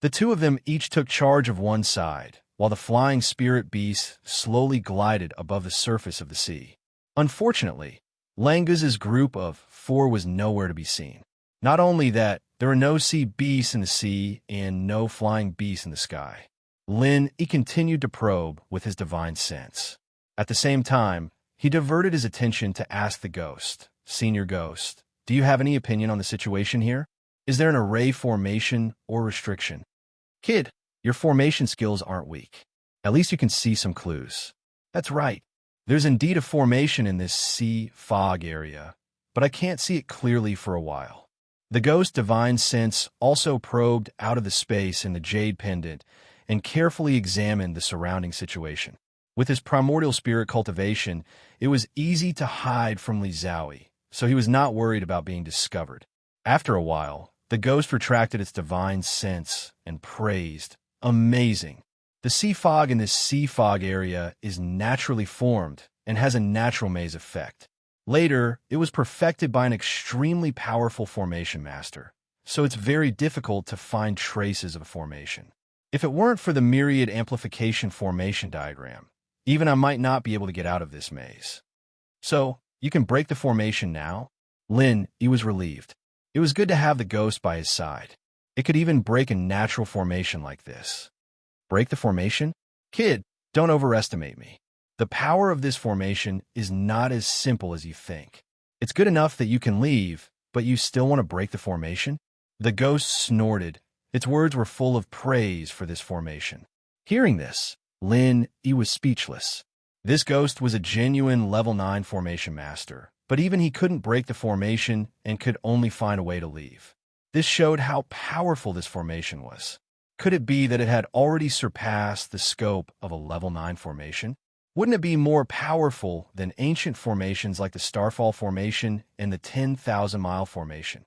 The two of them each took charge of one side, while the flying spirit beast slowly glided above the surface of the sea. Unfortunately, Languza's group of 4 was nowhere to be seen. Not only that, there were no sea beasts in the sea and no flying beasts in the sky. Lin Yi continued to probe with his divine sense. At the same time, he diverted his attention to ask the ghost, Senior Ghost, do you have any opinion on the situation here? Is there an array formation or restriction? Kid, your formation skills aren't weak. At least you can see some clues. That's right. There's indeed a formation in this sea fog area, but I can't see it clearly for a while. The ghost's divine sense also probed out of the space in the jade pendant and carefully examined the surrounding situation. With his primordial spirit cultivation, it was easy to hide from Li Zhaoyi, so he was not worried about being discovered. After a while, the ghost retracted its divine sense and praised, "Amazing! The sea fog in this sea fog area is naturally formed and has a natural maze effect. Later, it was perfected by an extremely powerful formation master, so it's very difficult to find traces of a formation. If it weren't for the myriad amplification formation diagram, even I might not be able to get out of this maze. So, you can break the formation now?" Lin Yi was relieved. It was good to have the ghost by his side. It could even break a natural formation like this. Break the formation? Kid, don't overestimate me. The power of this formation is not as simple as you think. It's good enough that you can leave, but you still want to break the formation? The ghost snorted. Its words were full of praise for this formation. Hearing this, Lin Yi was speechless. This ghost was a genuine level 9 formation master, but even he couldn't break the formation and could only find a way to leave. This showed how powerful this formation was. Could it be that it had already surpassed the scope of a level 9 formation? Wouldn't it be more powerful than ancient formations like the Starfall Formation and the 10,000-mile formation?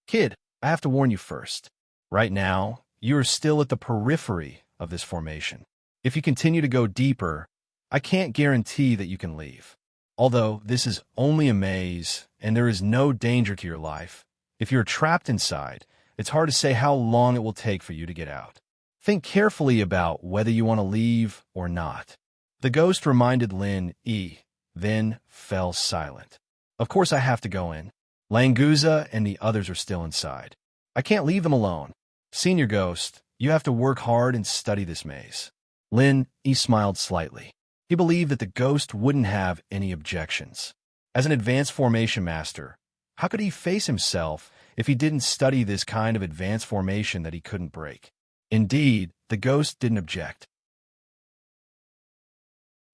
Kid, I have to warn you first. Right now, you are still at the periphery of this formation. If you continue to go deeper, I can't guarantee that you can leave. Although this is only a maze and there is no danger to your life, if you're trapped inside, it's hard to say how long it will take for you to get out. Think carefully about whether you want to leave or not. The ghost reminded Lin Yi, then fell silent. Of course I have to go in. Languza and the others are still inside. I can't leave them alone. Senior Ghost, you have to work hard and study this maze. Lin Yi smiled slightly. He believed that the ghost wouldn't have any objections. As an advanced formation master, how could he face himself if he didn't study this kind of advanced formation that he couldn't break? Indeed, the ghost didn't object.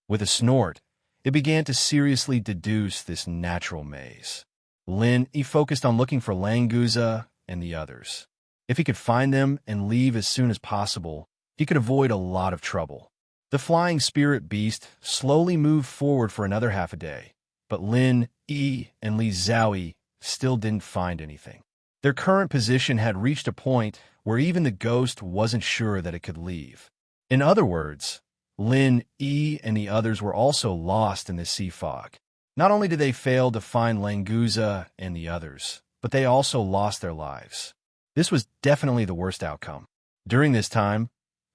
With a snort, it began to seriously deduce this natural maze. Lin Yi focused on looking for Languza and the others. If he could find them and leave as soon as possible, he could avoid a lot of trouble. The flying spirit beast slowly moved forward for another half a day, but Lin Yi and Li Zhaoyi still didn't find anything. Their current position had reached a point where even the ghost wasn't sure that it could leave. In other words, Lin Yi and the others were also lost in the sea fog. Not only did they fail to find Languza and the others, but they also lost their lives. This was definitely the worst outcome. During this time,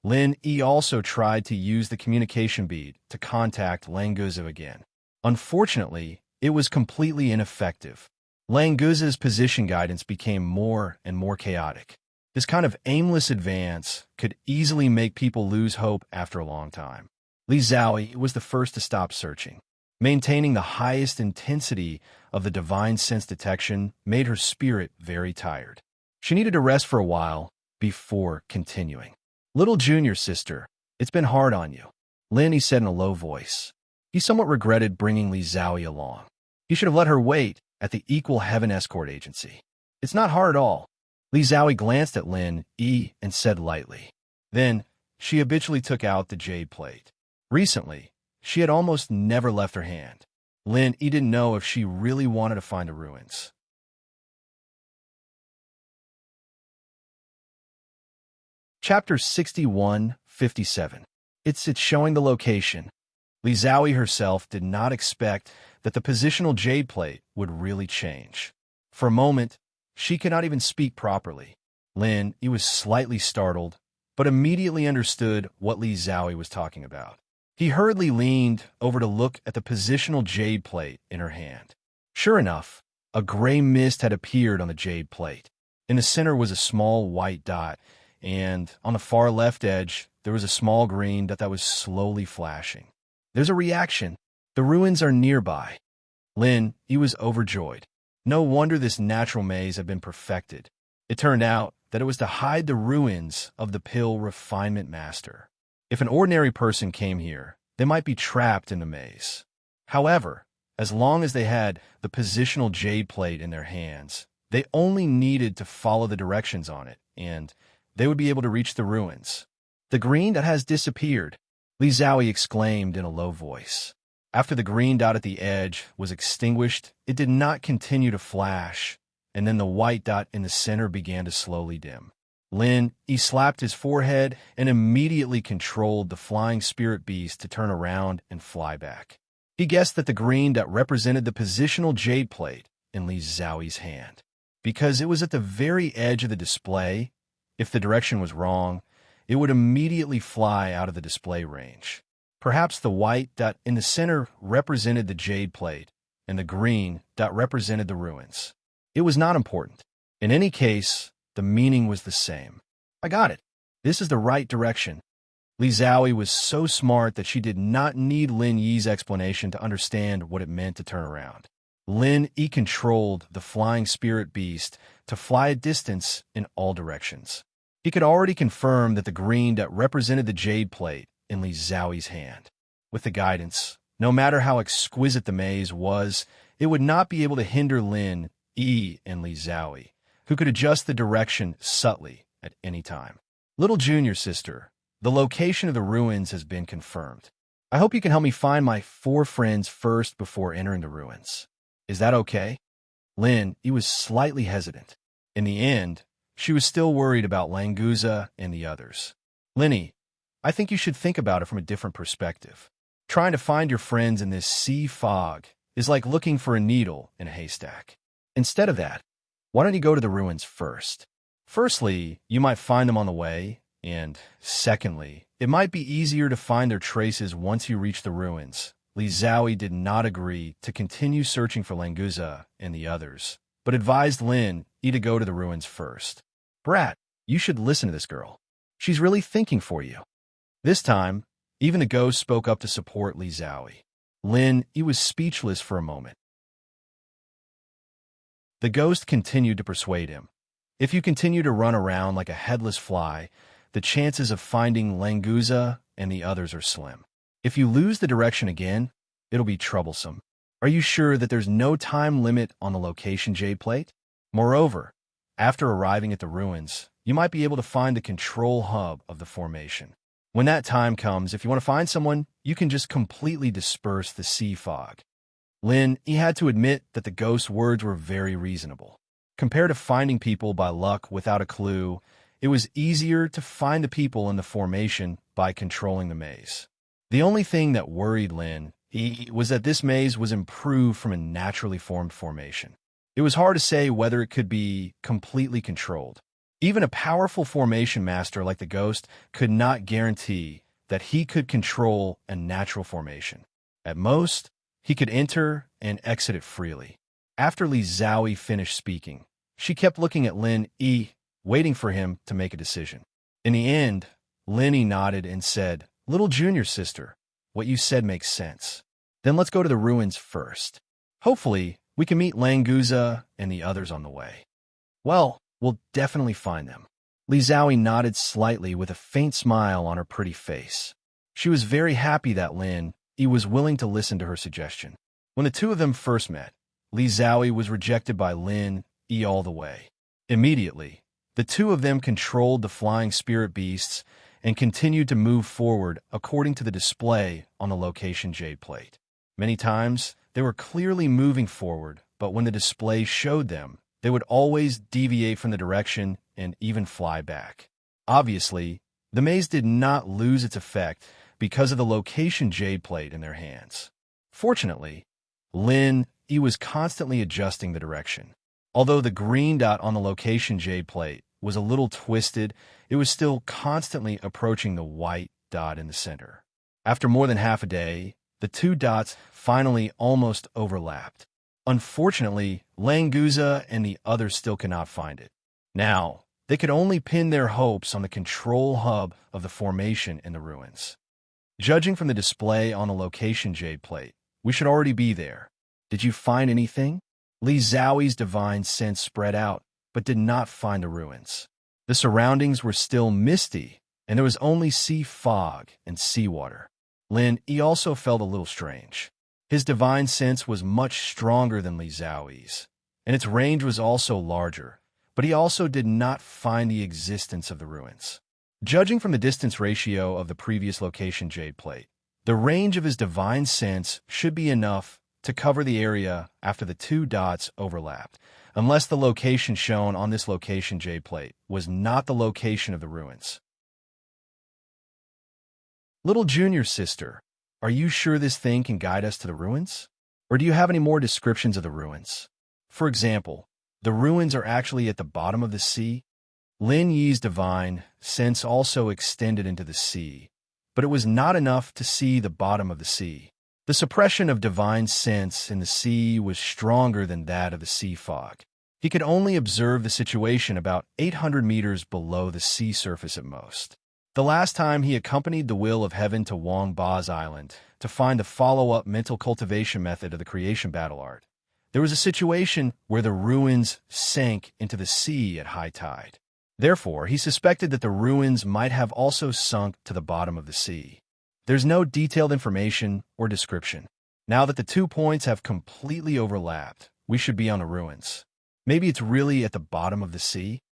Lin Yi also tried to use the communication bead to contact Languza again. Unfortunately, it was completely ineffective. Languza's position guidance became more and more chaotic. This kind of aimless advance could easily make people lose hope after a long time. Li Zhaoyi was the first to stop searching. Maintaining the highest intensity of the divine sense detection made her spirit very tired. She needed to rest for a while before continuing. Little junior sister, it's been hard on you, Lin Yi said in a low voice. He somewhat regretted bringing Li Zhaoyi along. He should have let her wait at the Equal Heaven Escort Agency. It's not hard at all. Li Zhaoyi glanced at Lin Yi and said lightly. Then, she habitually took out the jade plate. Recently, she had almost never left her hand. Lin Yi didn't know if she really wanted to find the ruins. Chapter 61-57. It's showing the location. Li Zhaoyi herself did not expect that the positional jade plate would really change. For a moment, she could not even speak properly. Lin Yi was slightly startled, but immediately understood what Li Zhaoyi was talking about. He hurriedly leaned over to look at the positional jade plate in her hand. Sure enough, a gray mist had appeared on the jade plate. In the center was a small white dot, and on the far left edge, there was a small green dot that was slowly flashing. There's a reaction. The ruins are nearby. Lin Yi was overjoyed. No wonder this natural maze had been perfected. It turned out that it was to hide the ruins of the Pill Refinement Master. If an ordinary person came here, they might be trapped in the maze. However, as long as they had the positional jade plate in their hands, they only needed to follow the directions on it, and they would be able to reach the ruins. The green dot has disappeared, Li Zhaoyi exclaimed in a low voice. After the green dot at the edge was extinguished, it did not continue to flash, and then the white dot in the center began to slowly dim. Lin Yi slapped his forehead and immediately controlled the flying spirit beast to turn around and fly back. He guessed that the green dot represented the positional jade plate in Li Zhaoyi's hand. Because it was at the very edge of the display, if the direction was wrong, it would immediately fly out of the display range. Perhaps the white dot in the center represented the jade plate, and the green dot represented the ruins. It was not important. In any case, the meaning was the same. I got it. This is the right direction. Li Zhaoyi was so smart that she did not need Lin Yi's explanation to understand what it meant to turn around. Lin Yi controlled the flying spirit beast to fly a distance in all directions. He could already confirm that the green dot represented the jade plate in Li Zhaoyi's hand. With the guidance, no matter how exquisite the maze was, it would not be able to hinder Lin Yi and Li Zhaoyi, who could adjust the direction subtly at any time. Little junior sister, the location of the ruins has been confirmed. I hope you can help me find my 4 friends first before entering the ruins. Is that okay? Lin Yi was slightly hesitant. In the end, she was still worried about Languza and the others. Linny, I think you should think about it from a different perspective. Trying to find your friends in this sea fog is like looking for a needle in a haystack. Instead of that, why don't you go to the ruins first? Firstly, you might find them on the way, and secondly, it might be easier to find their traces once you reach the ruins. Li Zhaoyi did not agree to continue searching for Languza and the others, but advised Lin Yi to go to the ruins first. Brat, you should listen to this girl. She's really thinking for you. This time, even the ghost spoke up to support Li Zhaoyi. Lin Yi was speechless for a moment. The ghost continued to persuade him. If you continue to run around like a headless fly, the chances of finding Languza and the others are slim. If you lose the direction again, it'll be troublesome. Are you sure that there's no time limit on the location jade plate? Moreover, after arriving at the ruins, you might be able to find the control hub of the formation. When that time comes, if you want to find someone, you can just completely disperse the sea fog. Lin Yi had to admit that the ghost's words were very reasonable. Compared to finding people by luck without a clue, it was easier to find the people in the formation by controlling the maze. The only thing that worried Lin Yi was that this maze was improved from a naturally formed formation. It was hard to say whether it could be completely controlled. Even a powerful formation master like the ghost could not guarantee that he could control a natural formation. At most, he could enter and exit it freely. After Li Zhaoyi finished speaking, she kept looking at Lin Yi, waiting for him to make a decision. In the end, Lin Yi nodded and said, "Little junior sister, what you said makes sense. Then let's go to the ruins first. Hopefully, we can meet Languza and the others on the way." "Well, we'll definitely find them." Li Zhaoyi nodded slightly with a faint smile on her pretty face. She was very happy that Lin Yi was willing to listen to her suggestion. When the two of them first met, Li Zhaoyi was rejected by Lin Yi all the way. Immediately, the two of them controlled the flying spirit beasts and continued to move forward according to the display on the location jade plate. Many times, they were clearly moving forward, but when the display showed them, they would always deviate from the direction and even fly back. Obviously, the maze did not lose its effect because of the location jade plate in their hands. Fortunately, Lin Yi was constantly adjusting the direction. Although the green dot on the location jade plate was a little twisted, it was still constantly approaching the white dot in the center. After more than half a day, the two dots finally almost overlapped. Unfortunately, Languza and the others still could not find it. Now, they could only pin their hopes on the control hub of the formation in the ruins. Judging from the display on the location jade plate, we should already be there. Did you find anything? Li Zhaoyi's divine sense spread out, but did not find the ruins. The surroundings were still misty, and there was only sea fog and seawater. Lin Yi also felt a little strange. His divine sense was much stronger than Li Zhaoyi's, and its range was also larger, but he also did not find the existence of the ruins. Judging from the distance ratio of the previous location jade plate, the range of his divine sense should be enough to cover the area after the two dots overlapped, unless the location shown on this location jade plate was not the location of the ruins. Little junior sister, are you sure this thing can guide us to the ruins? Or do you have any more descriptions of the ruins? For example, the ruins are actually at the bottom of the sea. Lin Yi's divine sense also extended into the sea, but it was not enough to see the bottom of the sea. The suppression of divine sense in the sea was stronger than that of the sea fog. He could only observe the situation about 800 meters below the sea surface at most. The last time he accompanied the Will of Heaven to Wang Ba's island to find the follow-up mental cultivation method of the creation battle art, there was a situation where the ruins sank into the sea at high tide. Therefore, he suspected that the ruins might have also sunk to the bottom of the sea. There's no detailed information or description. Now that the 2 points have completely overlapped, we should be on the ruins. Maybe it's really at the bottom of the sea?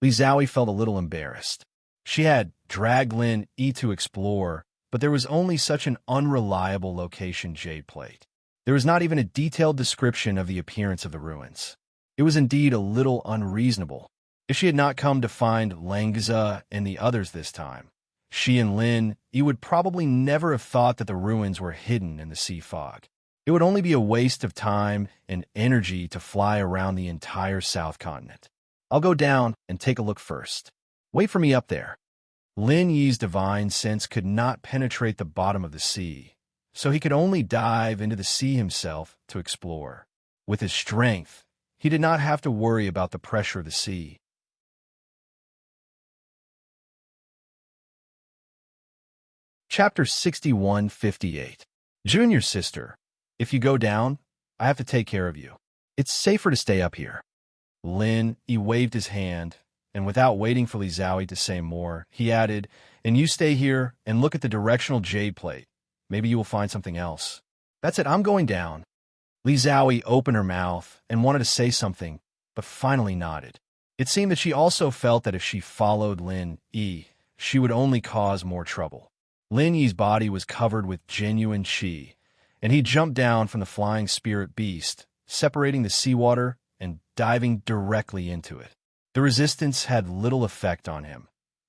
Li Xiaoyi felt a little embarrassed. She had dragged Lin Yi to explore, but there was only such an unreliable location jade plate. There was not even a detailed description of the appearance of the ruins. It was indeed a little unreasonable. If she had not come to find Langza and the others this time, she and Lin Yi would probably never have thought that the ruins were hidden in the sea fog. It would only be a waste of time and energy to fly around the entire South Continent. I'll go down and take a look first. Wait for me up there. Lin Yi's divine sense could not penetrate the bottom of the sea, so he could only dive into the sea himself to explore. With his strength, he did not have to worry about the pressure of the sea. Chapter 6158. Junior sister, if you go down, I have to take care of you. It's safer to stay up here. Lin Yi waved his hand, and without waiting for Li Xiaoyi to say more, he added, and you stay here and look at the directional jade plate. Maybe you will find something else. That's it, I'm going down. Li Xiaoyi opened her mouth and wanted to say something, but finally nodded. It seemed that she also felt that if she followed Lin Yi, she would only cause more trouble. Lin Yi's body was covered with genuine qi, and he jumped down from the flying spirit beast, separating the seawater and diving directly into it. The resistance had little effect on him,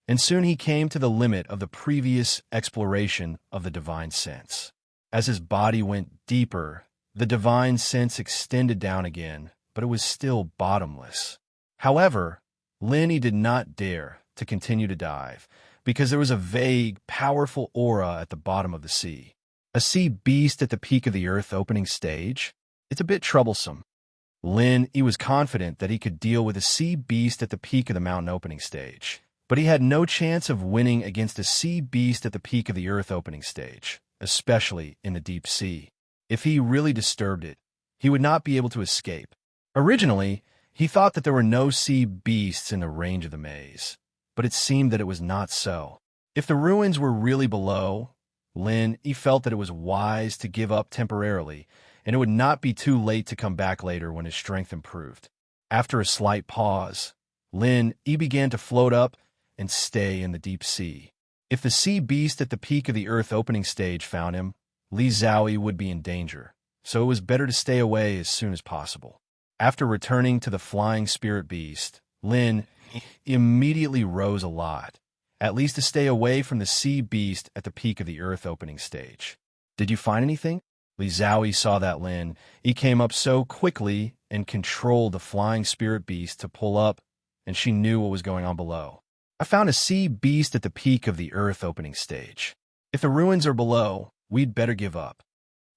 and soon he came to the limit of the previous exploration of the divine sense. As his body went deeper, the divine sense extended down again, but it was still bottomless. However, Lin Yi did not dare to continue to dive, because there was a vague, powerful aura at the bottom of the sea. A sea beast at the peak of the earth opening stage? It's a bit troublesome. Lin Yi was confident that he could deal with a sea beast at the peak of the mountain opening stage, but he had no chance of winning against a sea beast at the peak of the earth opening stage, especially in the deep sea. If he really disturbed it, he would not be able to escape. Originally, he thought that there were no sea beasts in the range of the maze, but it seemed that it was not so. If the ruins were really below, Lin Yi felt that it was wise to give up temporarily, and it would not be too late to come back later when his strength improved. After a slight pause, Lin Yi began to float up and stay in the deep sea. If the sea beast at the peak of the earth opening stage found him, Li Xiaoyi would be in danger, so it was better to stay away as soon as possible. After returning to the flying spirit beast, Lin immediately rose a lot, at least to stay away from the sea beast at the peak of the earth opening stage. Did you find anything? Li Xiaoyi saw that Lin Yi came up so quickly and controlled the flying spirit beast to pull up, and she knew what was going on below. I found a sea beast at the peak of the earth opening stage. If the ruins are below, we'd better give up.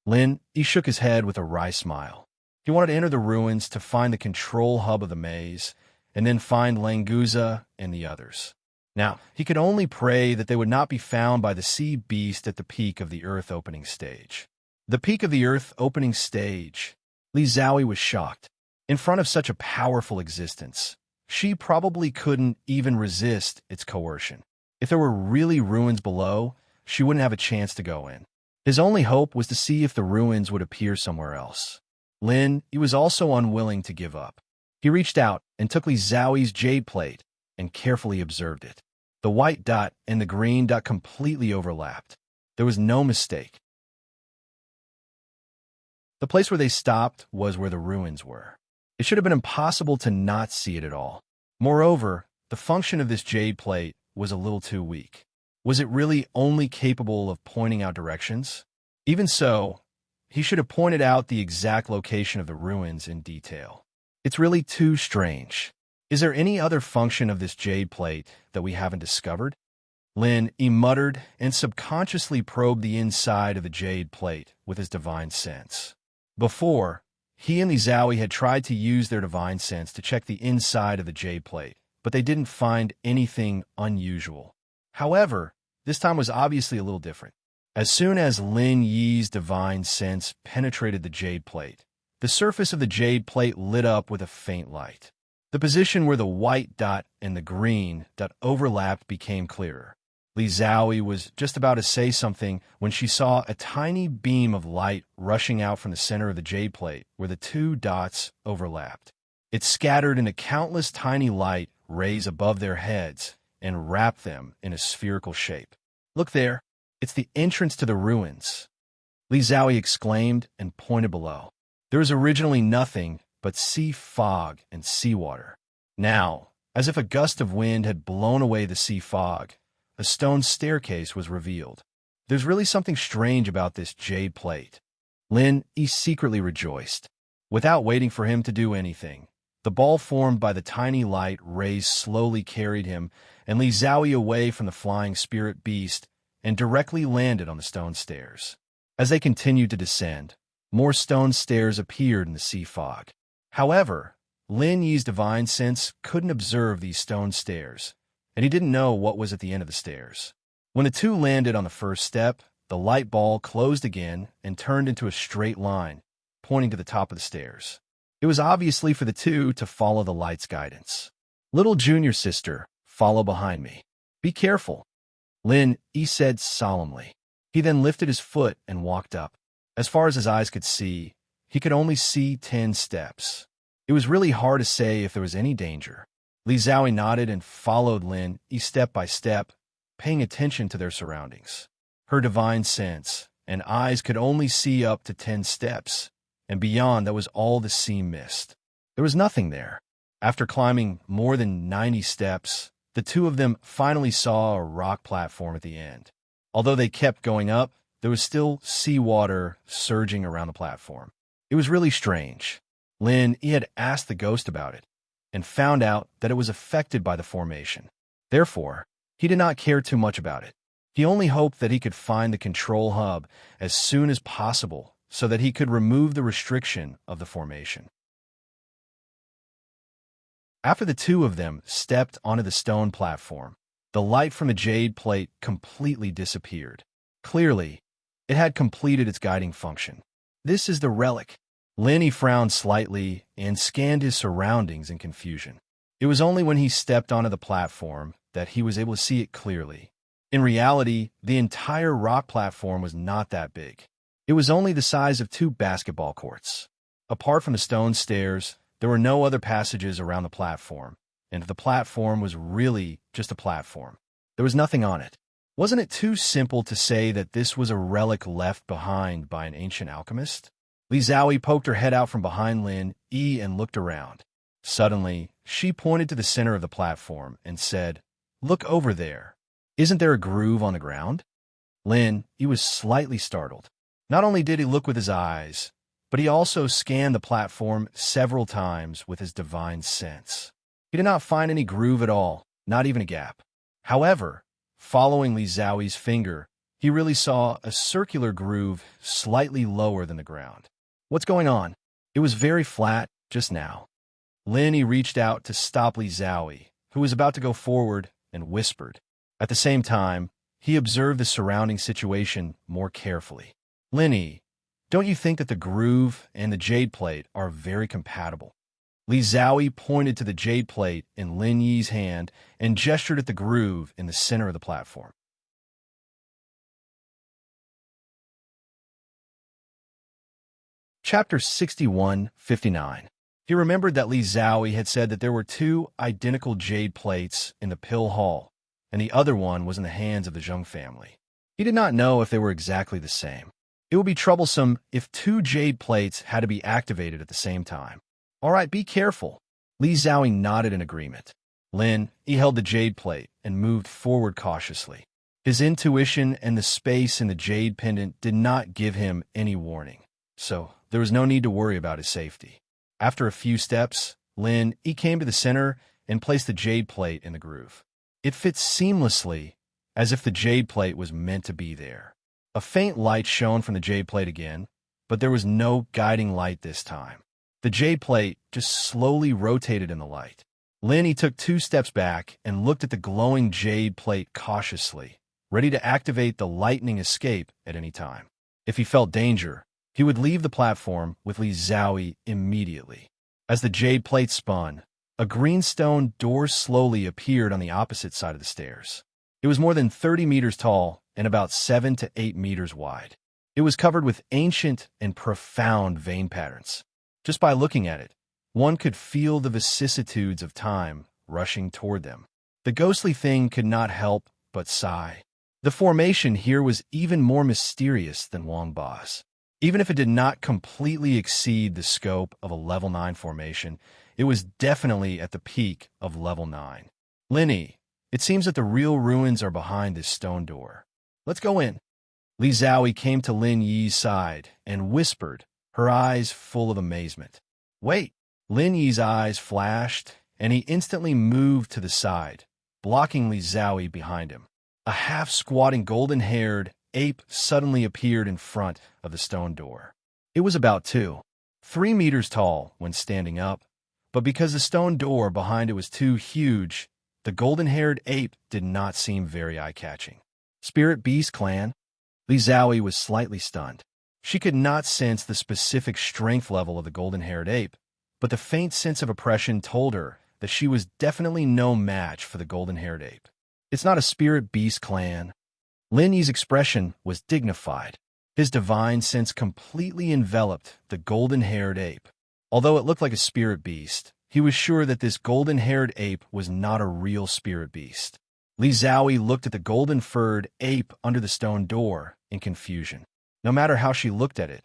Lin Yi shook his head with a wry smile. He wanted to enter the ruins to find the control hub of the maze, and then find Langza and the others. Now, he could only pray that they would not be found by the sea beast at the peak of the earth opening stage. The peak of the earth opening stage. Li Xiaoyi was shocked. In front of such a powerful existence, she probably couldn't even resist its coercion. If there were really ruins below, she wouldn't have a chance to go in. His only hope was to see if the ruins would appear somewhere else. Lin Yi was also unwilling to give up. He reached out and took Li Xiaoyi's jade plate and carefully observed it. The white dot and the green dot completely overlapped. There was no mistake. The place where they stopped was where the ruins were. It should have been impossible to not see it at all. Moreover, the function of this jade plate was a little too weak. Was it really only capable of pointing out directions? Even so, he should have pointed out the exact location of the ruins in detail. It's really too strange. Is there any other function of this jade plate that we haven't discovered? Lin Yi muttered and subconsciously probed the inside of the jade plate with his divine sense. Before, he and Li Xiaoyi had tried to use their divine sense to check the inside of the jade plate, but they didn't find anything unusual. However, this time was obviously a little different. As soon as Lin Yi's divine sense penetrated the jade plate, the surface of the jade plate lit up with a faint light. The position where the white dot and the green dot overlapped became clearer. Li Zhaoyi was just about to say something when she saw a tiny beam of light rushing out from the center of the jade plate where the two dots overlapped. It scattered into countless tiny light rays above their heads and wrapped them in a spherical shape. "Look there, it's the entrance to the ruins," Li Zhaoyi exclaimed and pointed below. There was originally nothing but sea fog and seawater. Now, as if a gust of wind had blown away the sea fog, a stone staircase was revealed. There's really something strange about this jade plate. Lin Yi secretly rejoiced. Without waiting for him to do anything, the ball formed by the tiny light rays slowly carried him and Li Zhaoyi away from the flying spirit beast and directly landed on the stone stairs. As they continued to descend, more stone stairs appeared in the sea fog. However, Lin Yi's divine sense couldn't observe these stone stairs, and he didn't know what was at the end of the stairs. When the two landed on the first step, the light ball closed again and turned into a straight line, pointing to the top of the stairs. It was obviously for the two to follow the light's guidance. "Little junior sister, follow behind me. Be careful," Lin Yi said solemnly. He then lifted his foot and walked up. As far as his eyes could see, he could only see 10 steps. It was really hard to say if there was any danger. Li Zhaoyi nodded and followed Lin Yi step by step, paying attention to their surroundings. Her divine sense and eyes could only see up to 10 steps, and beyond that was all the sea mist. There was nothing there. After climbing more than 90 steps, the two of them finally saw a rock platform at the end. Although they kept going up, there was still seawater surging around the platform. It was really strange. Lin Yi had asked the ghost about it, and found out that it was affected by the formation. Therefore, he did not care too much about it. He only hoped that he could find the control hub as soon as possible so that he could remove the restriction of the formation. After the two of them stepped onto the stone platform, the light from the jade plate completely disappeared. Clearly, it had completed its guiding function. "This is the relic." Lin Yi frowned slightly and scanned his surroundings in confusion. It was only when he stepped onto the platform that he was able to see it clearly. In reality, the entire rock platform was not that big. It was only the size of 2 basketball courts. Apart from the stone stairs, there were no other passages around the platform, and the platform was really just a platform. There was nothing on it. Wasn't it too simple to say that this was a relic left behind by an ancient alchemist? Li Zhaoyi poked her head out from behind Lin Yi and looked around. Suddenly, she pointed to the center of the platform and said, "Look over there. Isn't there a groove on the ground?" Lin Yi was slightly startled. Not only did he look with his eyes, but he also scanned the platform several times with his divine sense. He did not find any groove at all, not even a gap. However, following Li Zhaoyi's finger, he really saw a circular groove slightly lower than the ground. "What's going on?" It was very flat just now. Lin Yi reached out to stop Li Zhaoyi, who was about to go forward, and whispered. At the same time, he observed the surrounding situation more carefully. "Lin Yi, don't you think that the groove and the jade plate are very compatible?" Li Zhaoyi pointed to the jade plate in Lin Yi's hand and gestured at the groove in the center of the platform. Chapter 61:59. He remembered that Li Zhaoyi had said that there were 2 identical jade plates in the pill hall, and the other one was in the hands of the Zheng family. He did not know if they were exactly the same. It would be troublesome if 2 jade plates had to be activated at the same time. "All right, be careful." Li Zhaoyi nodded in agreement. He held the jade plate and moved forward cautiously. His intuition and the space in the jade pendant did not give him any warning, so there was no need to worry about his safety. After a few steps, he came to the center and placed the jade plate in the groove. It fit seamlessly, as if the jade plate was meant to be there. A faint light shone from the jade plate again, but there was no guiding light this time. The jade plate just slowly rotated in the light. Lin Yi took 2 steps back and looked at the glowing jade plate cautiously, ready to activate the lightning escape at any time. If he felt danger, he would leave the platform with Li Xiaoyi immediately. As the jade plate spun, a green stone door slowly appeared on the opposite side of the stairs. It was more than 30 meters tall and about 7 to 8 meters wide. It was covered with ancient and profound vein patterns. Just by looking at it, one could feel the vicissitudes of time rushing toward them. The ghostly thing could not help but sigh. The formation here was even more mysterious than Wang Ba's. Even if it did not completely exceed the scope of a level 9 formation, it was definitely at the peak of level 9. Lin Yi, it seems that the real ruins are behind this stone door. Let's go in. Li Xiaoyi came to Lin Yi's side and whispered, her eyes full of amazement. Wait! Lin Yi's eyes flashed, and he instantly moved to the side, blocking Li Xiaoyi behind him. A half-squatting golden-haired ape suddenly appeared in front of the stone door. It was about 2-3 meters tall when standing up, but because the stone door behind it was too huge, the golden-haired ape did not seem very eye-catching. Spirit Beast Clan? Li Xiaoyi was slightly stunned. She could not sense the specific strength level of the golden-haired ape, but the faint sense of oppression told her that she was definitely no match for the golden-haired ape. It's not a Spirit Beast Clan. Lin Yi's expression was dignified. His divine sense completely enveloped the golden-haired ape. Although it looked like a spirit beast, he was sure that this golden-haired ape was not a real spirit beast. Li Xiaoyi looked at the golden-furred ape under the stone door in confusion. No matter how she looked at it,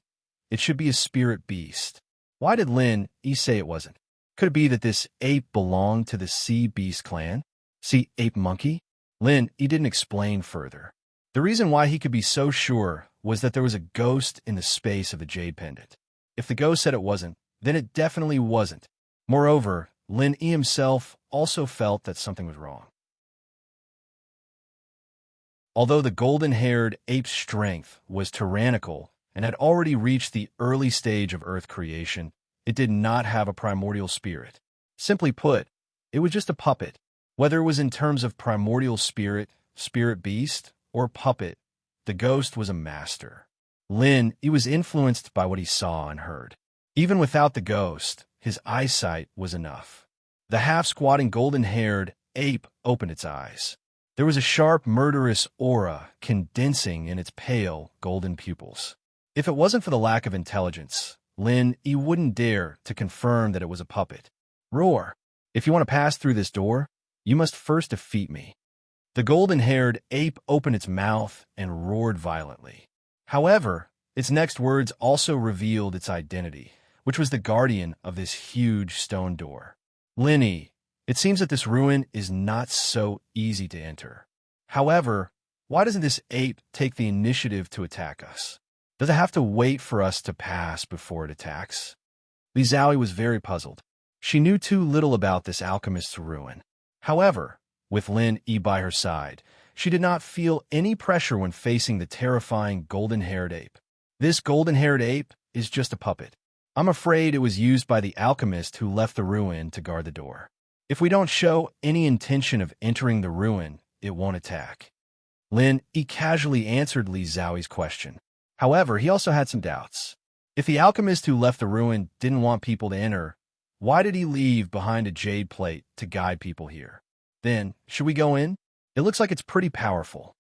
it should be a spirit beast. Why did Lin Yi say it wasn't? Could it be that this ape belonged to the Sea Beast Clan? Sea Ape Monkey? Lin Yi didn't explain further. The reason why he could be so sure was that there was a ghost in the space of the jade pendant. If the ghost said it wasn't, then it definitely wasn't. Moreover, Lin Yi himself also felt that something was wrong. Although the golden-haired ape's strength was tyrannical and had already reached the early stage of Earth creation, it did not have a primordial spirit. Simply put, it was just a puppet. Whether it was in terms of primordial spirit, spirit beast, or puppet, the ghost was a master. Lin Yi was influenced by what he saw and heard. Even without the ghost, his eyesight was enough. The half-squatting golden-haired ape opened its eyes. There was a sharp, murderous aura condensing in its pale, golden pupils. If it wasn't for the lack of intelligence, Lin Yi wouldn't dare to confirm that it was a puppet. Roar! If you want to pass through this door, you must first defeat me. The golden-haired ape opened its mouth and roared violently. However, its next words also revealed its identity, which was the guardian of this huge stone door. Lin Yi, it seems that this ruin is not so easy to enter. However, why doesn't this ape take the initiative to attack us? Does it have to wait for us to pass before it attacks? Li Xiaoyi was very puzzled. She knew too little about this alchemist's ruin. However, with Lin Yi by her side, she did not feel any pressure when facing the terrifying golden-haired ape. This golden-haired ape is just a puppet. I'm afraid it was used by the alchemist who left the ruin to guard the door. If we don't show any intention of entering the ruin, it won't attack. Lin Yi casually answered Li Xiaoyi's question. However, he also had some doubts. If the alchemist who left the ruin didn't want people to enter, why did he leave behind a jade plate to guide people here? Then, should we go in? It looks like it's pretty powerful.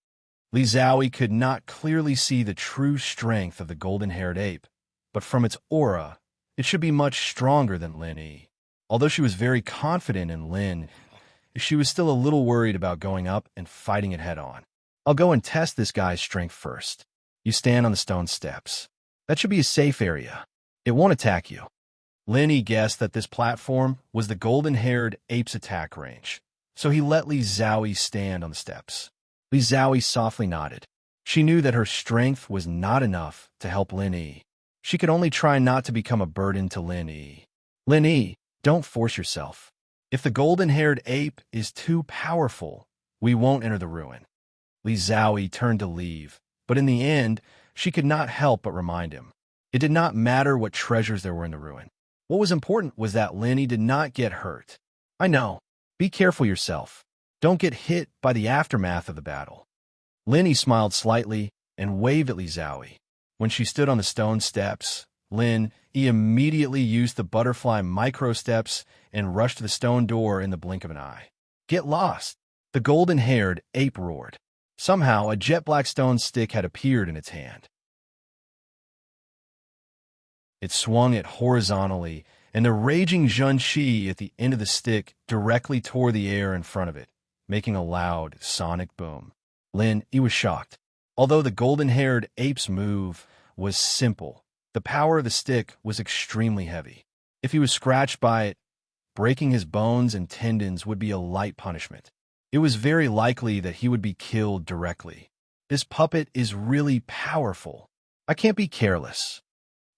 Li Xiaoyi could not clearly see the true strength of the golden-haired ape, but from its aura, it should be much stronger than Lin Yi. Although she was very confident in Lin, she was still a little worried about going up and fighting it head-on. I'll go and test this guy's strength first. You stand on the stone steps. That should be a safe area. It won't attack you. Lin Yi guessed that this platform was the golden-haired ape's attack range, so he let Li Xiaoyi stand on the steps. Li Xiaoyi softly nodded. She knew that her strength was not enough to help Lin Yi. She could only try not to become a burden to Lin Yi. Lin Yi, don't force yourself. If the golden-haired ape is too powerful, we won't enter the ruin. Li Xiaoyi turned to leave, but in the end, she could not help but remind him. It did not matter what treasures there were in the ruin. What was important was that Lin Yi did not get hurt. I know, Be careful yourself. Don't get hit by the aftermath of the battle. Lin Yi smiled slightly and waved at Li Zhaoyi. When she stood on the stone steps, Lin Yi immediately used the butterfly micro steps and rushed to the stone door in the blink of an eye. Get lost! The golden-haired ape roared. Somehow, a jet-black stone stick had appeared in its hand. It swung it horizontally, and the raging Zhenshi at the end of the stick directly tore the air in front of it, making a loud, sonic boom. Lin Yi was shocked. Although the golden-haired ape's move was simple, the power of the stick was extremely heavy. If he was scratched by it, breaking his bones and tendons would be a light punishment. It was very likely that he would be killed directly. This puppet is really powerful. I can't be careless.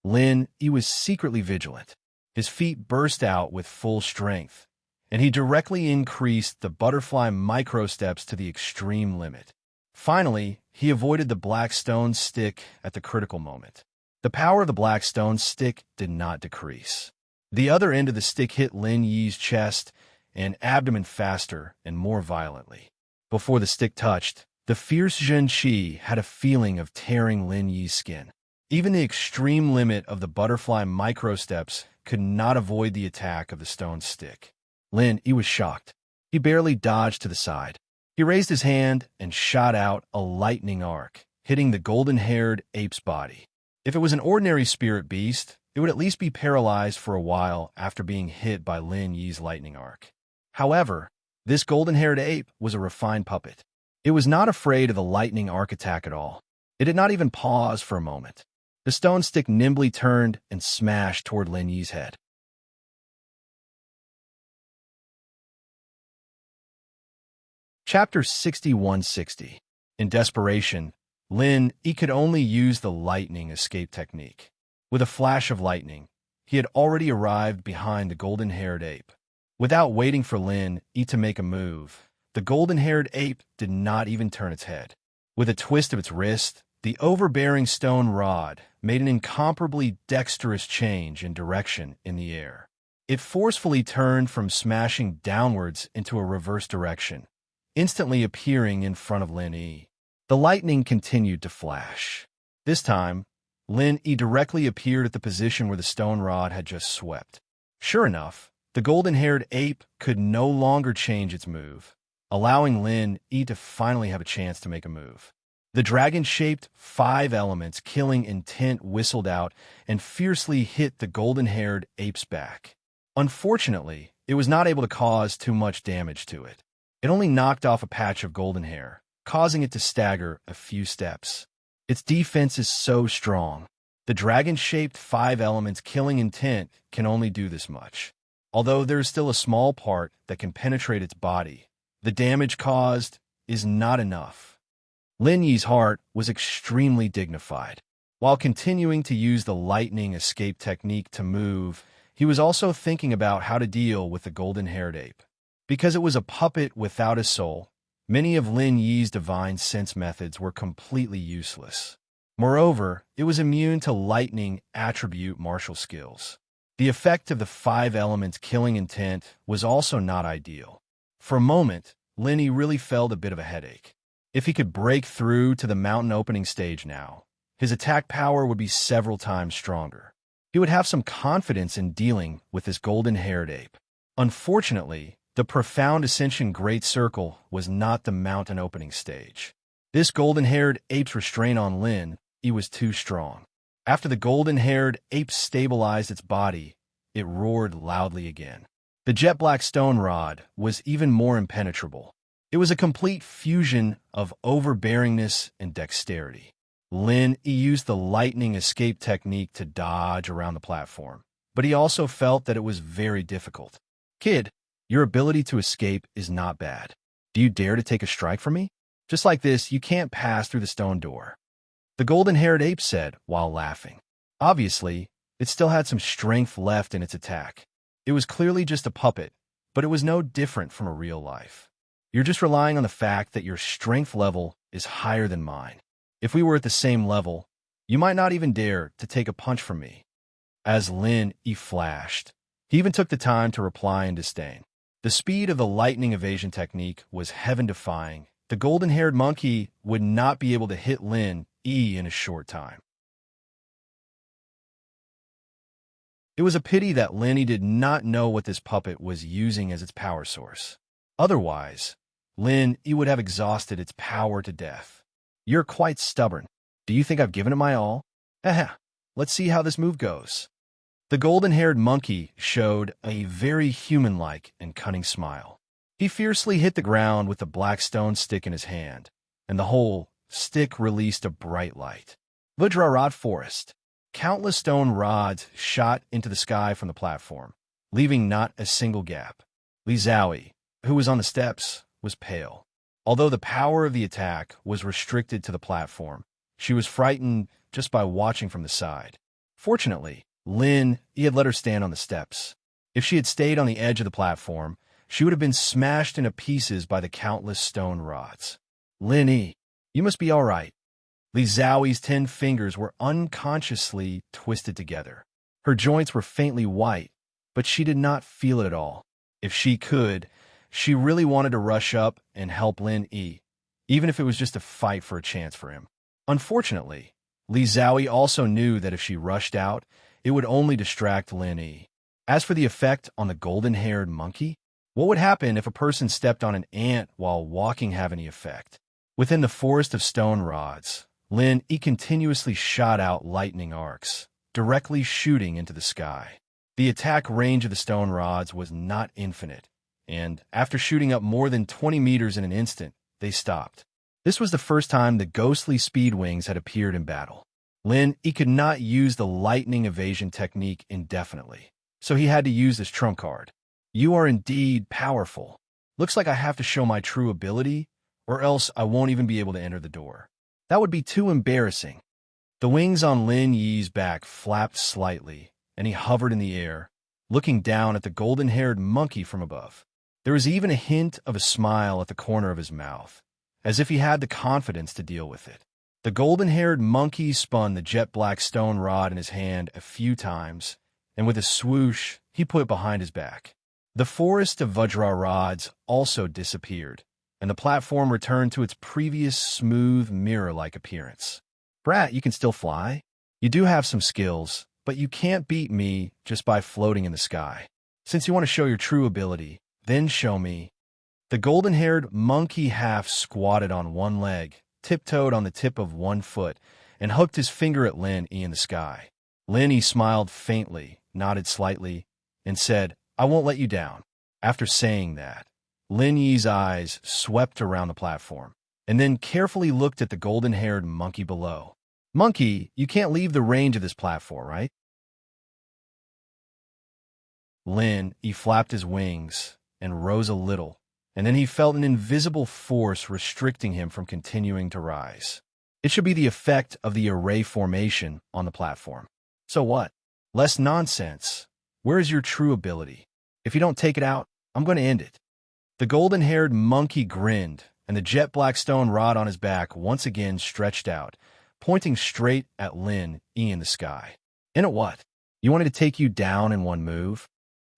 Lin Yi was secretly vigilant. His feet burst out with full strength, and he directly increased the butterfly micro steps to the extreme limit. Finally, he avoided the black stone stick at the critical moment. The power of the black stone stick did not decrease. The other end of the stick hit Lin Yi's chest and abdomen faster and more violently. Before the stick touched, the fierce Zhenshi had a feeling of tearing Lin Yi's skin. Even the extreme limit of the butterfly micro steps could not avoid the attack of the stone stick. Lin Yi was shocked. He barely dodged to the side. He raised his hand and shot out a lightning arc, hitting the golden-haired ape's body. If it was an ordinary spirit beast, it would at least be paralyzed for a while after being hit by Lin Yi's lightning arc. However, this golden-haired ape was a refined puppet. It was not afraid of the lightning arc attack at all. It did not even pause for a moment. The stone stick nimbly turned and smashed toward Lin Yi's head. Chapter 6160. In desperation, Lin Yi could only use the lightning escape technique. With a flash of lightning, he had already arrived behind the golden-haired ape. Without waiting for Lin Yi to make a move, the golden-haired ape did not even turn its head. With a twist of its wrist, the overbearing stone rod made an incomparably dexterous change in direction in the air. It forcefully turned from smashing downwards into a reverse direction, instantly appearing in front of Lin Yi. The lightning continued to flash. This time, Lin Yi directly appeared at the position where the stone rod had just swept. Sure enough, the golden-haired ape could no longer change its move, allowing Lin Yi to finally have a chance to make a move. The dragon-shaped 5 elements killing intent whistled out and fiercely hit the golden-haired ape's back. Unfortunately, it was not able to cause too much damage to it. It only knocked off a patch of golden hair, causing it to stagger a few steps. Its defense is so strong. The dragon-shaped 5 elements killing intent can only do this much. Although there is still a small part that can penetrate its body, the damage caused is not enough. Lin Yi's heart was extremely dignified. While continuing to use the lightning escape technique to move, he was also thinking about how to deal with the golden-haired ape. Because it was a puppet without a soul, many of Lin Yi's divine sense methods were completely useless. Moreover, it was immune to lightning attribute martial skills. The effect of the 5 elements killing intent was also not ideal. For a moment, Lin Yi really felt a bit of a headache. If he could break through to the mountain opening stage now, his attack power would be several times stronger. He would have some confidence in dealing with this golden-haired ape. Unfortunately, the profound ascension great circle was not the mountain opening stage. This golden-haired ape's restraint on Lin Yi was too strong. After the golden-haired ape stabilized its body, it roared loudly again. The jet-black stone rod was even more impenetrable. It was a complete fusion of overbearingness and dexterity. Lin Yi used the lightning escape technique to dodge around the platform, but he also felt that it was very difficult. Kid, your ability to escape is not bad. Do you dare to take a strike from me? Just like this, you can't pass through the stone door. The golden-haired ape said while laughing. Obviously, it still had some strength left in its attack. It was clearly just a puppet, but it was no different from a real life. You're just relying on the fact that your strength level is higher than mine. If we were at the same level, you might not even dare to take a punch from me. As Lin Yi flashed, he even took the time to reply in disdain. The speed of the lightning evasion technique was heaven-defying. The golden-haired monkey would not be able to hit Lin Yi in a short time. It was a pity that Lin Yi did not know what this puppet was using as its power source. Otherwise, Lin Yi would have exhausted its power to death. You're quite stubborn. Do you think I've given it my all? Haha, let's see how this move goes. The golden-haired monkey showed a very human-like and cunning smile. He fiercely hit the ground with the black stone stick in his hand, and the whole stick released a bright light. Vajrarod Forest. Countless stone rods shot into the sky from the platform, leaving not a single gap. Li Zhaoyi, who was on the steps, was pale. Although the power of the attack was restricted to the platform, she was frightened just by watching from the side. Fortunately, Lin Yi had let her stand on the steps. If she had stayed on the edge of the platform, she would have been smashed into pieces by the countless stone rods. Lin Yi, you must be all right. Li Zhaoyi's 10 fingers were unconsciously twisted together. Her joints were faintly white, but she did not feel it at all. If she could, she really wanted to rush up and help Lin Yi, even if it was just a fight for a chance for him. Unfortunately, Li Zhaoyi also knew that if she rushed out, it would only distract Lin Yi. As for the effect on the golden-haired monkey, what would happen if a person stepped on an ant while walking have any effect? Within the forest of stone rods, Lin Yi continuously shot out lightning arcs, directly shooting into the sky. The attack range of the stone rods was not infinite, and after shooting up more than 20 meters in an instant, they stopped. This was the first time the ghostly speed wings had appeared in battle. Lin Yi could not use the lightning evasion technique indefinitely, so he had to use this trump card. You are indeed powerful. Looks like I have to show my true ability, or else I won't even be able to enter the door. That would be too embarrassing. The wings on Lin Yi's back flapped slightly, and he hovered in the air, looking down at the golden-haired monkey from above. There was even a hint of a smile at the corner of his mouth, as if he had the confidence to deal with it. The golden-haired monkey spun the jet-black stone rod in his hand a few times, and with a swoosh, he put it behind his back. The forest of Vajra rods also disappeared, and the platform returned to its previous smooth, mirror-like appearance. Brat, you can still fly? You do have some skills, but you can't beat me just by floating in the sky. Since you want to show your true ability, then show me. The golden-haired monkey half squatted on one leg, tiptoed on the tip of one foot, and hooked his finger at Lin Yi in the sky. Lin Yi smiled faintly, nodded slightly, and said, I won't let you down. After saying that, Lin Yi's eyes swept around the platform, and then carefully looked at the golden-haired monkey below. Monkey, you can't leave the range of this platform, right? Lin Yi flapped his wings and rose a little, and then he felt an invisible force restricting him from continuing to rise. It should be the effect of the array formation on the platform. So what? Less nonsense. Where is your true ability? If you don't take it out, I'm going to end it. The golden-haired monkey grinned, and the jet-black stone rod on his back once again stretched out, pointing straight at Lin Yi in the sky. And at what? You wanted to take you down in one move?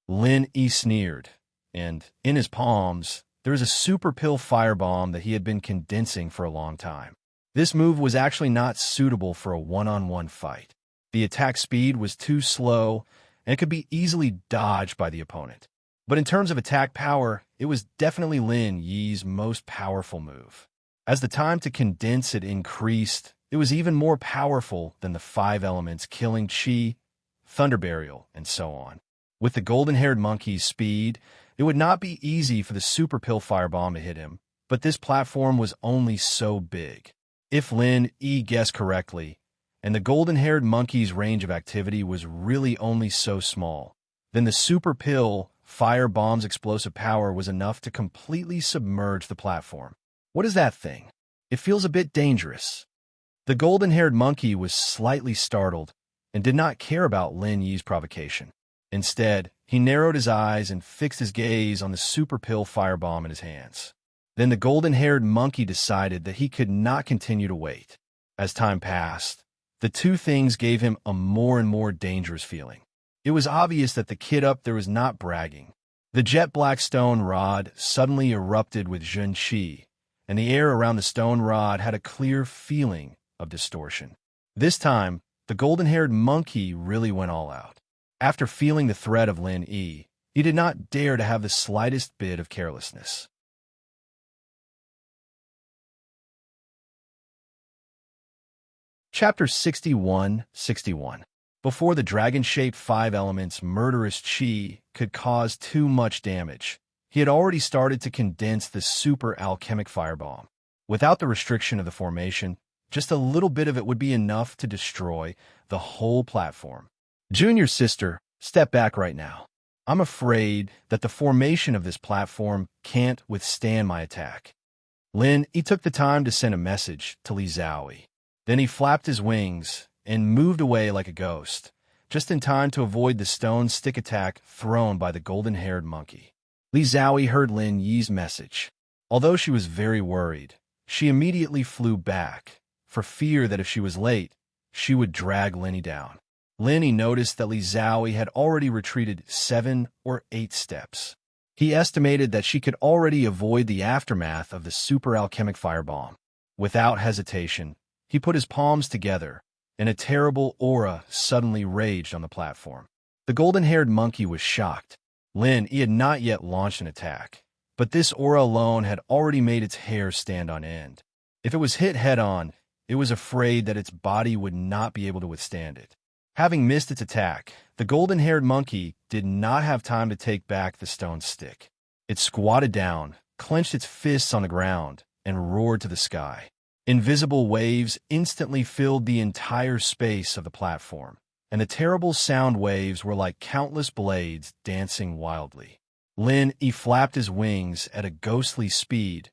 Lin Yi sneered, and in his palms, there was a super pill firebomb that he had been condensing for a long time. This move was actually not suitable for a one-on-one fight. The attack speed was too slow, and it could be easily dodged by the opponent. But in terms of attack power, it was definitely Lin Yi's most powerful move. As the time to condense it increased, it was even more powerful than the 5 elements killing Chi, Thunder Burial, and so on. With the golden-haired monkey's speed, it would not be easy for the super pill firebomb to hit him, but this platform was only so big. If Lin Yi guessed correctly, and the golden-haired monkey's range of activity was really only so small, then the super pill firebomb's explosive power was enough to completely submerge the platform. What is that thing? It feels a bit dangerous. The golden-haired monkey was slightly startled and did not care about Lin Yi's provocation. Instead, he narrowed his eyes and fixed his gaze on the super pill firebomb in his hands. Then the golden-haired monkey decided that he could not continue to wait. As time passed, the two things gave him a more and more dangerous feeling. It was obvious that the kid up there was not bragging. The jet-black stone rod suddenly erupted with Jun Qi, and the air around the stone rod had a clear feeling of distortion. This time, the golden-haired monkey really went all out. After feeling the threat of Lin Yi, he did not dare to have the slightest bit of carelessness. Chapter 61. Before the dragon-shaped five elements murderous Qi could cause too much damage, he had already started to condense the super alchemic firebomb. Without the restriction of the formation, just a little bit of it would be enough to destroy the whole platform. Junior sister, step back right now. I'm afraid that the formation of this platform can't withstand my attack. Lin Yi took the time to send a message to Li Zhaoyi. Then he flapped his wings and moved away like a ghost, just in time to avoid the stone stick attack thrown by the golden-haired monkey. Li Zhaoyi heard Lin Yi's message. Although she was very worried, she immediately flew back, for fear that if she was late, she would drag Lin Yi down. Lin Yi noticed that Li Zhaoyi had already retreated 7 or 8 steps. He estimated that she could already avoid the aftermath of the super alchemic firebomb. Without hesitation, he put his palms together, and a terrible aura suddenly raged on the platform. The golden-haired monkey was shocked. Lin Yi had not yet launched an attack, but this aura alone had already made its hair stand on end. If it was hit head-on, it was afraid that its body would not be able to withstand it. Having missed its attack, the golden-haired monkey did not have time to take back the stone stick. It squatted down, clenched its fists on the ground, and roared to the sky. Invisible waves instantly filled the entire space of the platform, and the terrible sound waves were like countless blades dancing wildly. Lin Yi flapped his wings at a ghostly speed,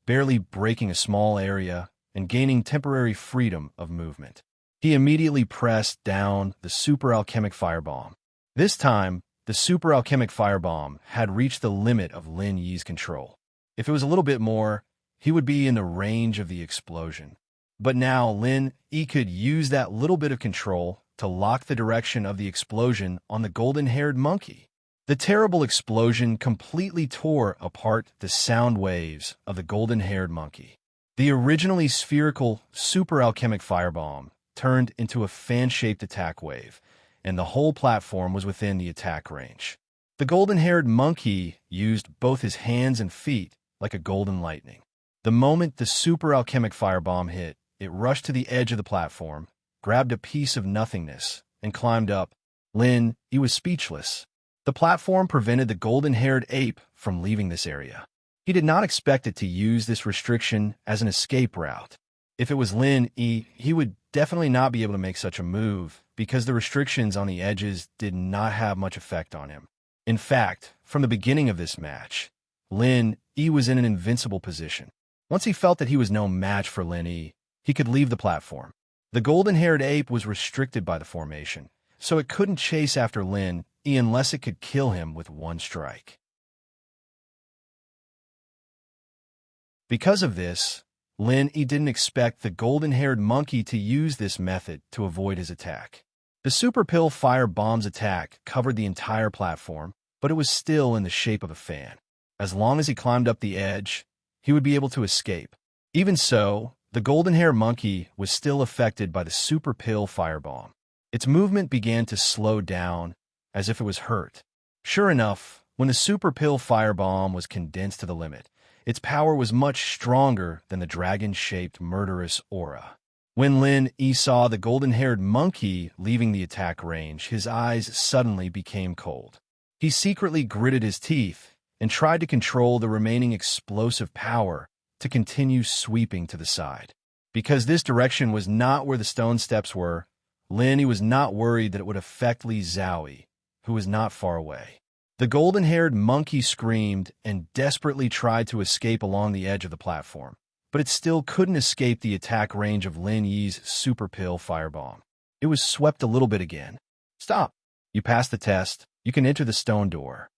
barely breaking a small area and gaining temporary freedom of movement. He immediately pressed down the super alchemic firebomb. This time, the super alchemic firebomb had reached the limit of Lin Yi's control. If it was a little bit more, he would be in the range of the explosion. But now Lin Yi could use that little bit of control to lock the direction of the explosion on the golden-haired monkey. The terrible explosion completely tore apart the sound waves of the golden-haired monkey. The originally spherical super alchemic firebomb turned into a fan-shaped attack wave, and the whole platform was within the attack range. The golden-haired monkey used both his hands and feet like a golden lightning. The moment the super alchemic firebomb hit, it rushed to the edge of the platform, grabbed a piece of nothingness, and climbed up. Lin Yi was speechless. The platform prevented the golden-haired ape from leaving this area. He did not expect it to use this restriction as an escape route. If it was Lin Yi, he would definitely not be able to make such a move because the restrictions on the edges did not have much effect on him. In fact, from the beginning of this match, Lin Yi was in an invincible position. Once he felt that he was no match for Lin Yi, he could leave the platform. The golden-haired ape was restricted by the formation, so it couldn't chase after Lin Yi unless it could kill him with one strike. Because of this, Lin Yi didn't expect the golden-haired monkey to use this method to avoid his attack. The Super Pill Fire Bomb's attack covered the entire platform, but it was still in the shape of a fan. As long as he climbed up the edge, he would be able to escape. Even so, the golden-haired monkey was still affected by the Super Pill Firebomb. Its movement began to slow down, as if it was hurt. Sure enough, when the Super Pill Firebomb was condensed to the limit, its power was much stronger than the dragon-shaped murderous aura. When Lin Yi saw the golden-haired monkey leaving the attack range, his eyes suddenly became cold. He secretly gritted his teeth and tried to control the remaining explosive power to continue sweeping to the side. Because this direction was not where the stone steps were, Lin Yi was not worried that it would affect Li Zhaoyi, who was not far away. The golden-haired monkey screamed and desperately tried to escape along the edge of the platform, but it still couldn't escape the attack range of Lin Yi's Super Pill Firebomb. It was swept a little bit again. Stop! You passed the test. You can enter the stone door.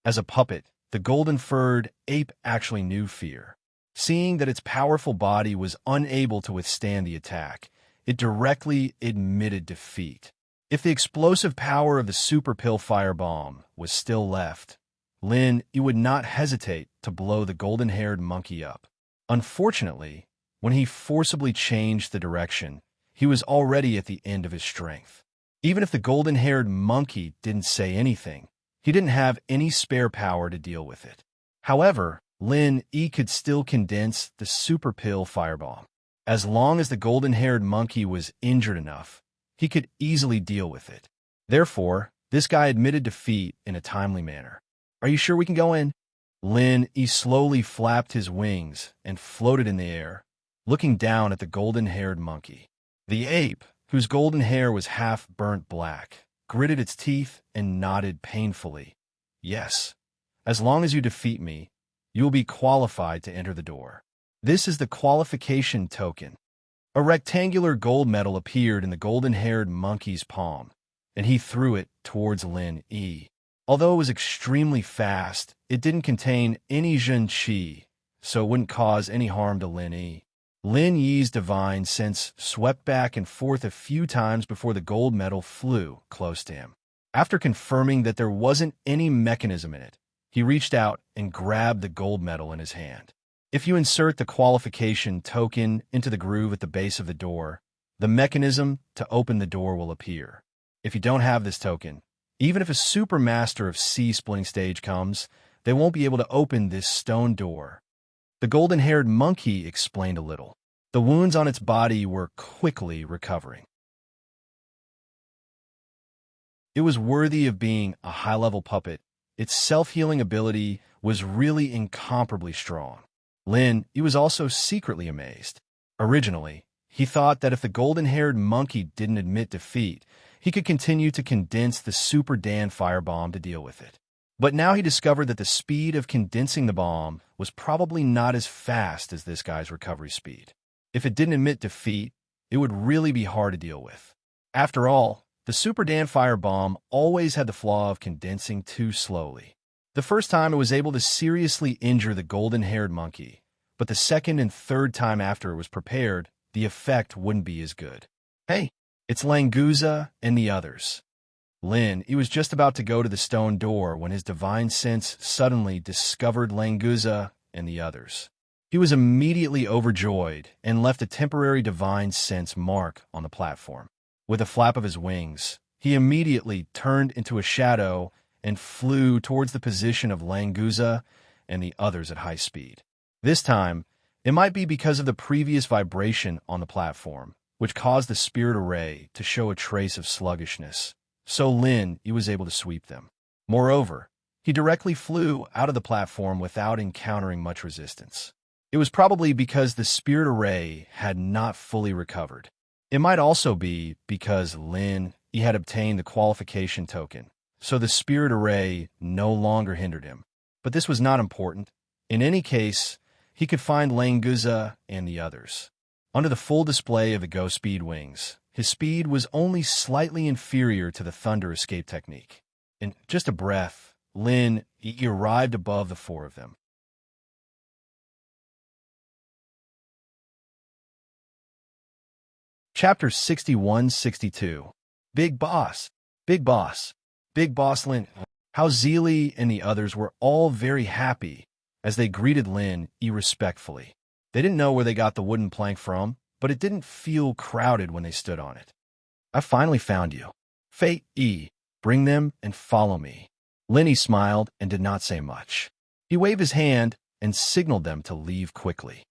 As a puppet, the golden-furred ape actually knew fear. Seeing that its powerful body was unable to withstand the attack, it directly admitted defeat. If the explosive power of the Super Pill Firebomb was still left, Lin Yi would not hesitate to blow the golden-haired monkey up. Unfortunately, when he forcibly changed the direction, he was already at the end of his strength. Even if the golden-haired monkey didn't say anything, he didn't have any spare power to deal with it. However, Lin Yi could still condense the super pill firebomb. As long as the golden-haired monkey was injured enough, he could easily deal with it. Therefore, this guy admitted defeat in a timely manner. "Are you sure we can go in?" Lin Yi slowly flapped his wings and floated in the air, looking down at the golden-haired monkey. The ape, whose golden hair was half burnt black, gritted its teeth and nodded painfully. "Yes. As long as you defeat me, you will be qualified to enter the door. This is the qualification token." A rectangular gold medal appeared in the golden-haired monkey's palm, and he threw it towards Lin Yi. Although it was extremely fast, it didn't contain any Zhen Qi, so it wouldn't cause any harm to Lin Yi. Lin Yi's divine sense swept back and forth a few times before the gold medal flew close to him. After confirming that there wasn't any mechanism in it, he reached out and grabbed the gold medal in his hand. If you insert the qualification token into the groove at the base of the door, the mechanism to open the door will appear. If you don't have this token, even if a super master of C-splitting stage comes, they won't be able to open this stone door. The golden-haired monkey explained a little. The wounds on its body were quickly recovering. It was worthy of being a high-level puppet. Its self-healing ability was really incomparably strong. Lin Yi was also secretly amazed. Originally, he thought that if the golden-haired monkey didn't admit defeat, he could continue to condense the Super Dan firebomb to deal with it. But now he discovered that the speed of condensing the bomb was probably not as fast as this guy's recovery speed. If it didn't admit defeat, it would really be hard to deal with. After all, the Super Dan firebomb always had the flaw of condensing too slowly. The first time it was able to seriously injure the golden-haired monkey, but the second and third time after it was prepared, the effect wouldn't be as good. "Hey, it's Languza and the others." Lin Yi was just about to go to the stone door when his divine sense suddenly discovered Languza and the others. He was immediately overjoyed and left a temporary divine sense mark on the platform. With a flap of his wings, he immediately turned into a shadow and flew towards the position of Languza and the others at high speed. This time, it might be because of the previous vibration on the platform, which caused the spirit array to show a trace of sluggishness, so Lin Yi was able to sweep them. Moreover, he directly flew out of the platform without encountering much resistance. It was probably because the spirit array had not fully recovered. It might also be because Lin Yi had obtained the qualification token, so the spirit array no longer hindered him. But this was not important. In any case, he could find Languza and the others. Under the full display of the Go Speed wings, his speed was only slightly inferior to the Thunder Escape technique. In just a breath, Lin Yi arrived above the four of them. Chapter 61-62. Big Boss. Big Boss. Big Boss Lin. How Zili and the others were all very happy as they greeted Lin Yi respectfully. They didn't know where they got the wooden plank from, but it didn't feel crowded when they stood on it. "I finally found you. Fei Yi, bring them and follow me." Lin Yi smiled and did not say much. He waved his hand and signaled them to leave quickly.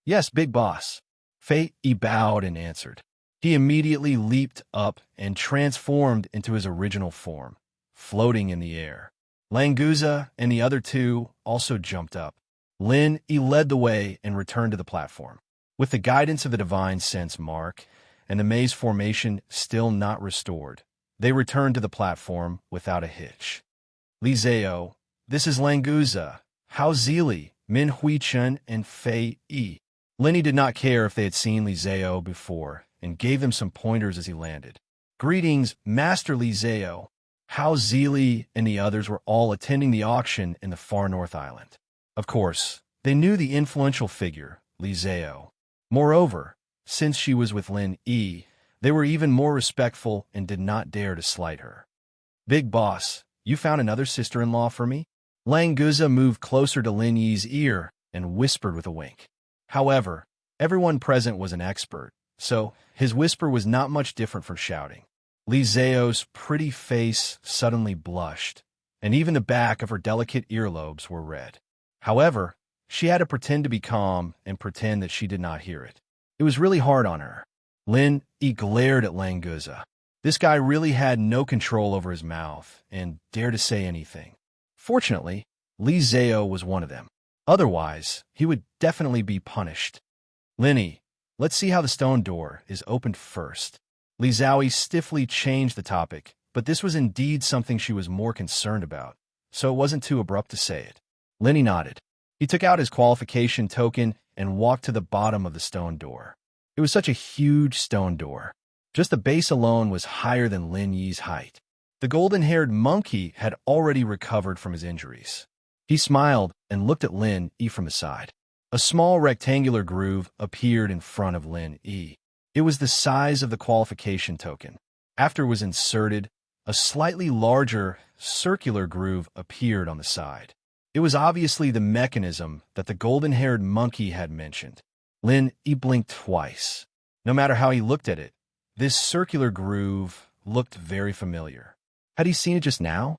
"Yes, Big Boss." Fei Yi bowed and answered. He immediately leaped up and transformed into his original form, floating in the air. Languza and the other two also jumped up. Lin Yi led the way and returned to the platform. With the guidance of the divine sense mark and the maze formation still not restored, they returned to the platform without a hitch. "Li Zhao, this is Languza, Hao Zili, Min Hui Chen, and Fei Yi." Lin Yi did not care if they had seen Li Zhao before and gave them some pointers as he landed. "Greetings, Master Li Zhao." Hao Zili and the others were all attending the auction in the far north island. Of course, they knew the influential figure, Li Zhao. Moreover, since she was with Lin Yi, they were even more respectful and did not dare to slight her. "Big Boss, you found another sister-in-law for me?" Languza moved closer to Lin Yi's ear and whispered with a wink. However, everyone present was an expert, so his whisper was not much different from shouting. Li Zhao's pretty face suddenly blushed, and even the back of her delicate earlobes were red. However, she had to pretend to be calm and pretend that she did not hear it. It was really hard on her. Lin Yi glared at Languza. This guy really had no control over his mouth and dared to say anything. Fortunately, Li Zhao was one of them. Otherwise, he would definitely be punished. Linny, let's see how the stone door is opened first. Li Zhaoyi stiffly changed the topic, but this was indeed something she was more concerned about, so it wasn't too abrupt to say it. Linny nodded. He took out his qualification token and walked to the bottom of the stone door. It was such a huge stone door. Just the base alone was higher than Lin Yi's height. The golden-haired monkey had already recovered from his injuries. He smiled and looked at Lin Yi from the side. A small rectangular groove appeared in front of Lin Yi. It was the size of the qualification token. After it was inserted, a slightly larger, circular groove appeared on the side. It was obviously the mechanism that the golden-haired monkey had mentioned. Lin Yi blinked twice. No matter how he looked at it, this circular groove looked very familiar. Had he seen it just now?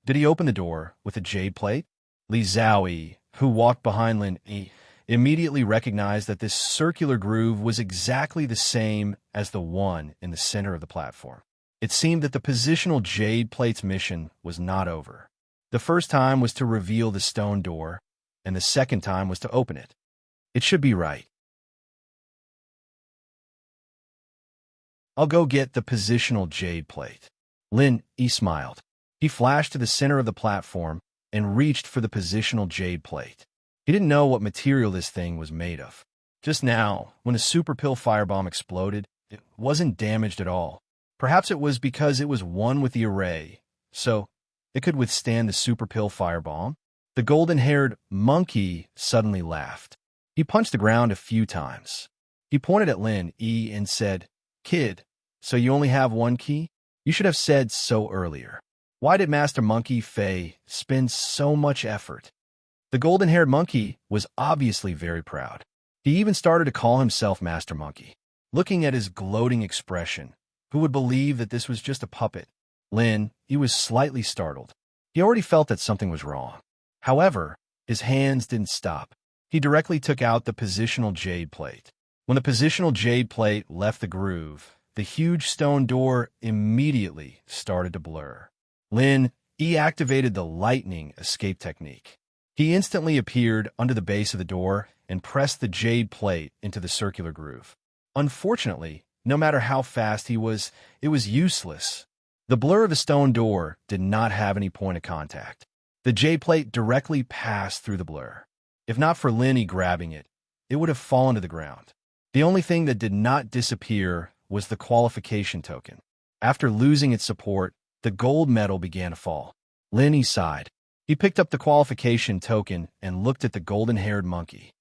Did he open the door with a jade plate? Li Zhaoyi, who walked behind Lin Yi, immediately recognized that this circular groove was exactly the same as the one in the center of the platform. It seemed that the positional jade plate's mission was not over. The first time was to reveal the stone door, and the second time was to open it. It should be right. I'll go get the positional jade plate. Lin Yi smiled. He flashed to the center of the platform and reached for the positional jade plate. He didn't know what material this thing was made of. Just now, when the super pill firebomb exploded, it wasn't damaged at all. Perhaps it was because it was one with the array, so it could withstand the super pill firebomb. The golden-haired monkey suddenly laughed. He punched the ground a few times. He pointed at Lin Yi and said, "Kid, so you only have one key? You should have said so earlier. Why did Master Monkey Fei spend so much effort?" The golden-haired monkey was obviously very proud. He even started to call himself Master Monkey. Looking at his gloating expression, who would believe that this was just a puppet? Lin Yi was slightly startled. He already felt that something was wrong. However, his hands didn't stop. He directly took out the positional jade plate. When the positional jade plate left the groove, the huge stone door immediately started to blur. Lin Yi activated the lightning escape technique. He instantly appeared under the base of the door and pressed the jade plate into the circular groove. Unfortunately, no matter how fast he was, it was useless. The blur of the stone door did not have any point of contact. The jade plate directly passed through the blur. If not for Lin Yi grabbing it, it would have fallen to the ground. The only thing that did not disappear was the qualification token. After losing its support, the gold medal began to fall. Lin Yi sighed. He picked up the qualification token and looked at the golden-haired monkey.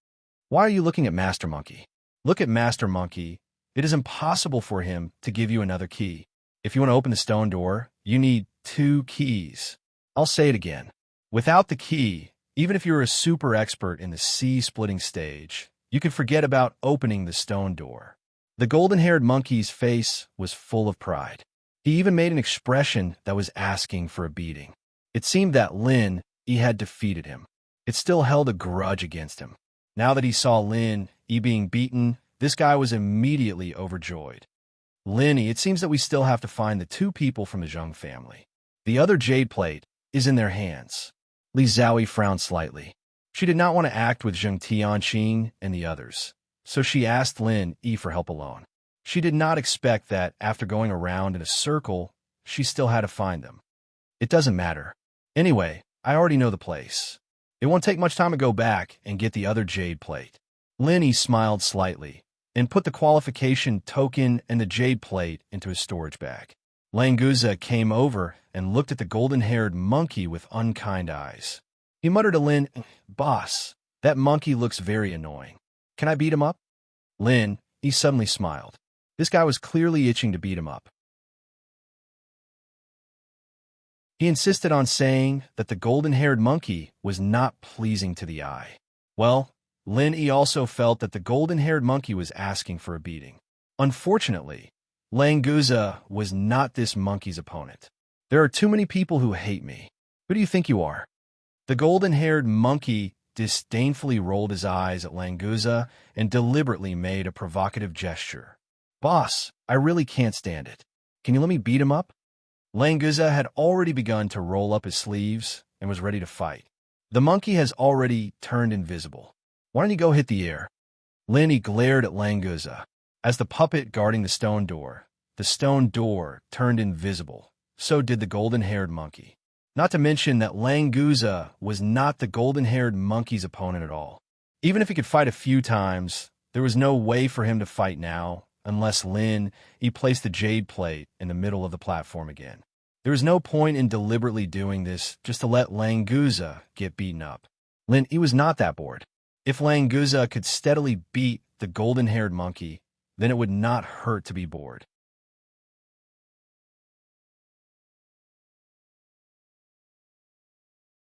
"Why are you looking at Master Monkey? Look at Master Monkey. It is impossible for him to give you another key. If you want to open the stone door, you need 2 keys. I'll say it again. Without the key, even if you're a super expert in the sea-splitting stage, you could forget about opening the stone door." The golden-haired monkey's face was full of pride. He even made an expression that was asking for a beating. It seemed that Lin Yi had defeated him. It still held a grudge against him. Now that he saw Lin Yi being beaten, this guy was immediately overjoyed. "Lin Yi, it seems that we still have to find the 2 people from the Zheng family. The other jade plate is in their hands." Li Zhaoyi frowned slightly. She did not want to act with Zheng Tianqing and the others, so she asked Lin Yi for help alone. She did not expect that, after going around in a circle, she still had to find them. "It doesn't matter. Anyway, I already know the place. It won't take much time to go back and get the other jade plate." Lin Yi smiled slightly and put the qualification token and the jade plate into his storage bag. Languza came over and looked at the golden-haired monkey with unkind eyes. He muttered to Lin, "Boss, that monkey looks very annoying. Can I beat him up?" Lin Yi suddenly smiled. This guy was clearly itching to beat him up. He insisted on saying that the golden-haired monkey was not pleasing to the eye. Well, Lin Yi also felt that the golden-haired monkey was asking for a beating. Unfortunately, Languza was not this monkey's opponent. There are too many people who hate me. Who do you think you are? The golden-haired monkey disdainfully rolled his eyes at Languza and deliberately made a provocative gesture. Boss, I really can't stand it. Can you let me beat him up? Languza had already begun to roll up his sleeves and was ready to fight. The monkey has already turned invisible. Why don't you go hit the air? Lin Yi glared at Languza. As the puppet guarding the stone door turned invisible. So did the golden-haired monkey. Not to mention that Languza was not the golden-haired monkey's opponent at all. Even if he could fight a few times, there was no way for him to fight now, unless Lin Yi placed the jade plate in the middle of the platform again. There was no point in deliberately doing this just to let Languza get beaten up. Lin Yi was not that bored. If Languza could steadily beat the golden-haired monkey, then it would not hurt to be bored.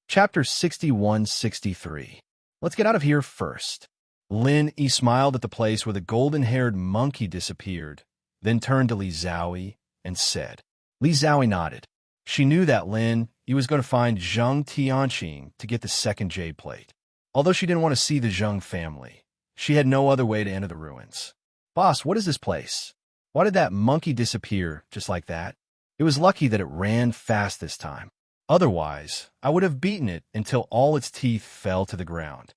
Chapter 61-63. Let's get out of here first. Lin Yi smiled at the place where the golden-haired monkey disappeared, then turned to Li Zhaoyi and said. Li Zhaoyi nodded. She knew that Lin Yi was going to find Zheng Tianqing to get the second jade plate. Although she didn't want to see the Zheng family, she had no other way to enter the ruins. Boss, what is this place? Why did that monkey disappear just like that? It was lucky that it ran fast this time. Otherwise, I would have beaten it until all its teeth fell to the ground.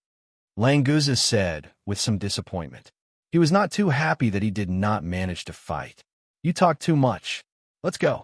Languza said with some disappointment. He was not too happy that he did not manage to fight. You talk too much. Let's go.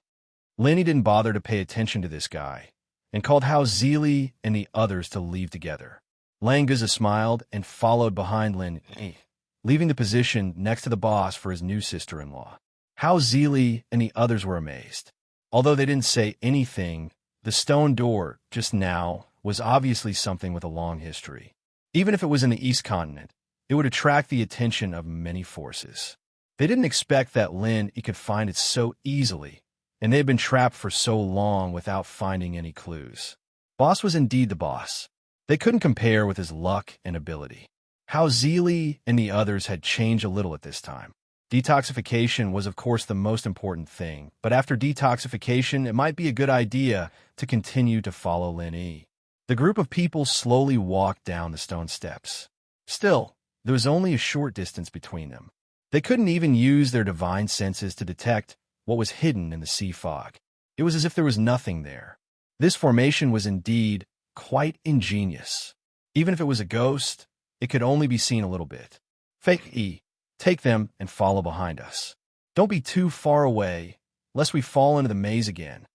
Lin Yi didn't bother to pay attention to this guy and called Hao Zili and the others to leave together. Languza smiled and followed behind Lin Yi, leaving the position next to the boss for his new sister-in-law. Hao Zili and the others were amazed. Although they didn't say anything, the stone door, just now, was obviously something with a long history. Even if it was in the East Continent, it would attract the attention of many forces. They didn't expect that Lin Yi could find it so easily, and they had been trapped for so long without finding any clues. Boss was indeed the boss. They couldn't compare with his luck and ability. Hao Zili and the others had changed a little at this time. Detoxification was of course the most important thing, but after detoxification it might be a good idea to continue to follow Lin Yi. The group of people slowly walked down the stone steps. Still, there was only a short distance between them. They couldn't even use their divine senses to detect what was hidden in the sea fog. It was as if there was nothing there. This formation was indeed quite ingenious. Even if it was a ghost, it could only be seen a little bit. Fake E. Take them and follow behind us. Don't be too far away, lest we fall into the maze again.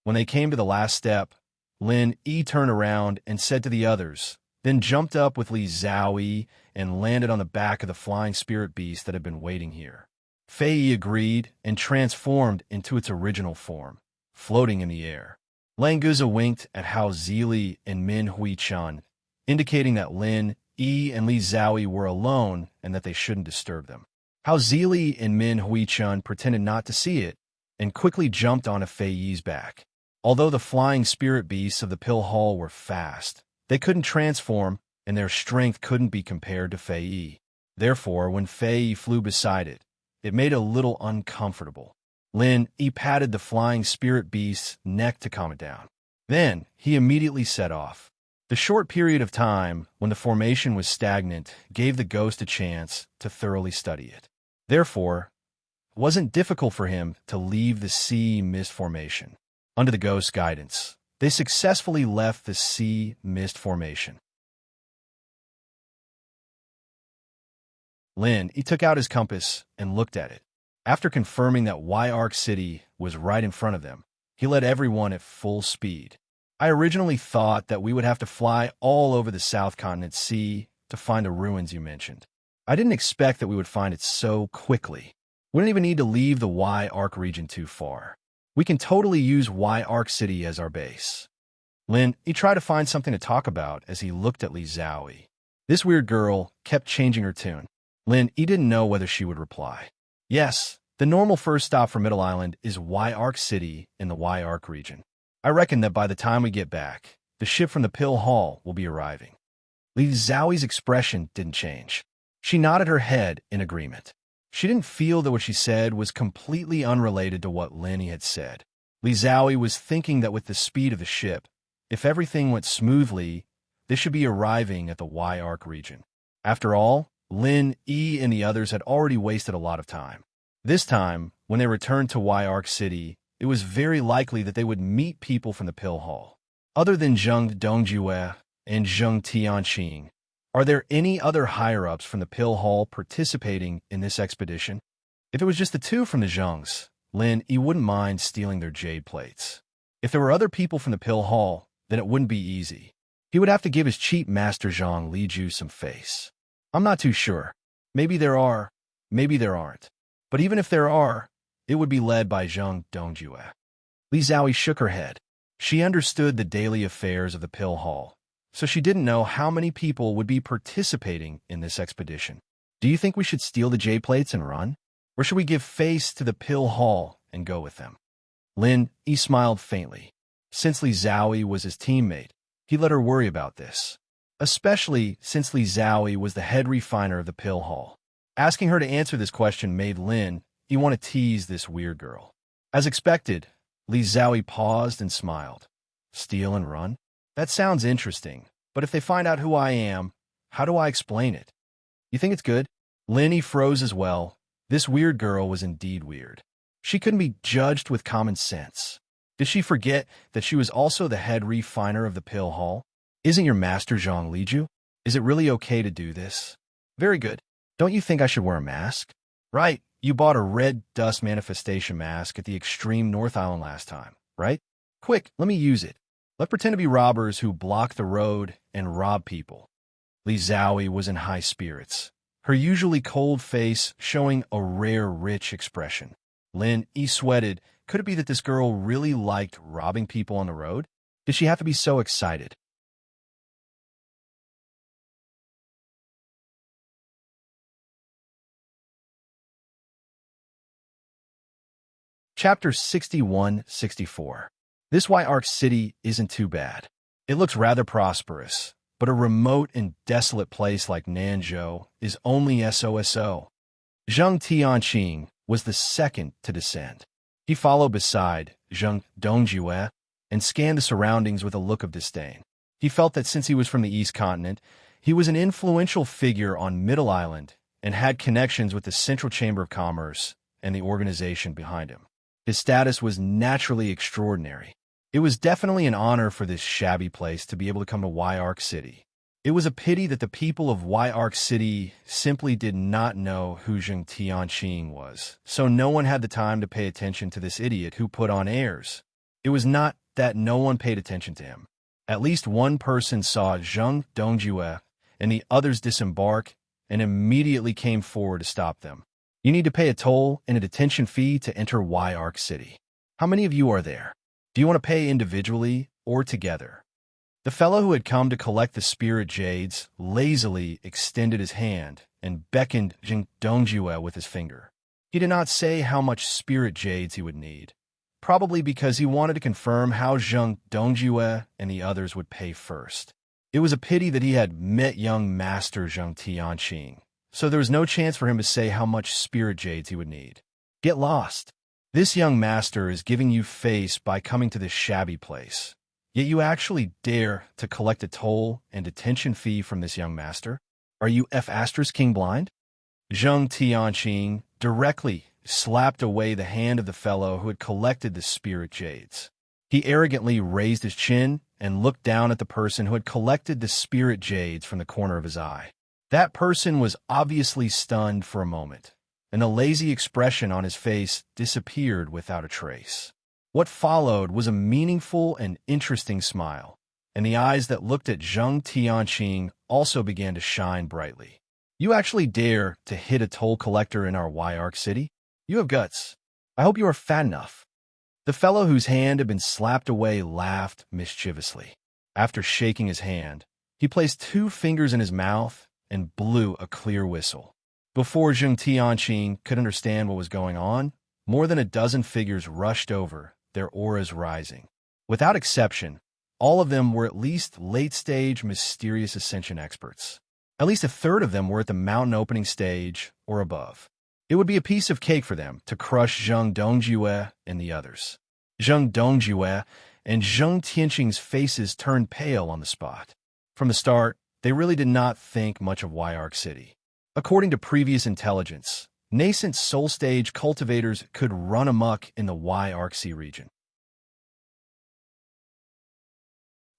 When they came to the last step, Lin Yi turned around and said to the others, then jumped up with Li Zhaoyi and landed on the back of the flying spirit beast that had been waiting here. Fei Yi agreed and transformed into its original form, floating in the air. Languza winked at Hao Zili and Min Huichan, indicating that Lin Yi and Li Zhaoyi were alone and that they shouldn't disturb them. Hao Zili and Min Huichan pretended not to see it and quickly jumped onto Fei Yi's back. Although the flying spirit beasts of the Pill Hall were fast, they couldn't transform and their strength couldn't be compared to Fei Yi. Therefore, when Fei Yi flew beside it, it made it a little uncomfortable. Lin Yi patted the flying spirit beast's neck to calm it down. Then, he immediately set off. The short period of time when the formation was stagnant gave the ghost a chance to thoroughly study it. Therefore, it wasn't difficult for him to leave the sea mist formation. Under the ghost's guidance, they successfully left the sea mist formation. Lin Yi took out his compass and looked at it. After confirming that Y-Arc City was right in front of them, he led everyone at full speed. I originally thought that we would have to fly all over the South Continent Sea to find the ruins you mentioned. I didn't expect that we would find it so quickly. We don't even need to leave the Y-Arc region too far. We can totally use Y-Arc City as our base. Lin Yi tried to find something to talk about as he looked at Li Zhaoyi. This weird girl kept changing her tune. Lin Yi didn't know whether she would reply. Yes, the normal first stop for Middle Island is Y-Arc City in the Y-Arc region. I reckon that by the time we get back, the ship from the Pill Hall will be arriving. Li Zhaoyi's expression didn't change. She nodded her head in agreement. She didn't feel that what she said was completely unrelated to what Lenny had said. Li Zhaoyi was thinking that with the speed of the ship, if everything went smoothly, they should be arriving at the Y-Arc region. After all, Lin, E, and the others had already wasted a lot of time. This time, when they returned to Y-Arc City, it was very likely that they would meet people from the Pill Hall. Other than Zheng Dongjue and Zheng Tianqing, are there any other higher-ups from the Pill Hall participating in this expedition? If it was just the two from the Zhengs, Lin, he wouldn't mind stealing their jade plates. If there were other people from the Pill Hall, then it wouldn't be easy. He would have to give his cheap master Zhang Liju some face. I'm not too sure. Maybe there are, maybe there aren't. But even if there are, it would be led by Zheng Dongjue. Li Zhaoyi shook her head. She understood the daily affairs of the Pill Hall, so she didn't know how many people would be participating in this expedition. Do you think we should steal the jade plates and run? Or should we give face to the Pill Hall and go with them? Lin, he smiled faintly. Since Li Zhaoyi was his teammate, he let her worry about this. Especially since Li Zhaoyi was the head refiner of the Pill Hall. Asking her to answer this question made Lin, he want to tease this weird girl. As expected, Li Zhaoyi paused and smiled. Steal and run? That sounds interesting, but if they find out who I am, how do I explain it? You think it's good? Lin, he froze as well. This weird girl was indeed weird. She couldn't be judged with common sense. Did she forget that she was also the head refiner of the Pill Hall? Isn't your master Zhang Liju? Is it really okay to do this? Very good. Don't you think I should wear a mask? Right, you bought a red dust manifestation mask at the extreme North Island last time, right? Quick, let me use it. Let's pretend to be robbers who block the road and rob people. Li Zhaoyi was in high spirits, her usually cold face showing a rare, rich expression. Lin, he sweated. Could it be that this girl really liked robbing people on the road? Did she have to be so excited? Chapter 61-64. This Y-Arc city isn't too bad. It looks rather prosperous, but a remote and desolate place like Nanzhou is only SOSO. Zheng Tianqing was the second to descend. He followed beside Zheng Dongjue and scanned the surroundings with a look of disdain. He felt that since he was from the East Continent, he was an influential figure on Middle Island and had connections with the Central Chamber of Commerce and the organization behind him. His status was naturally extraordinary. It was definitely an honor for this shabby place to be able to come to Y-Arc City. It was a pity that the people of Y-Arc City simply did not know who Zheng Tianqing was, so no one had the time to pay attention to this idiot who put on airs. It was not that no one paid attention to him. At least one person saw Zheng Dongjue and the others disembark and immediately came forward to stop them. You need to pay a toll and a detention fee to enter Y-Arc City. How many of you are there? Do you want to pay individually or together? The fellow who had come to collect the spirit jades lazily extended his hand and beckoned Zheng Dongjue with his finger. He did not say how much spirit jades he would need, probably because he wanted to confirm how Zheng Dongjue and the others would pay first. It was a pity that he had met young master Zheng Tianqing, so there was no chance for him to say how much spirit jades he would need. Get lost. This young master is giving you face by coming to this shabby place. Yet you actually dare to collect a toll and detention fee from this young master? Are you King blind? Zheng Tianqing directly slapped away the hand of the fellow who had collected the spirit jades. He arrogantly raised his chin and looked down at the person who had collected the spirit jades from the corner of his eye. That person was obviously stunned for a moment, and the lazy expression on his face disappeared without a trace. What followed was a meaningful and interesting smile, and the eyes that looked at Zheng Tianqing also began to shine brightly. You actually dare to hit a toll collector in our Y-Arc City? You have guts. I hope you are fat enough. The fellow whose hand had been slapped away laughed mischievously. After shaking his hand, he placed 2 fingers in his mouth and blew a clear whistle. Before Zheng Tianqing could understand what was going on, more than a dozen figures rushed over, their auras rising. Without exception, all of them were at least late-stage mysterious ascension experts. At least a third of them were at the mountain opening stage or above. It would be a piece of cake for them to crush Zheng Dongjue and the others. Zheng Dongjue and Zheng Tianqing's faces turned pale on the spot. From the start, they really did not think much of Y-Arc City. According to previous intelligence, nascent soul stage cultivators could run amok in the Y-Arc Sea region.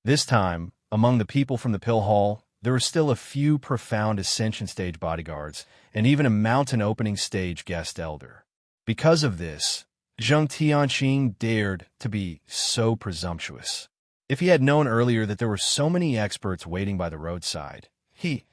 This time, among the people from the Pill Hall, there were still a few profound ascension stage bodyguards and even a mountain opening stage guest elder. Because of this, Zheng Tianqing dared to be so presumptuous. If he had known earlier that there were so many experts waiting by the roadside, he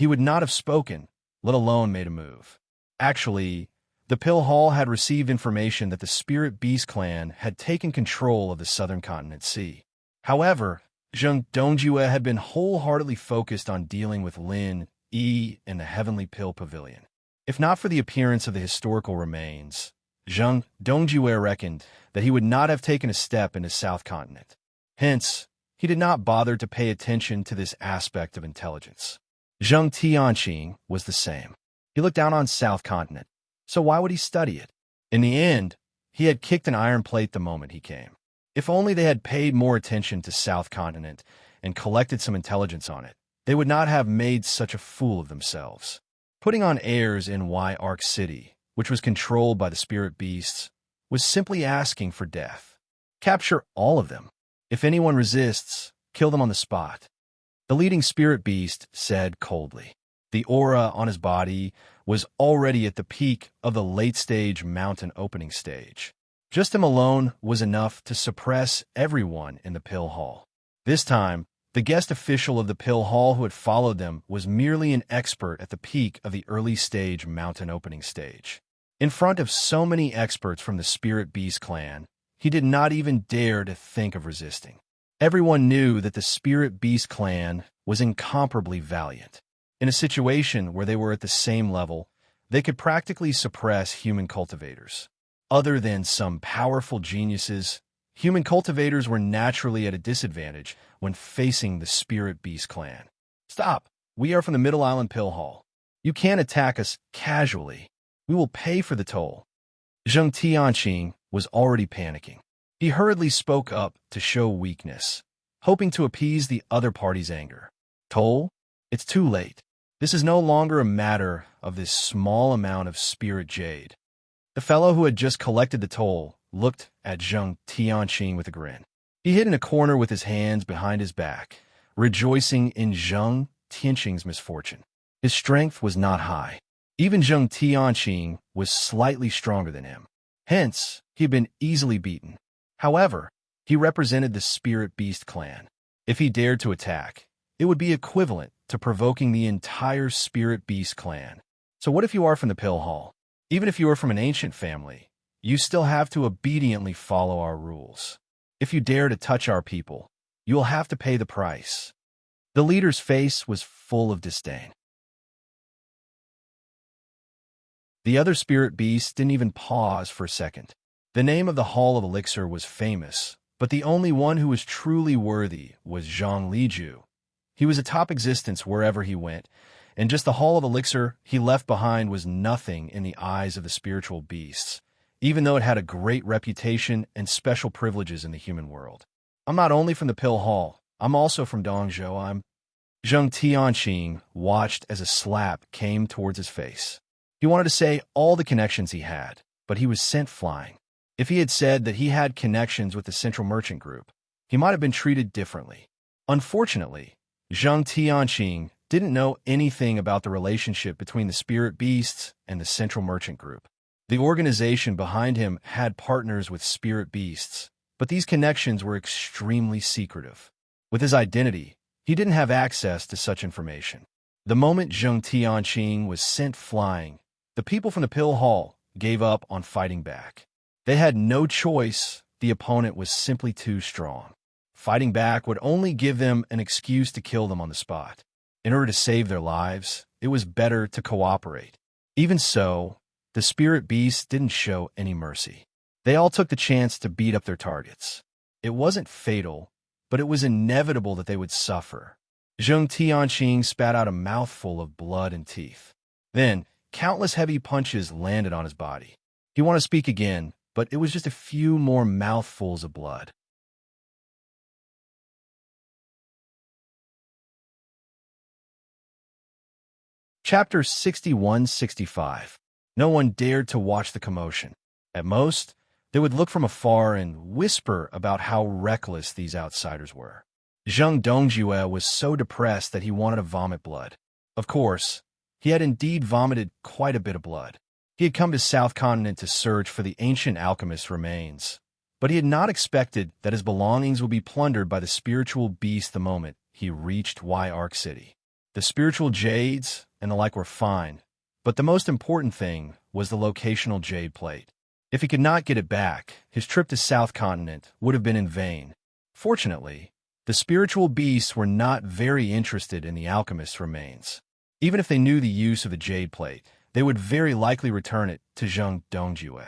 would not have spoken, let alone made a move. Actually, the Pill Hall had received information that the Spirit Beast clan had taken control of the southern continent sea. However, Zheng Dongjue had been wholeheartedly focused on dealing with Lin Yi in the Heavenly Pill Pavilion. If not for the appearance of the historical remains, Zheng Dongjue reckoned that he would not have taken a step into South Continent. Hence, he did not bother to pay attention to this aspect of intelligence. Zheng Tianqing was the same. He looked down on South Continent, so why would he study it? In the end, he had kicked an iron plate the moment he came. If only they had paid more attention to South Continent and collected some intelligence on it, they would not have made such a fool of themselves. Putting on airs in Y-Arc City, which was controlled by the Spirit Beasts, was simply asking for death. Capture all of them. If anyone resists, kill them on the spot. The leading Spirit Beast said coldly. The aura on his body was already at the peak of the late-stage mountain opening stage. Just him alone was enough to suppress everyone in the Pill Hall. This time, the guest official of the Pill Hall who had followed them was merely an expert at the peak of the early-stage mountain opening stage. In front of so many experts from the Spirit Beast clan, he did not even dare to think of resisting. Everyone knew that the Spirit Beast clan was incomparably valiant. In a situation where they were at the same level, they could practically suppress human cultivators. Other than some powerful geniuses, human cultivators were naturally at a disadvantage when facing the Spirit Beast clan. Stop! We are from the Middle Island Pill Hall. You can't attack us casually. We will pay for the toll. Zheng Tianqing was already panicking. He hurriedly spoke up to show weakness, hoping to appease the other party's anger. Toll? It's too late. This is no longer a matter of this small amount of spirit jade. The fellow who had just collected the toll looked at Zheng Tianqing with a grin. He hid in a corner with his hands behind his back, rejoicing in Zheng Tianqing's misfortune. His strength was not high. Even Zheng Tianqing was slightly stronger than him. Hence, he had been easily beaten. However, he represented the Spirit Beast clan. If he dared to attack, it would be equivalent to provoking the entire Spirit Beast clan. So what if you are from the Pill Hall? Even if you are from an ancient family, you still have to obediently follow our rules. If you dare to touch our people, you will have to pay the price. The leader's face was full of disdain. The other Spirit Beasts didn't even pause for a second. The name of the Hall of Elixir was famous, but the only one who was truly worthy was Zhang Liju. He was a top existence wherever he went, and just the Hall of Elixir he left behind was nothing in the eyes of the spiritual beasts, even though it had a great reputation and special privileges in the human world. I'm not only from the Pill Hall, I'm also from Dongzhou. Zheng Tianqing watched as a slap came towards his face. He wanted to say all the connections he had, but he was sent flying. If he had said that he had connections with the Central Merchant Group, he might have been treated differently. Unfortunately, Zheng Tianqing didn't know anything about the relationship between the Spirit Beasts and the Central Merchant Group. The organization behind him had partners with Spirit Beasts, but these connections were extremely secretive. With his identity, he didn't have access to such information. The moment Zheng Tianqing was sent flying, the people from the Pill Hall gave up on fighting back. They had no choice. The opponent was simply too strong. Fighting back would only give them an excuse to kill them on the spot. In order to save their lives, it was better to cooperate. Even so, the Spirit Beasts didn't show any mercy. They all took the chance to beat up their targets. It wasn't fatal, but it was inevitable that they would suffer. Zheng Tianqing spat out a mouthful of blood and teeth. Then, countless heavy punches landed on his body. He wanted to speak again, but it was just a few more mouthfuls of blood. Chapter 61-65. No one dared to watch the commotion. At most, they would look from afar and whisper about how reckless these outsiders were. Zheng Dongjue was so depressed that he wanted to vomit blood. Of course, he had indeed vomited quite a bit of blood. He had come to South Continent to search for the ancient alchemist's remains, but he had not expected that his belongings would be plundered by the spiritual beast the moment he reached Arc City. The spiritual jades and the like were fine, but the most important thing was the locational jade plate. If he could not get it back, his trip to South Continent would have been in vain. Fortunately, the spiritual beasts were not very interested in the alchemist's remains. Even if they knew the use of the jade plate, they would very likely return it to Zheng Dongjue.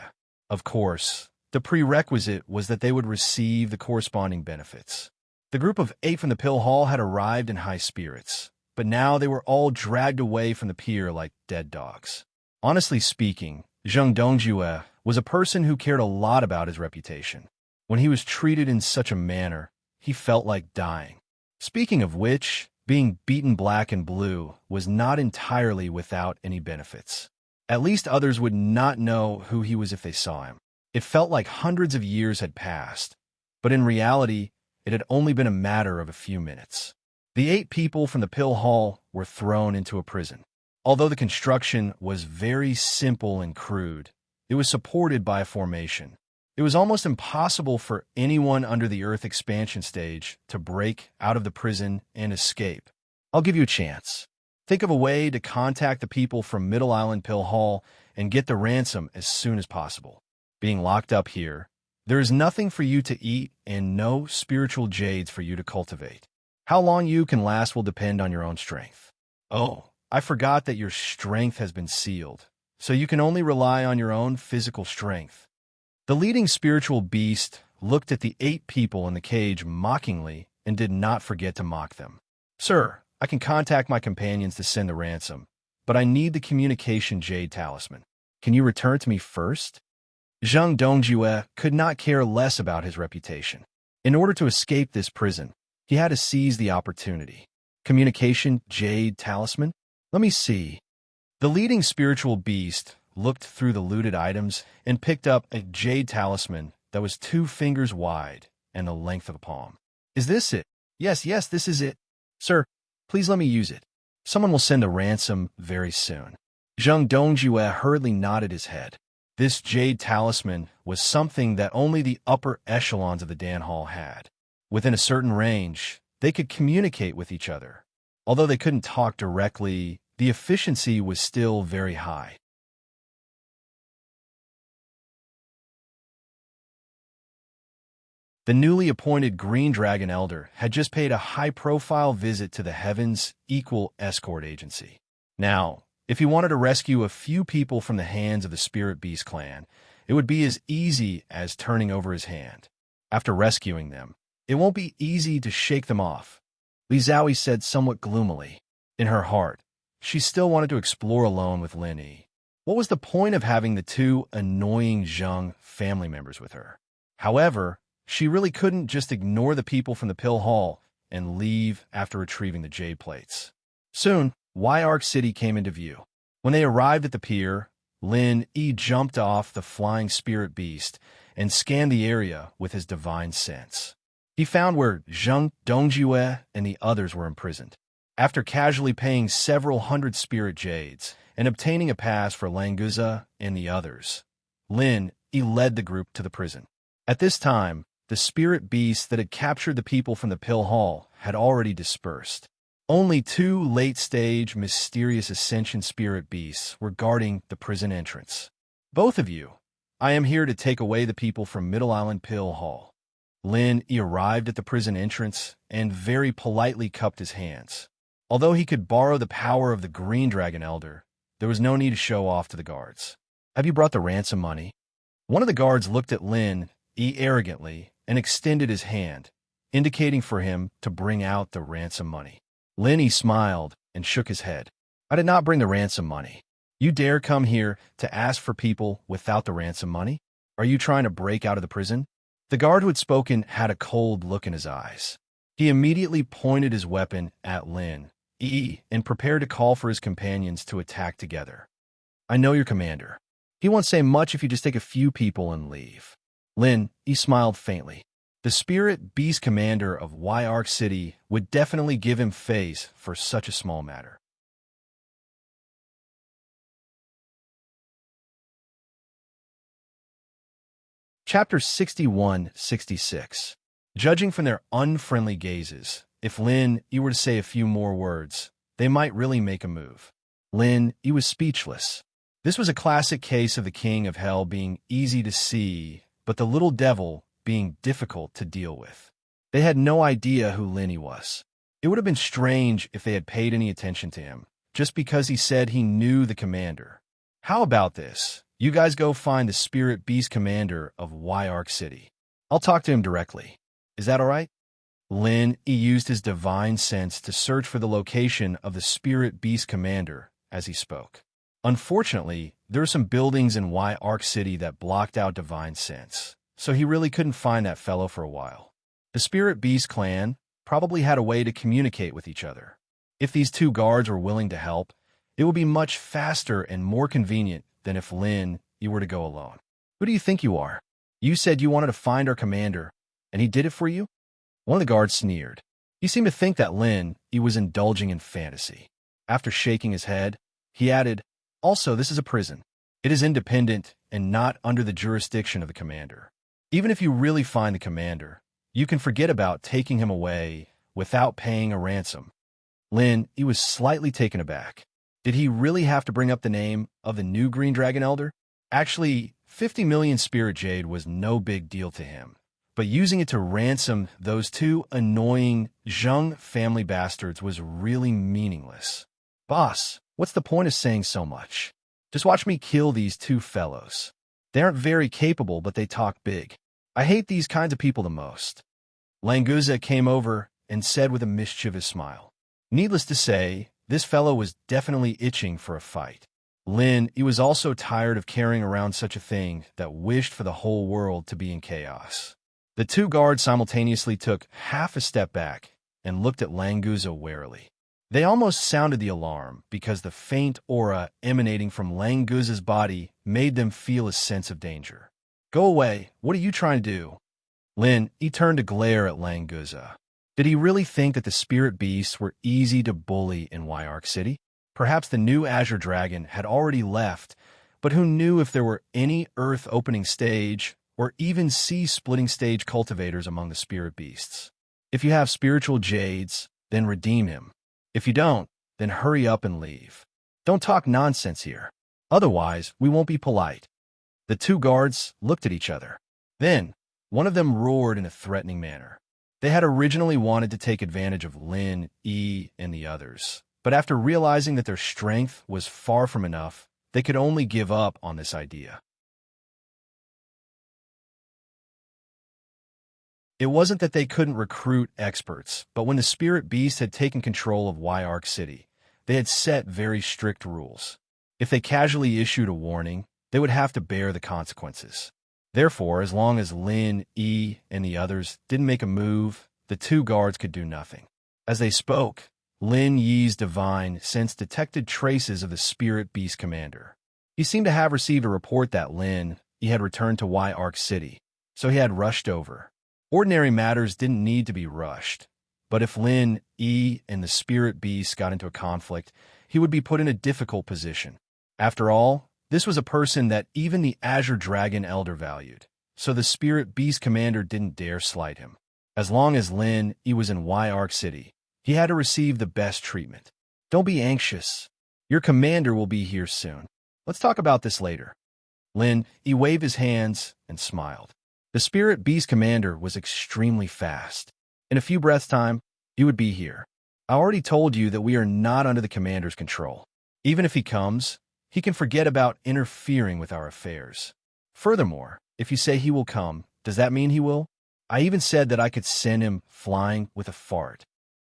Of course, the prerequisite was that they would receive the corresponding benefits. The group of 8 from the Pill Hall had arrived in high spirits, but now they were all dragged away from the pier like dead dogs. Honestly speaking, Zheng Dongjue was a person who cared a lot about his reputation. When he was treated in such a manner, he felt like dying. Speaking of which, being beaten black and blue was not entirely without any benefits. At least others would not know who he was if they saw him. It felt like hundreds of years had passed, but in reality, it had only been a matter of a few minutes. The 8 people from the Pill Hall were thrown into a prison. Although the construction was very simple and crude, it was supported by a formation. It was almost impossible for anyone under the Earth expansion stage to break out of the prison and escape. I'll give you a chance. Think of a way to contact the people from Middle Island Pill Hall and get the ransom as soon as possible. Being locked up here, there is nothing for you to eat and no spiritual jades for you to cultivate. How long you can last will depend on your own strength. Oh, I forgot that your strength has been sealed, so you can only rely on your own physical strength. The leading spiritual beast looked at the 8 people in the cage mockingly and did not forget to mock them. Sir, I can contact my companions to send the ransom, but I need the communication jade talisman. Can you return it to me first? Zheng Dongjue could not care less about his reputation. In order to escape this prison, he had to seize the opportunity. Communication jade talisman? Let me see. The leading spiritual beast looked through the looted items and picked up a jade talisman that was 2 fingers wide and the length of a palm. Is this it? Yes, this is it. Sir, please let me use it. Someone will send a ransom very soon. Zheng Dongjue hurriedly nodded his head. This jade talisman was something that only the upper echelons of the Dan Hall had. Within a certain range, they could communicate with each other. Although they couldn't talk directly, the efficiency was still very high. The newly appointed Green Dragon Elder had just paid a high-profile visit to the Heavens Equal Escort Agency. Now, if he wanted to rescue a few people from the hands of the Spirit Beast clan, it would be as easy as turning over his hand. After rescuing them, it won't be easy to shake them off, Li Zhaoyi said somewhat gloomily. In her heart, she still wanted to explore alone with Lin Yi. What was the point of having the 2 annoying Zheng family members with her? However, she really couldn't just ignore the people from the Pill Hall and leave after retrieving the jade plates. Soon, Arc City came into view. When they arrived at the pier, Lin Yi jumped off the flying spirit beast and scanned the area with his divine sense. He found where Zheng Dongjue and the others were imprisoned. After casually paying several hundred spirit jades and obtaining a pass for Languza and the others, Lin Yi led the group to the prison. At this time, the spirit beasts that had captured the people from the Pill Hall had already dispersed. Only 2 late-stage, mysterious ascension spirit beasts were guarding the prison entrance. Both of you, I am here to take away the people from Middle Island Pill Hall. Lin Yi arrived at the prison entrance and very politely cupped his hands. Although he could borrow the power of the Green Dragon Elder, there was no need to show off to the guards. Have you brought the ransom money? One of the guards looked at Lin Yi arrogantly and extended his hand, indicating for him to bring out the ransom money. Lin smiled and shook his head. I did not bring the ransom money. You dare come here to ask for people without the ransom money? Are you trying to break out of the prison? The guard who had spoken had a cold look in his eyes. He immediately pointed his weapon at Lin and prepared to call for his companions to attack together. I know your commander. He won't say much if you just take a few people and leave. Lin smiled faintly. The spirit beast commander of Arc City would definitely give him face for such a small matter. Chapter 61-66. Judging from their unfriendly gazes, if Lin were to say a few more words, they might really make a move. Lin was speechless. This was a classic case of the king of hell being easy to see, but the little devil being difficult to deal with. They had no idea who Lin was. It would have been strange if they had paid any attention to him, just because he said he knew the commander. How about this? You guys go find the spirit beast commander of Arc City. I'll talk to him directly. Is that all right? Lin used his divine sense to search for the location of the spirit beast commander as he spoke. Unfortunately, there were some buildings in Arc City that blocked out divine sense, so he really couldn't find that fellow for a while. The spirit beast clan probably had a way to communicate with each other. If these two guards were willing to help, it would be much faster and more convenient than if Lin were to go alone. Who do you think you are? You said you wanted to find our commander, and he did it for you? One of the guards sneered. He seemed to think that Lin was indulging in fantasy. After shaking his head, he added, also, this is a prison. It is independent and not under the jurisdiction of the commander. Even if you really find the commander, you can forget about taking him away without paying a ransom. Lin was slightly taken aback. Did he really have to bring up the name of the new Green Dragon Elder? Actually, 50 million Spirit Jade was no big deal to him, but using it to ransom those two annoying Zheng family bastards was really meaningless. Boss, what's the point of saying so much? Just watch me kill these two fellows. They aren't very capable, but they talk big. I hate these kinds of people the most. Languza came over and said with a mischievous smile. Needless to say, this fellow was definitely itching for a fight. Lin was also tired of carrying around such a thing that wished for the whole world to be in chaos. The two guards simultaneously took half a step back and looked at Languza warily. They almost sounded the alarm because the faint aura emanating from Languza's body made them feel a sense of danger. Go away, what are you trying to do? Lin turned to glare at Languza. Did he really think that the spirit beasts were easy to bully in Arc City? Perhaps the new Azure Dragon had already left, but who knew if there were any Earth opening stage or even sea splitting stage cultivators among the spirit beasts. If you have spiritual jades, then redeem him. If you don't, then hurry up and leave. Don't talk nonsense here. Otherwise, we won't be polite. The two guards looked at each other. Then, one of them roared in a threatening manner. They had originally wanted to take advantage of Lin, and the others, but after realizing that their strength was far from enough, they could only give up on this idea. It wasn't that they couldn't recruit experts, but when the spirit beast had taken control of Arc City, they had set very strict rules. If they casually issued a warning, they would have to bear the consequences. Therefore, as long as Lin, and the others didn't make a move, the two guards could do nothing. As they spoke, Lin Yi's divine sense detected traces of the spirit beast commander. He seemed to have received a report that Lin had returned to Arc City, so he had rushed over. Ordinary matters didn't need to be rushed, but if Lin, and the spirit beast got into a conflict, he would be put in a difficult position. After all, this was a person that even the Azure Dragon Elder valued, so the spirit beast commander didn't dare slight him. As long as Lin was in Arc City, he had to receive the best treatment. Don't be anxious. Your commander will be here soon. Let's talk about this later. Lin waved his hands and smiled. The spirit beast commander was extremely fast. In a few breaths' time, he would be here. I already told you that we are not under the commander's control. Even if he comes, he can forget about interfering with our affairs. Furthermore, if you say he will come, does that mean he will? I even said that I could send him flying with a fart.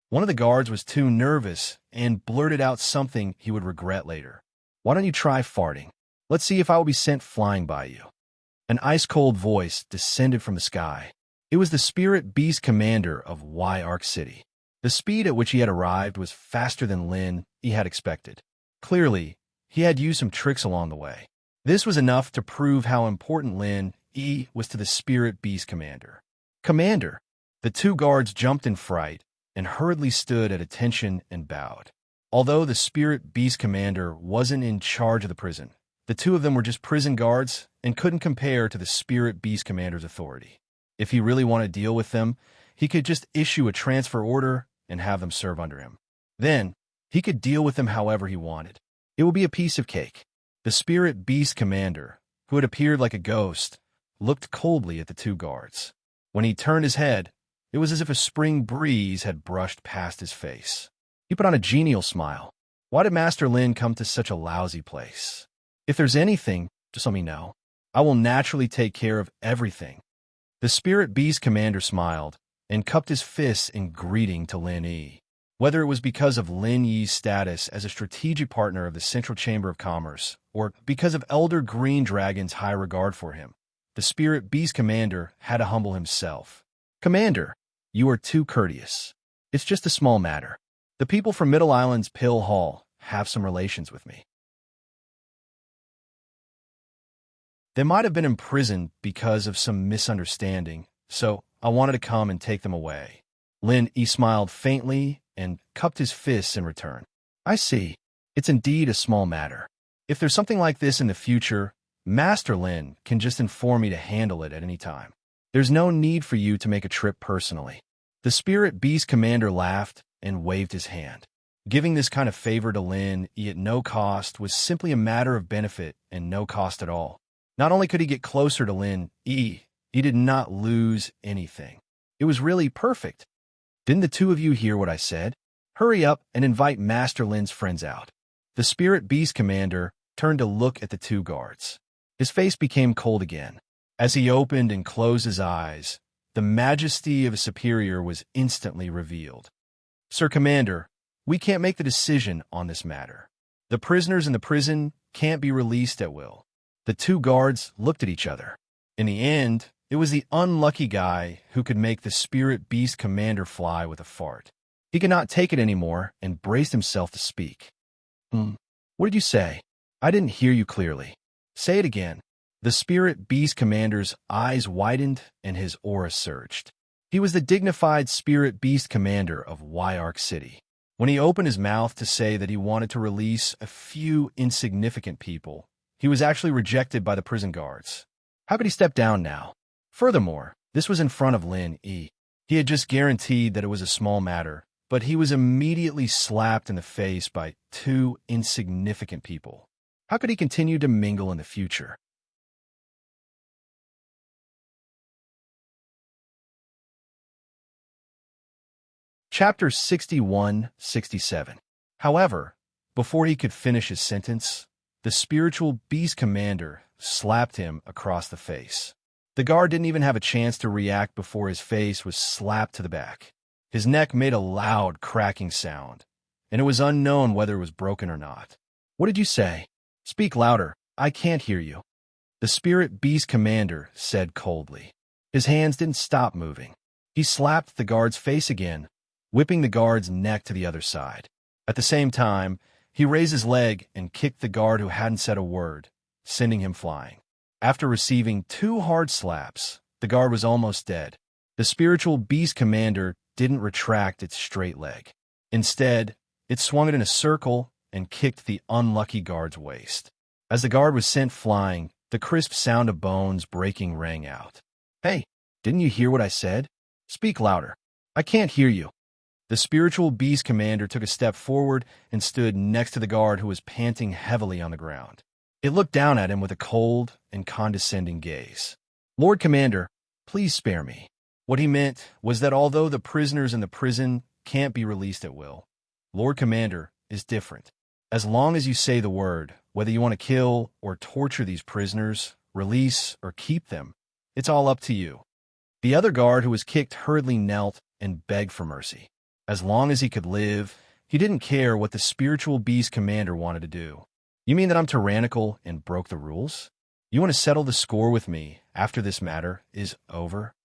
One of the guards was too nervous and blurted out something he would regret later. Why don't you try farting? Let's see if I will be sent flying by you. An ice-cold voice descended from the sky. It was the spirit beast commander of Y-Arc City. The speed at which he had arrived was faster than Lin he had expected. Clearly, he had used some tricks along the way. This was enough to prove how important Lin E was to the spirit beast commander. Commander! The two guards jumped in fright and hurriedly stood at attention and bowed. Although the spirit beast commander wasn't in charge of the prison, the two of them were just prison guards and couldn't compare to the spirit beast commander's authority. If he really wanted to deal with them, he could just issue a transfer order and have them serve under him. Then, he could deal with them however he wanted. It would be a piece of cake. The spirit beast commander, who had appeared like a ghost, looked coldly at the two guards. When he turned his head, it was as if a spring breeze had brushed past his face. He put on a genial smile. Why did Master Lin come to such a lousy place? If there's anything, just let me know. I will naturally take care of everything. The spirit beast commander smiled and cupped his fists in greeting to Lin Yi. Whether it was because of Lin Yi's status as a strategic partner of the Central Chamber of Commerce, or because of Elder Green Dragon's high regard for him, the spirit beast commander had to humble himself. Commander, you are too courteous. It's just a small matter. The people from Middle Island's Pill Hall have some relations with me. They might have been imprisoned because of some misunderstanding, so I wanted to come and take them away. Lin Yi smiled faintly and cupped his fists in return. I see. It's indeed a small matter. If there's something like this in the future, Master Lin can just inform me to handle it at any time. There's no need for you to make a trip personally. The spirit beast commander laughed and waved his hand. Giving this kind of favor to Lin Yi at no cost was simply a matter of benefit and no cost at all. Not only could he get closer to Lin Yi, he did not lose anything. It was really perfect. Didn't the two of you hear what I said? Hurry up and invite Master Lin's friends out. The spirit beast commander turned to look at the two guards. His face became cold again. As he opened and closed his eyes, the majesty of a superior was instantly revealed. Sir Commander, we can't make the decision on this matter. The prisoners in the prison can't be released at will. The two guards looked at each other. In the end, it was the unlucky guy who could make the spirit beast commander fly with a fart. He could not take it anymore and braced himself to speak. What did you say? I didn't hear you clearly. Say it again. The spirit beast commander's eyes widened and his aura surged. He was the dignified spirit beast commander of Y-Arc City. When he opened his mouth to say that he wanted to release a few insignificant people, he was actually rejected by the prison guards. How could he step down now? Furthermore, this was in front of Lin Yi. He had just guaranteed that it was a small matter, but he was immediately slapped in the face by two insignificant people. How could he continue to mingle in the future? Chapter 61-67. However, before he could finish his sentence, the spiritual beast commander slapped him across the face. The guard didn't even have a chance to react before his face was slapped to the back. His neck made a loud cracking sound, and it was unknown whether it was broken or not. What did you say? Speak louder. I can't hear you. The spirit beast commander said coldly. His hands didn't stop moving. He slapped the guard's face again, whipping the guard's neck to the other side. At the same time, he raised his leg and kicked the guard who hadn't said a word, sending him flying. After receiving two hard slaps, the guard was almost dead. The spiritual beast commander didn't retract its straight leg. Instead, it swung it in a circle and kicked the unlucky guard's waist. As the guard was sent flying, the crisp sound of bones breaking rang out. Hey, didn't you hear what I said? Speak louder. I can't hear you. The spiritual beast commander took a step forward and stood next to the guard who was panting heavily on the ground. It looked down at him with a cold and condescending gaze. Lord Commander, please spare me. What he meant was that although the prisoners in the prison can't be released at will, Lord Commander is different. As long as you say the word, whether you want to kill or torture these prisoners, release or keep them, it's all up to you. The other guard who was kicked hurriedly knelt and begged for mercy. As long as he could live, he didn't care what the spiritual beast commander wanted to do. You mean that I'm tyrannical and broke the rules? You want to settle the score with me after this matter is over?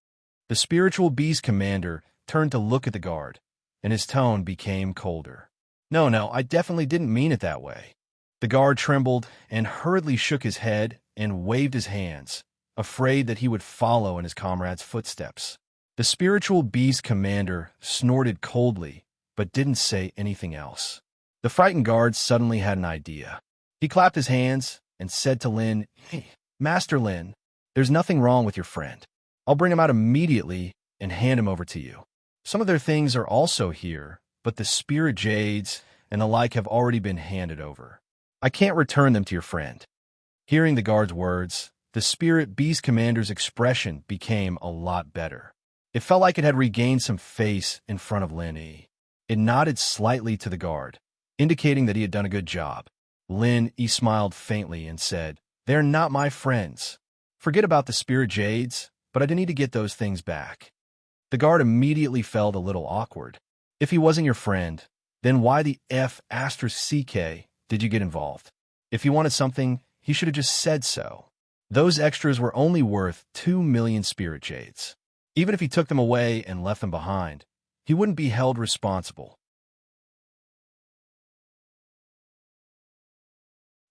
The spiritual beast commander turned to look at the guard, and his tone became colder. No, I definitely didn't mean it that way. The guard trembled and hurriedly shook his head and waved his hands, afraid that he would follow in his comrade's footsteps. The spiritual beast commander snorted coldly, but didn't say anything else. The frightened guard suddenly had an idea. He clapped his hands and said to Lin, "Hey, Master Lin, there's nothing wrong with your friend. I'll bring him out immediately and hand him over to you. Some of their things are also here, but the spirit jades and the like have already been handed over. I can't return them to your friend." Hearing the guard's words, the spirit beast commander's expression became a lot better. It felt like it had regained some face in front of Lin Yi. It nodded slightly to the guard, indicating that he had done a good job. Lin Yi smiled faintly and said, "They're not my friends. Forget about the spirit jades, but I do need to get those things back." The guard immediately felt a little awkward. If he wasn't your friend, then why the F***CK did you get involved? If he wanted something, he should have just said so. Those extras were only worth 2 million spirit jades. Even if he took them away and left them behind, he wouldn't be held responsible.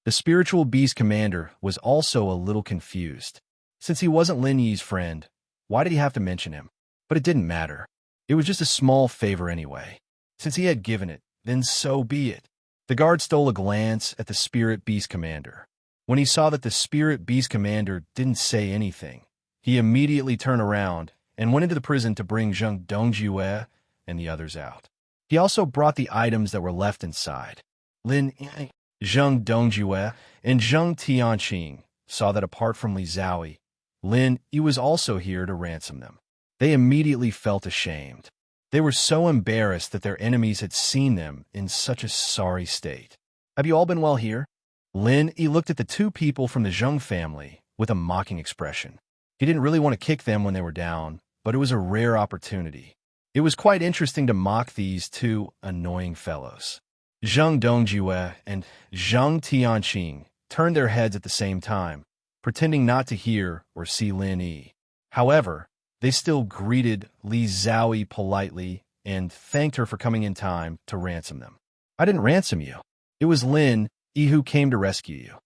The spiritual beast commander was also a little confused. Since he wasn't Lin Yi's friend, why did he have to mention him? But it didn't matter. It was just a small favor anyway. Since he had given it, then so be it. The guard stole a glance at the spirit beast commander. When he saw that the spirit beast commander didn't say anything, he immediately turned around and went into the prison to bring Zheng Dongjue and the others out. He also brought the items that were left inside. Lin Yi, Zheng Dongjue, and Zheng Tianqing saw that apart from Li Zhaoyi, Lin Yi was also here to ransom them. They immediately felt ashamed. They were so embarrassed that their enemies had seen them in such a sorry state. "Have you all been well here?" Lin Yi looked at the two people from the Zheng family with a mocking expression. He didn't really want to kick them when they were down, but it was a rare opportunity. It was quite interesting to mock these two annoying fellows. Zheng Dongjue and Zheng Tianqing turned their heads at the same time, pretending not to hear or see Lin Yi. However, they still greeted Li Zhaoyi politely and thanked her for coming in time to ransom them. "I didn't ransom you. It was Lin Yi who came to rescue you."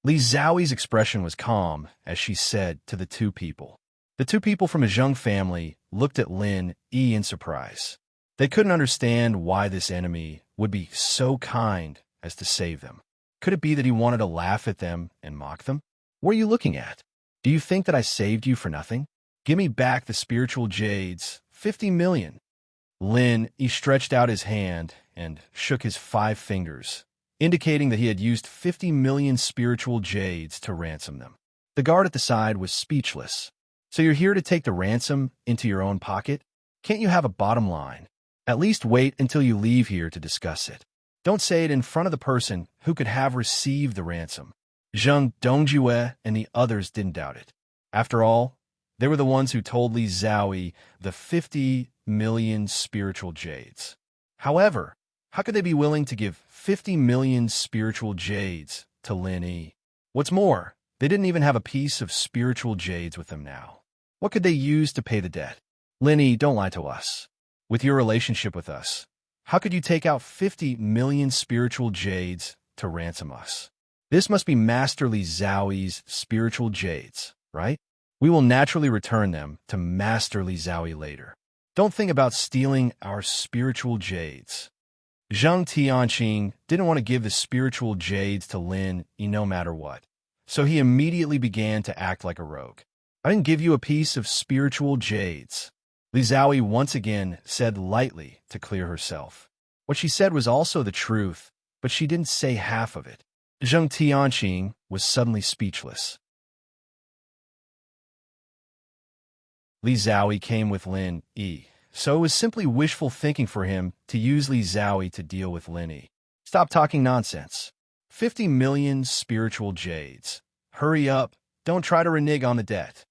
Li Zhaoyi's expression was calm as she said to the two people. The two people from the Zheng family looked at Lin Yi in surprise. They couldn't understand why this enemy would be so kind as to save them. Could it be that he wanted to laugh at them and mock them? "What are you looking at? Do you think that I saved you for nothing? Give me back the spiritual jades, 50 million. Lin Yi stretched out his hand and shook his 5 fingers, indicating that he had used 50 million spiritual jades to ransom them. The guard at the side was speechless. "So you're here to take the ransom into your own pocket? Can't you have a bottom line? At least wait until you leave here to discuss it. Don't say it in front of the person who could have received the ransom." Zheng Dongjue and the others didn't doubt it. After all, they were the ones who told Li Zhaoyi the 50 million spiritual jades. However, how could they be willing to give 50 million spiritual jades to Lin Yi? What's more, they didn't even have a piece of spiritual jades with them now. What could they use to pay the debt? "Lin Yi, don't lie to us. With your relationship with us, how could you take out 50 million spiritual jades to ransom us? This must be Master Li Zhaoyi's spiritual jades, right? We will naturally return them to Master Li Zhaoyi later. Don't think about stealing our spiritual jades." Zheng Tianqing didn't want to give the spiritual jades to Lin Yi no matter what, so he immediately began to act like a rogue. "I didn't give you a piece of spiritual jades." Li Zhaoyi once again said lightly to clear herself. What she said was also the truth, but she didn't say half of it. Zheng Tianqing was suddenly speechless. Li Zhaoyi came with Lin Yi, so it was simply wishful thinking for him to use Li Zhaoyi to deal with Lin Yi. "Stop talking nonsense. 50 million spiritual jades. Hurry up. Don't try to renege on the debt."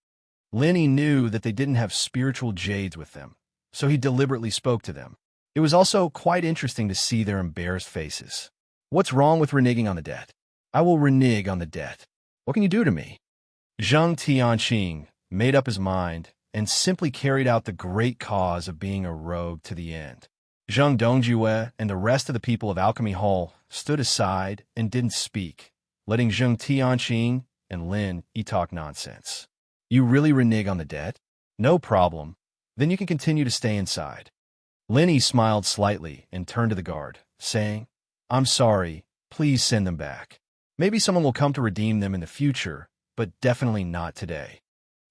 Lin Yi knew that they didn't have spiritual jades with them, so he deliberately spoke to them. It was also quite interesting to see their embarrassed faces. What's wrong with reneging on the debt? I will renege on the debt. What can you do to me? Zheng Tianqing made up his mind and simply carried out the great cause of being a rogue to the end. Zheng Dongjue and the rest of the people of Alchemy Hall stood aside and didn't speak, letting Zheng Tianqing and Lin Yi talk nonsense. You really renege on the debt? No problem. Then you can continue to stay inside. Lin Yi smiled slightly and turned to the guard, saying, I'm sorry, please send them back. Maybe someone will come to redeem them in the future, but definitely not today.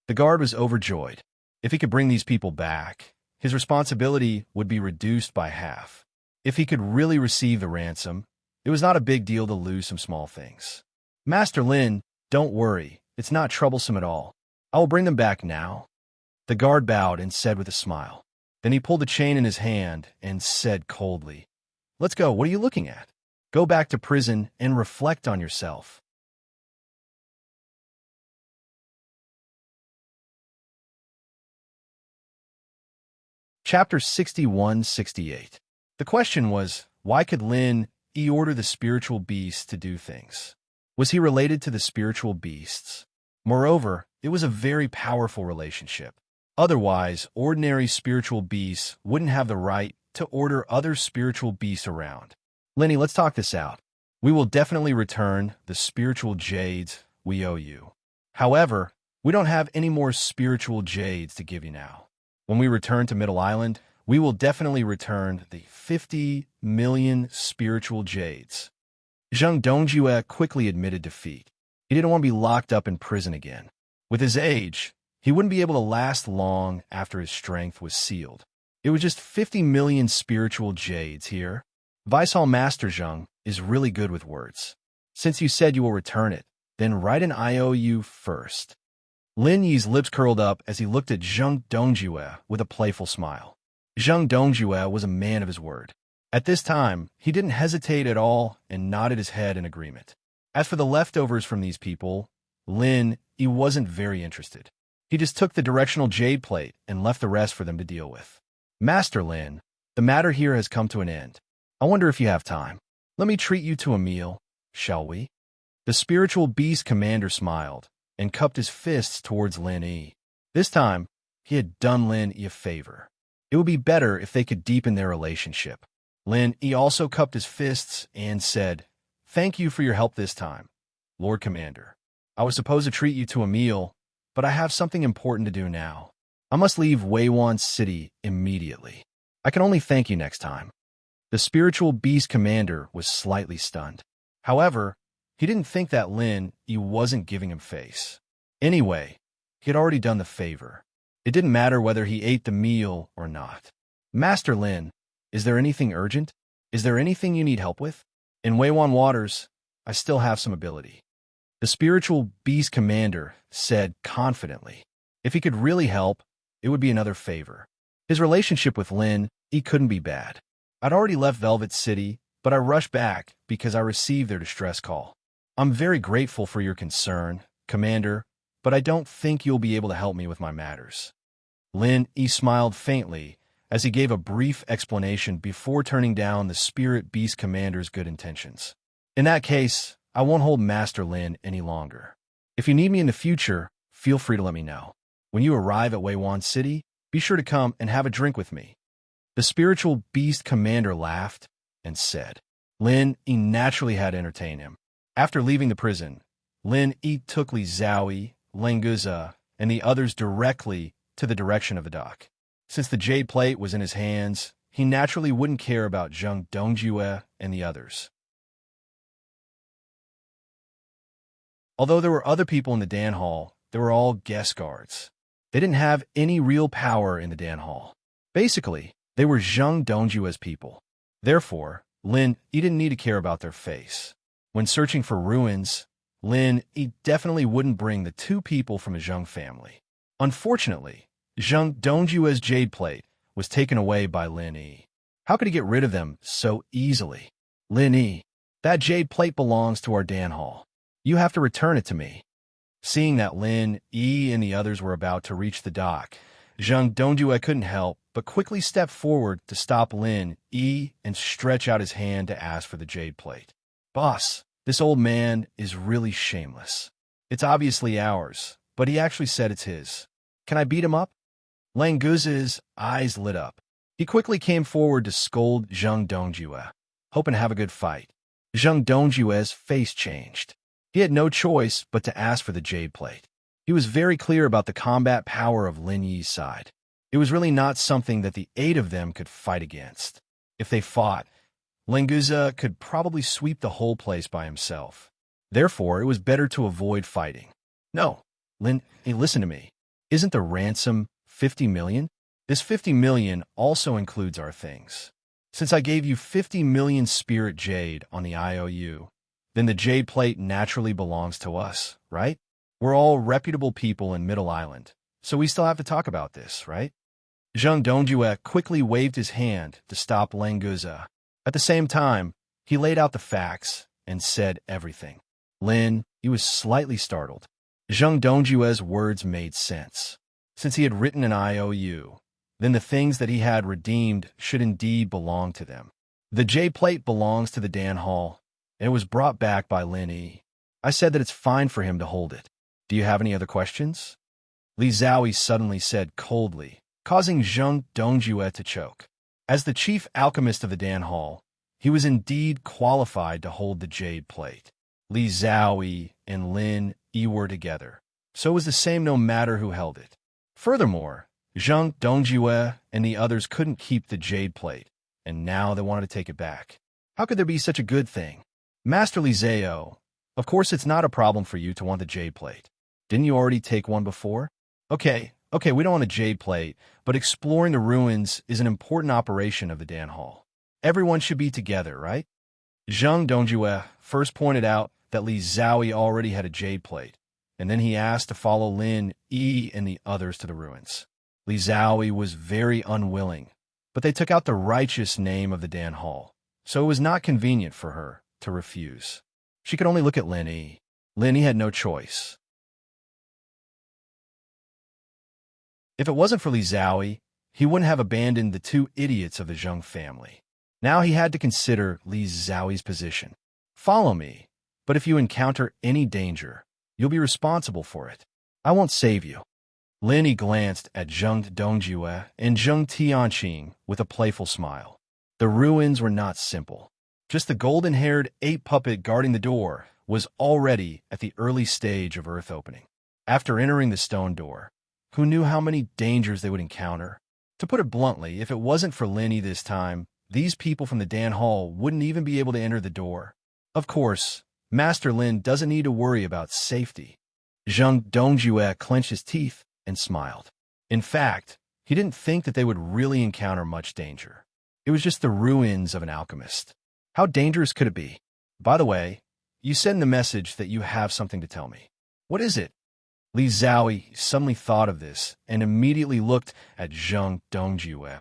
The guard was overjoyed. If he could bring these people back, his responsibility would be reduced by half. If he could really receive the ransom, it was not a big deal to lose some small things. Master Lin, don't worry, it's not troublesome at all. I will bring them back now. The guard bowed and said with a smile. Then he pulled the chain in his hand and said coldly, Let's go, what are you looking at? Go back to prison and reflect on yourself. Chapter 61-68. The question was, why could Lin Yi order the spiritual beasts to do things? Was he related to the spiritual beasts? Moreover, it was a very powerful relationship. Otherwise, ordinary spiritual beasts wouldn't have the right to order other spiritual beasts around. Lin Yi, let's talk this out. We will definitely return the spiritual jades we owe you. However, we don't have any more spiritual jades to give you now. When we return to Middle Island, we will definitely return the 50 million spiritual jades. Zheng Dongjue quickly admitted defeat. He didn't want to be locked up in prison again. With his age, he wouldn't be able to last long after his strength was sealed. It was just 50 million spiritual jades here. Vice Hall Master Zheng is really good with words. Since you said you will return it, then write an IOU first. Lin Yi's lips curled up as he looked at Zheng Dongjue with a playful smile. Zheng Dongjue was a man of his word. At this time, he didn't hesitate at all and nodded his head in agreement. As for the leftovers from these people, Lin Yi wasn't very interested. He just took the directional jade plate and left the rest for them to deal with. Master Lin, the matter here has come to an end. I wonder if you have time. Let me treat you to a meal, shall we? The spiritual beast commander smiled and cupped his fists towards Lin Yi. This time, he had done Lin Yi a favor. It would be better if they could deepen their relationship. Lin Yi also cupped his fists and said, Thank you for your help this time, Lord Commander. I was supposed to treat you to a meal, but I have something important to do now. I must leave Weiwan City immediately. I can only thank you next time. The spiritual beast commander was slightly stunned. However, he didn't think that Lin Yi wasn't giving him face. Anyway, he had already done the favor. It didn't matter whether he ate the meal or not. Master Lin, is there anything urgent? Is there anything you need help with? In Weiwan waters, I still have some ability. The spiritual beast commander said confidently. If he could really help, it would be another favor. His relationship with Lin Yi couldn't be bad. I'd already left Velvet City, but I rushed back because I received their distress call. I'm very grateful for your concern, Commander, but I don't think you'll be able to help me with my matters. Lin Yi smiled faintly as he gave a brief explanation before turning down the Spirit Beast Commander's good intentions. In that case, I won't hold Master Lin any longer. If you need me in the future, feel free to let me know. When you arrive at Weiwan City, be sure to come and have a drink with me. The Spiritual Beast Commander laughed and said. Lin Yi naturally had to entertain him. After leaving the prison, Lin Yi took Li Zhaoyi, Lenguza, and the others directly to the direction of the dock. Since the jade plate was in his hands, he naturally wouldn't care about Zheng Dongjue and the others. Although there were other people in the Dan Hall, they were all guest guards. They didn't have any real power in the Dan Hall. Basically, they were Zheng Dongjue's people. Therefore, Lin Yi didn't need to care about their face. When searching for ruins, Lin Yi definitely wouldn't bring the two people from the Zheng family. Unfortunately, Zheng Dongjue's jade plate was taken away by Lin Yi. How could he get rid of them so easily? Lin Yi, that jade plate belongs to our Dan Hall. You have to return it to me. Seeing that Lin, Yi, and the others were about to reach the dock, Zhang Dongjue couldn't help but quickly step forward to stop Lin, Yi, and stretch out his hand to ask for the jade plate. Boss, this old man is really shameless. It's obviously ours, but he actually said it's his. Can I beat him up? Languza's eyes lit up. He quickly came forward to scold Zhang Dongjue, hoping to have a good fight. Zhang Dongjue's face changed. He had no choice but to ask for the jade plate. He was very clear about the combat power of Lin Yi's side. It was really not something that the 8 of them could fight against. If they fought, Languza could probably sweep the whole place by himself. Therefore, it was better to avoid fighting. No, Lin, hey, listen to me. Isn't the ransom 50 million? This 50 million also includes our things. Since I gave you 50 million spirit jade on the IOU, then the jade plate naturally belongs to us, right? We're all reputable people in Middle Island, so we still have to talk about this, right? Zhang Dongjue quickly waved his hand to stop Languza. At the same time, he laid out the facts and said everything. Lin, he was slightly startled. Zhang Dongjue's words made sense. Since he had written an IOU, then the things that he had redeemed should indeed belong to them. The jade plate belongs to the Dan Hall, and it was brought back by Lin Yi. I said that it's fine for him to hold it. Do you have any other questions? Li Zhaoyi suddenly said coldly, causing Zhang Dongjue to choke. As the chief alchemist of the Dan Hall, he was indeed qualified to hold the jade plate. Li Zhaoyi and Lin Yi were together, so it was the same no matter who held it. Furthermore, Zhang Dongjue and the others couldn't keep the jade plate, and now they wanted to take it back. How could there be such a good thing? Master Li Zhao, of course it's not a problem for you to want the jade plate. Didn't you already take one before? Okay, we don't want a jade plate, but exploring the ruins is an important operation of the Dan Hall. Everyone should be together, right? Zhang Dongjue first pointed out that Li Zhaoyi already had a jade plate, and then he asked to follow Lin Yi and the others to the ruins. Li Zhaoyi was very unwilling, but they took out the righteous name of the Dan Hall, so it was not convenient for her to refuse. She could only look at Lin Yi. Lin Yi had no choice. If it wasn't for Li Zhaoyi, he wouldn't have abandoned the 2 idiots of the Zheng family. Now he had to consider Li Zhaoyi's position. Follow me, but if you encounter any danger, you'll be responsible for it. I won't save you. Lin Yi glanced at Zhang Dongjue and Zheng Tianqing with a playful smile. The ruins were not simple. Just the golden-haired ape puppet guarding the door was already at the early stage of earth opening. After entering the stone door, who knew how many dangers they would encounter? To put it bluntly, if it wasn't for Lin Yi this time, these people from the Dan Hall wouldn't even be able to enter the door. Of course, Master Lin doesn't need to worry about safety. Zhang Dongjue clenched his teeth and smiled. In fact, he didn't think that they would really encounter much danger. It was just the ruins of an alchemist. How dangerous could it be? By the way, you said in the message that you have something to tell me. What is it? Li Zhaoyi suddenly thought of this and immediately looked at Zhang Dongjue.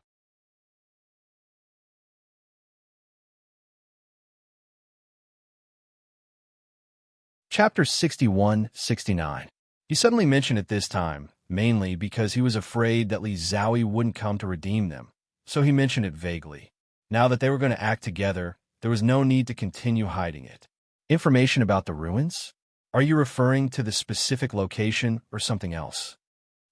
Chapter 61-69. He suddenly mentioned it this time, mainly because he was afraid that Li Zhaoyi wouldn't come to redeem them, so he mentioned it vaguely. Now that they were going to act together, there was no need to continue hiding it. Information about the ruins? Are you referring to the specific location or something else?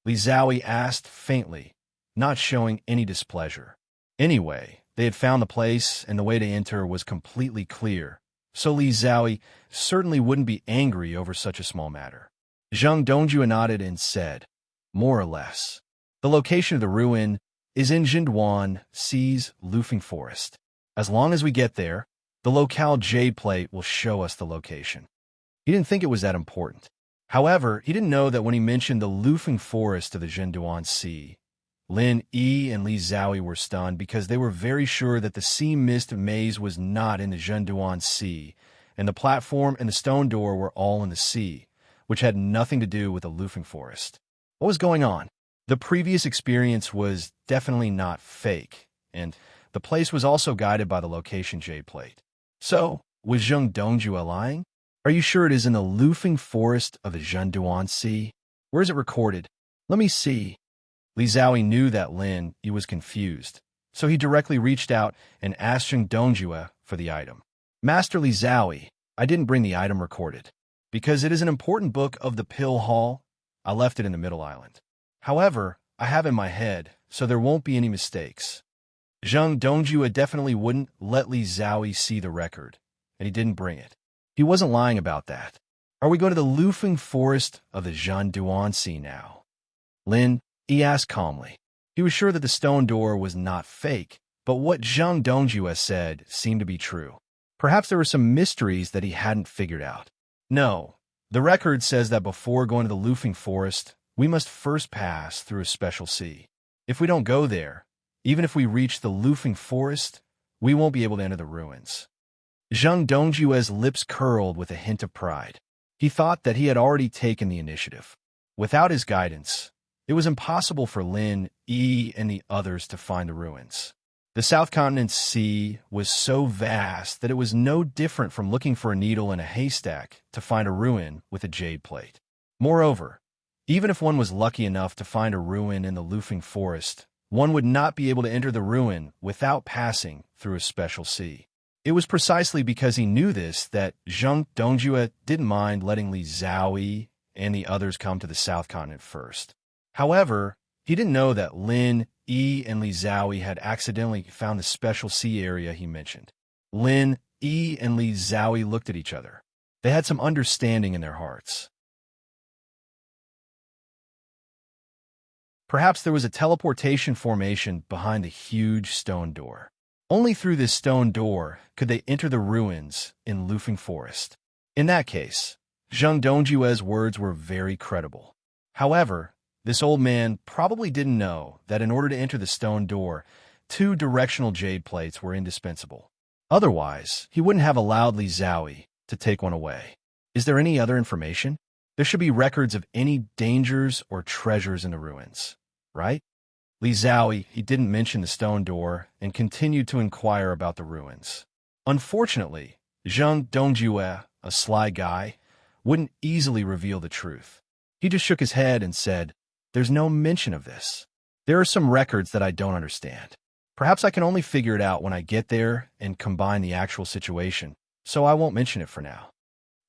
Li Zhaoyi asked faintly, not showing any displeasure. Anyway, they had found the place and the way to enter was completely clear, so Li Zhaoyi certainly wouldn't be angry over such a small matter. Zhang Dongjue nodded and said, more or less. The location of the ruin is in Jinduan Sea's Lufeng Forest. As long as we get there, the locale jade plate will show us the location. He didn't think it was that important. However, he didn't know that when he mentioned the Lufeng Forest of the Jinduan Sea, Lin Yi and Li Zhaoyi were stunned because they were very sure that the sea mist maze was not in the Jinduan Sea, and the platform and the stone door were all in the sea, which had nothing to do with the Lufeng Forest. What was going on? The previous experience was definitely not fake, and the place was also guided by the location jade plate. So, was Zhang Dongjue lying? Are you sure it is in the loofing forest of the Zhenduan Sea? Where is it recorded? Let me see. Li Zhaoyi knew that Lin Yi was confused, so he directly reached out and asked Zheng Dongjue for the item. Master Li Zhaoyi, I didn't bring the item recorded. Because it is an important book of the Pill Hall, I left it in the Middle Island. However, I have it in my head, so there won't be any mistakes. Zheng Dongjue definitely wouldn't let Li Zhaoyi see the record, and he didn't bring it. He wasn't lying about that. Are we going to the loofing forest of the Zhenduan Sea now? Lin Yi asked calmly. He was sure that the stone door was not fake, but what Zheng Dongjue said seemed to be true. Perhaps there were some mysteries that he hadn't figured out. No, the record says that before going to the loofing forest, we must first pass through a special sea. If we don't go there, even if we reach the loofing forest, we won't be able to enter the ruins. Zheng Dongjue's lips curled with a hint of pride. He thought that he had already taken the initiative. Without his guidance, it was impossible for Lin Yi and the others to find the ruins. The South Continent's sea was so vast that it was no different from looking for a needle in a haystack to find a ruin with a jade plate. Moreover, even if one was lucky enough to find a ruin in the loofing forest, one would not be able to enter the ruin without passing through a special sea. It was precisely because he knew this that Zheng Dongjue didn't mind letting Li Zhaoyi and the others come to the South Continent first. However, he didn't know that Lin Yi and Li Zhaoyi had accidentally found the special sea area he mentioned. Lin Yi and Li Zhaoyi looked at each other. They had some understanding in their hearts. Perhaps there was a teleportation formation behind the huge stone door. Only through this stone door could they enter the ruins in Loofing Forest. In that case, Zheng Dongjue's words were very credible. However, this old man probably didn't know that in order to enter the stone door, 2 directional jade plates were indispensable. Otherwise, he wouldn't have allowed Li Zhaoyi to take one away. Is there any other information? There should be records of any dangers or treasures in the ruins, right? Li Zhaoyi, he didn't mention the stone door and continued to inquire about the ruins. Unfortunately, Zheng Dongjue, a sly guy, wouldn't easily reveal the truth. He just shook his head and said, "There's no mention of this. There are some records that I don't understand. Perhaps I can only figure it out when I get there and combine the actual situation, so I won't mention it for now."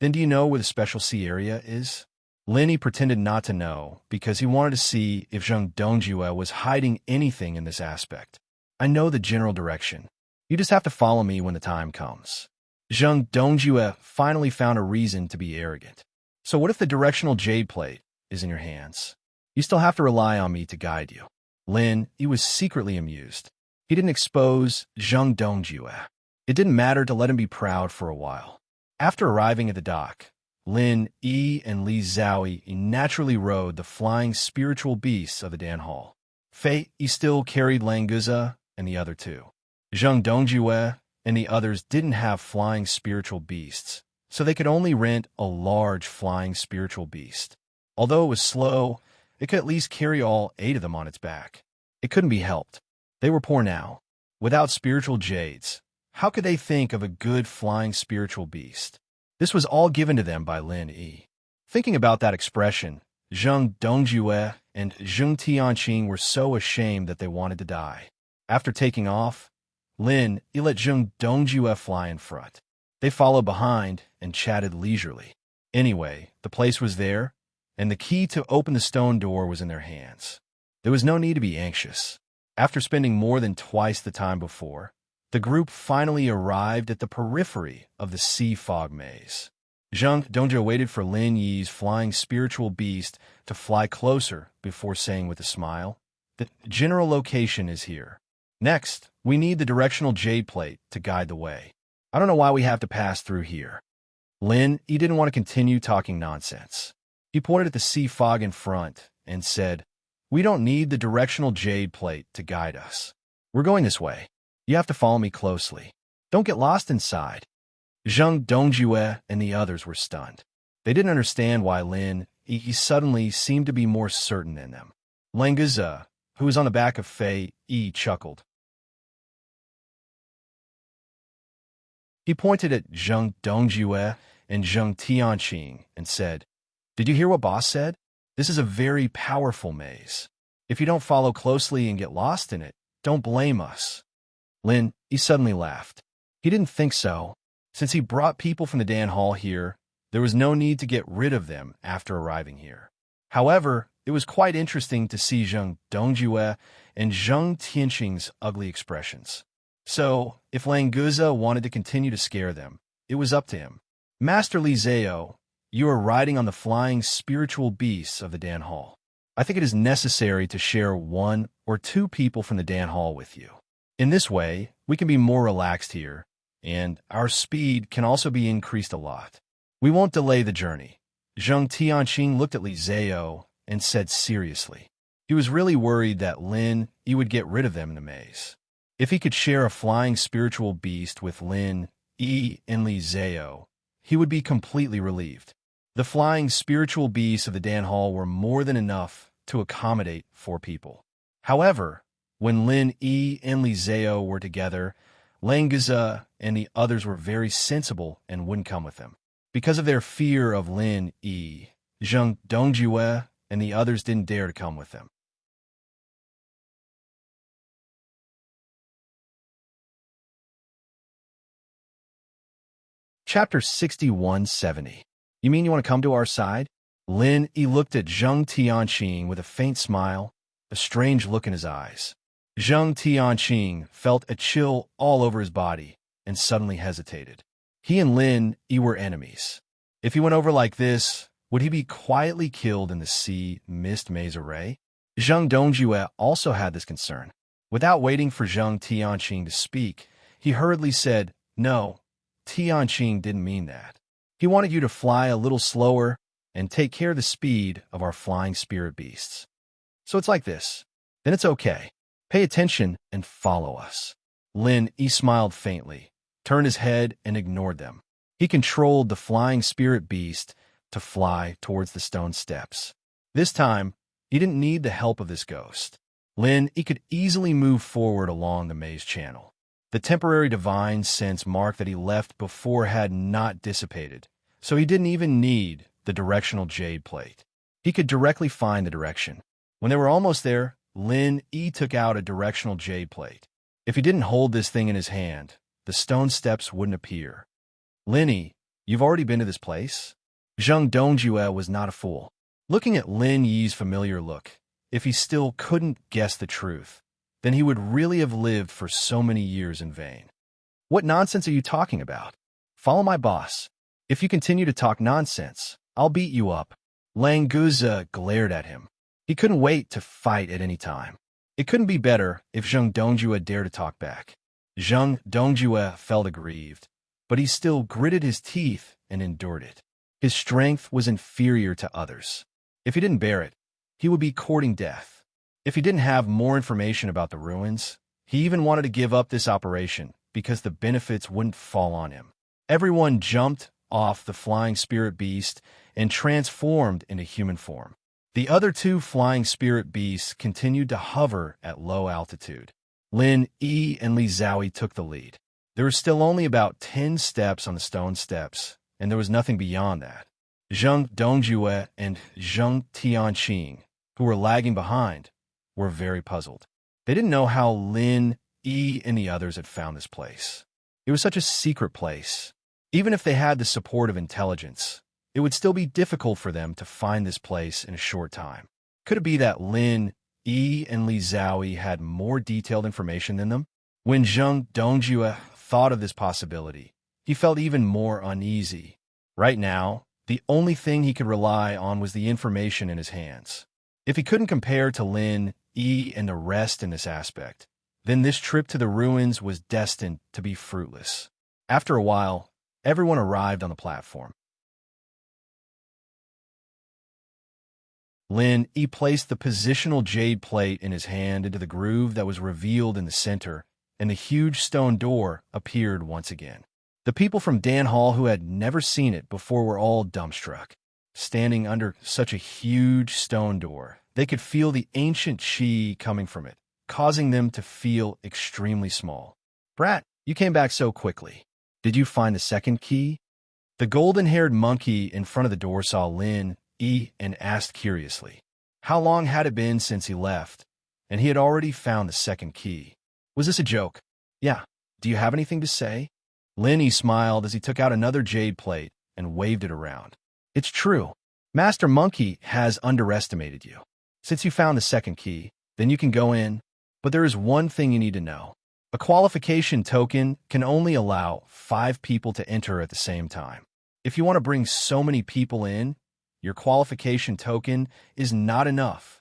Then do you know where the special sea area is? Lin Yi pretended not to know because he wanted to see if Zheng Dongjue was hiding anything in this aspect. I know the general direction. You just have to follow me when the time comes. Zheng Dongjue finally found a reason to be arrogant. So what if the directional jade plate is in your hands? You still have to rely on me to guide you. Lin Yi was secretly amused. He didn't expose Zheng Dongjue. It didn't matter to let him be proud for a while. After arriving at the dock, Lin Yi and Li Zhaoyi naturally rode the flying spiritual beasts of the Dan Hall. Fei Yi still carried Languza and the other 2. Zheng Dongjue and the others didn't have flying spiritual beasts, so they could only rent a large flying spiritual beast. Although it was slow, it could at least carry all 8 of them on its back. It couldn't be helped. They were poor now. Without spiritual jades, how could they think of a good flying spiritual beast? This was all given to them by Lin Yi. Thinking about that expression, Zheng Dongjue and Zheng Tianqing were so ashamed that they wanted to die. After taking off, Lin Yi let Zheng Dongjue fly in front. They followed behind and chatted leisurely. Anyway, the place was there, and the key to open the stone door was in their hands. There was no need to be anxious. After spending more than twice the time before, the group finally arrived at the periphery of the sea fog maze. Zheng Dongjue waited for Lin Yi's flying spiritual beast to fly closer before saying with a smile, "The general location is here. Next, we need the directional jade plate to guide the way. I don't know why we have to pass through here." Lin Yi didn't want to continue talking nonsense. He pointed at the sea fog in front and said, "We don't need the directional jade plate to guide us. We're going this way. You have to follow me closely. Don't get lost inside." Zheng Dongjue and the others were stunned. They didn't understand why Lin Yi suddenly seemed to be more certain than them. Languza, who was on the back of Fei Yi, chuckled. He pointed at Zheng Dongjue and Zheng Tianqing and said, "Did you hear what boss said? This is a very powerful maze. If you don't follow closely and get lost in it, don't blame us." Lin, he suddenly laughed. He didn't think so. Since he brought people from the Dan Hall here, there was no need to get rid of them after arriving here. However, it was quite interesting to see Zheng Dongjue and Zheng Tianqing's ugly expressions. So, if Languza wanted to continue to scare them, it was up to him. "Master Li Zhao, you are riding on the flying spiritual beasts of the Dan Hall. I think it is necessary to share 1 or 2 people from the Dan Hall with you. In this way, we can be more relaxed here, and our speed can also be increased a lot. We won't delay the journey." Zheng Tianqing looked at Li Zhao and said seriously. He was really worried that Lin Yi would get rid of them in the maze. If he could share a flying spiritual beast with Lin Yi and Li Zhao, he would be completely relieved. The flying spiritual beasts of the Dan Hall were more than enough to accommodate 4 people. However, when Lin Yi and Li Zhao were together, Languza and the others were very sensible and wouldn't come with them. Because of their fear of Lin Yi, Zheng Dongjue and the others didn't dare to come with them. Chapter 6170. "You mean you want to come to our side?" Lin Yi looked at Zheng Tianqing with a faint smile, a strange look in his eyes. Zheng Tianqing felt a chill all over his body and suddenly hesitated. He and Lin Yi were enemies. If he went over like this, would he be quietly killed in the sea mist maze array? Zheng Dongjue also had this concern. Without waiting for Zheng Tianqing to speak, he hurriedly said, "No, Tianqing didn't mean that. He wanted you to fly a little slower and take care of the speed of our flying spirit beasts. So it's like this. Then it's okay. Pay attention and follow us." Lin Yi smiled faintly, turned his head and ignored them. He controlled the flying spirit beast to fly towards the stone steps. This time, he didn't need the help of this ghost. Lin Yi could easily move forward along the maze channel. The temporary divine sense mark that he left before had not dissipated, so he didn't even need the directional jade plate. He could directly find the direction. When they were almost there, Lin Yi took out a directional jade plate. If he didn't hold this thing in his hand, the stone steps wouldn't appear. "Lin Yi, you've already been to this place?" Zheng Dongjue was not a fool. Looking at Lin Yi's familiar look, if he still couldn't guess the truth, then he would really have lived for so many years in vain. "What nonsense are you talking about? Follow my boss. If you continue to talk nonsense, I'll beat you up." Languza glared at him. He couldn't wait to fight at any time. It couldn't be better if Zheng Dongjue dared to talk back. Zheng Dongjue felt aggrieved, but he still gritted his teeth and endured it. His strength was inferior to others. If he didn't bear it, he would be courting death. If he didn't have more information about the ruins, he even wanted to give up this operation because the benefits wouldn't fall on him. Everyone jumped off the flying spirit beast and transformed into human form. The other 2 flying spirit beasts continued to hover at low altitude. Lin Yi and Li Zhao took the lead. There were still only about 10 steps on the stone steps, and there was nothing beyond that. Zheng Dongjue and Zheng Tianqing, who were lagging behind, were very puzzled. They didn't know how Lin Yi and the others had found this place. It was such a secret place. Even if they had the support of intelligence, it would still be difficult for them to find this place in a short time. Could it be that Lin Yi and Li Zhao had more detailed information than them? When Zheng Dongjue thought of this possibility, he felt even more uneasy. Right now, the only thing he could rely on was the information in his hands. If he couldn't compare to Lin Yi and the rest in this aspect, then this trip to the ruins was destined to be fruitless. After a while, everyone arrived on the platform. Lin Yi placed the positional jade plate in his hand into the groove that was revealed in the center, and the huge stone door appeared once again. The people from Dan Hall who had never seen it before were all dumbstruck. Standing under such a huge stone door, they could feel the ancient chi coming from it, causing them to feel extremely small. "Brat, you came back so quickly. Did you find the second key?" The golden-haired monkey in front of the door saw Lin Yi and asked curiously, how long had it been since he left? And he had already found the second key. Was this a joke? Yeah. Do you have anything to say? Lin Yi smiled as he took out another jade plate and waved it around. It's true. Master Monkey has underestimated you. Since you found the second key, then you can go in. But there is one thing you need to know. A qualification token can only allow 5 people to enter at the same time. If you want to bring so many people in, your qualification token is not enough.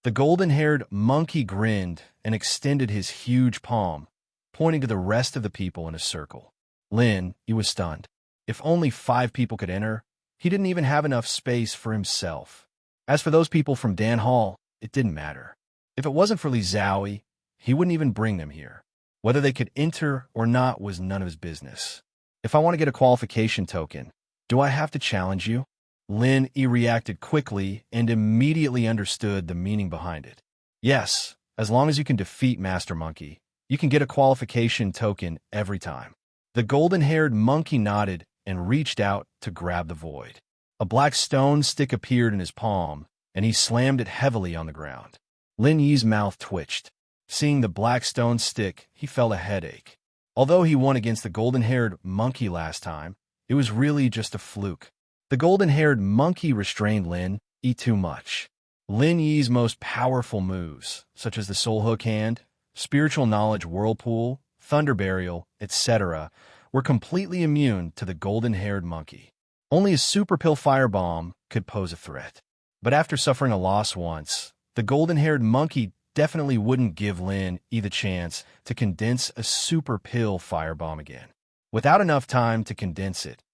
The golden-haired monkey grinned and extended his huge palm, pointing to the rest of the people in a circle. Lin, he was stunned. If only 5 people could enter, he didn't even have enough space for himself. As for those people from Dan Hall, it didn't matter. If it wasn't for Li Zhaoyi, he wouldn't even bring them here. Whether they could enter or not was none of his business. If I want to get a qualification token, do I have to challenge you? Lin Yi reacted quickly and immediately understood the meaning behind it. Yes, as long as you can defeat Master Monkey, you can get a qualification token every time. The golden-haired monkey nodded and reached out to grab the void. A black stone stick appeared in his palm, and he slammed it heavily on the ground. Lin Yi's mouth twitched. Seeing the black stone stick, he felt a headache. Although he won against the golden-haired monkey last time, it was really just a fluke. The golden-haired monkey restrained Lin Yi too much. Lin Yi's most powerful moves, such as the Soul Hook Hand, Spiritual Knowledge Whirlpool, Thunder Burial, etc., were completely immune to the golden-haired monkey. Only a Super Pill Firebomb could pose a threat. But after suffering a loss once, the golden-haired monkey definitely wouldn't give Lin Yi the chance to condense a Super Pill Firebomb again. Without enough time to condense it,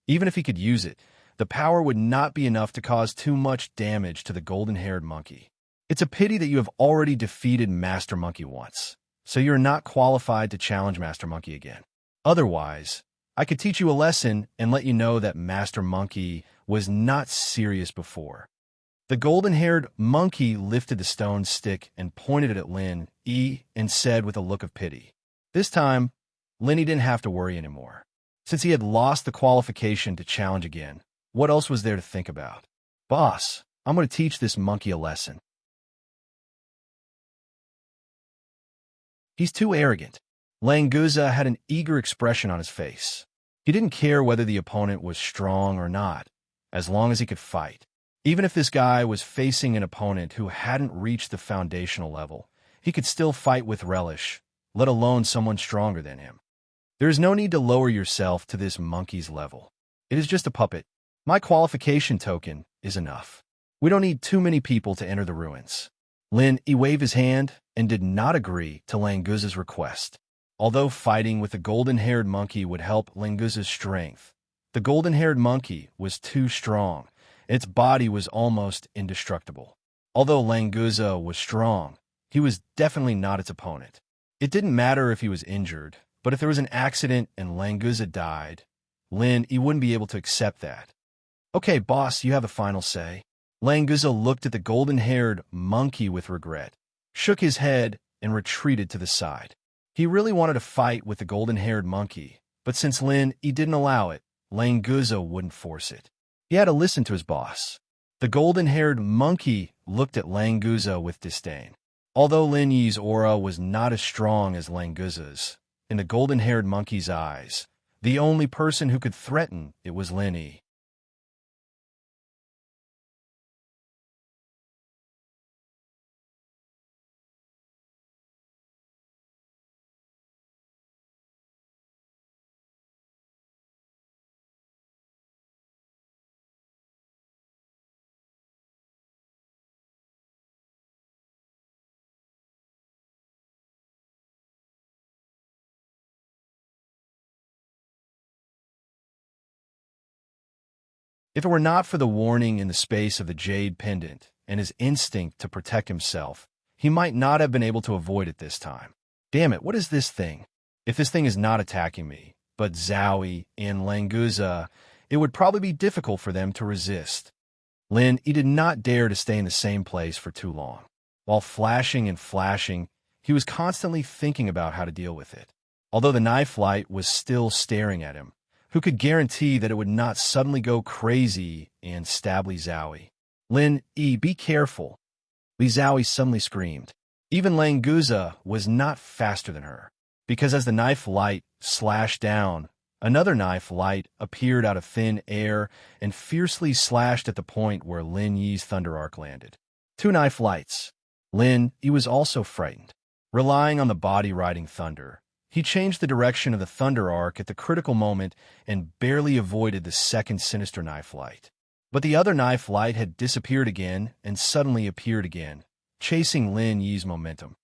even if he could use it, the power would not be enough to cause too much damage to the golden-haired monkey. It's a pity that you have already defeated Master Monkey once, so you're not qualified to challenge Master Monkey again. Otherwise, I could teach you a lesson and let you know that Master Monkey was not serious before. The golden-haired monkey lifted the stone stick and pointed it at Lin Yi and said with a look of pity. This time, Lin Yi didn't have to worry anymore. Since he had lost the qualification to challenge again, what else was there to think about? Boss, I'm going to teach this monkey a lesson. He's too arrogant. Languza had an eager expression on his face. He didn't care whether the opponent was strong or not, as long as he could fight. Even if this guy was facing an opponent who hadn't reached the foundational level, he could still fight with relish, let alone someone stronger than him. There is no need to lower yourself to this monkey's level. It is just a puppet. My qualification token is enough. We don't need too many people to enter the ruins. Lin Yi waved his hand and did not agree to Languza's request. Although fighting with the golden-haired monkey would help Languza's strength, the golden-haired monkey was too strong. Its body was almost indestructible. Although Languza was strong, he was definitely not its opponent. It didn't matter if he was injured, but if there was an accident and Languza died, Lin Yi wouldn't be able to accept that. Okay, boss, you have the final say. Languza looked at the golden-haired monkey with regret, shook his head, and retreated to the side. He really wanted to fight with the golden-haired monkey, but since Lin Yi didn't allow it, Languza wouldn't force it. He had to listen to his boss. The golden-haired monkey looked at Languza with disdain. Although Lin Yi's aura was not as strong as Languza's, in the golden-haired monkey's eyes, the only person who could threaten it was Lin Yi. If it were not for the warning in the space of the jade pendant and his instinct to protect himself, he might not have been able to avoid it this time. Damn it, what is this thing? If this thing is not attacking me, but Zhaoyi and Languza, it would probably be difficult for them to resist. Lin Yi did not dare to stay in the same place for too long. While flashing and flashing, he was constantly thinking about how to deal with it. Although the knife light was still staring at him, who could guarantee that it would not suddenly go crazy and stab Li Zhaoyi. Lin Yi, be careful, Li Zhaoyi suddenly screamed. Even Lang Guza was not faster than her, because as the knife light slashed down, another knife light appeared out of thin air and fiercely slashed at the point where Lin Yi's thunder arc landed. Two knife lights. Lin Yi was also frightened. Relying on the body riding thunder, he changed the direction of the thunder arc at the critical moment and barely avoided the second sinister knife light. But the other knife light had disappeared again and suddenly appeared again, chasing Lin Yi's momentum.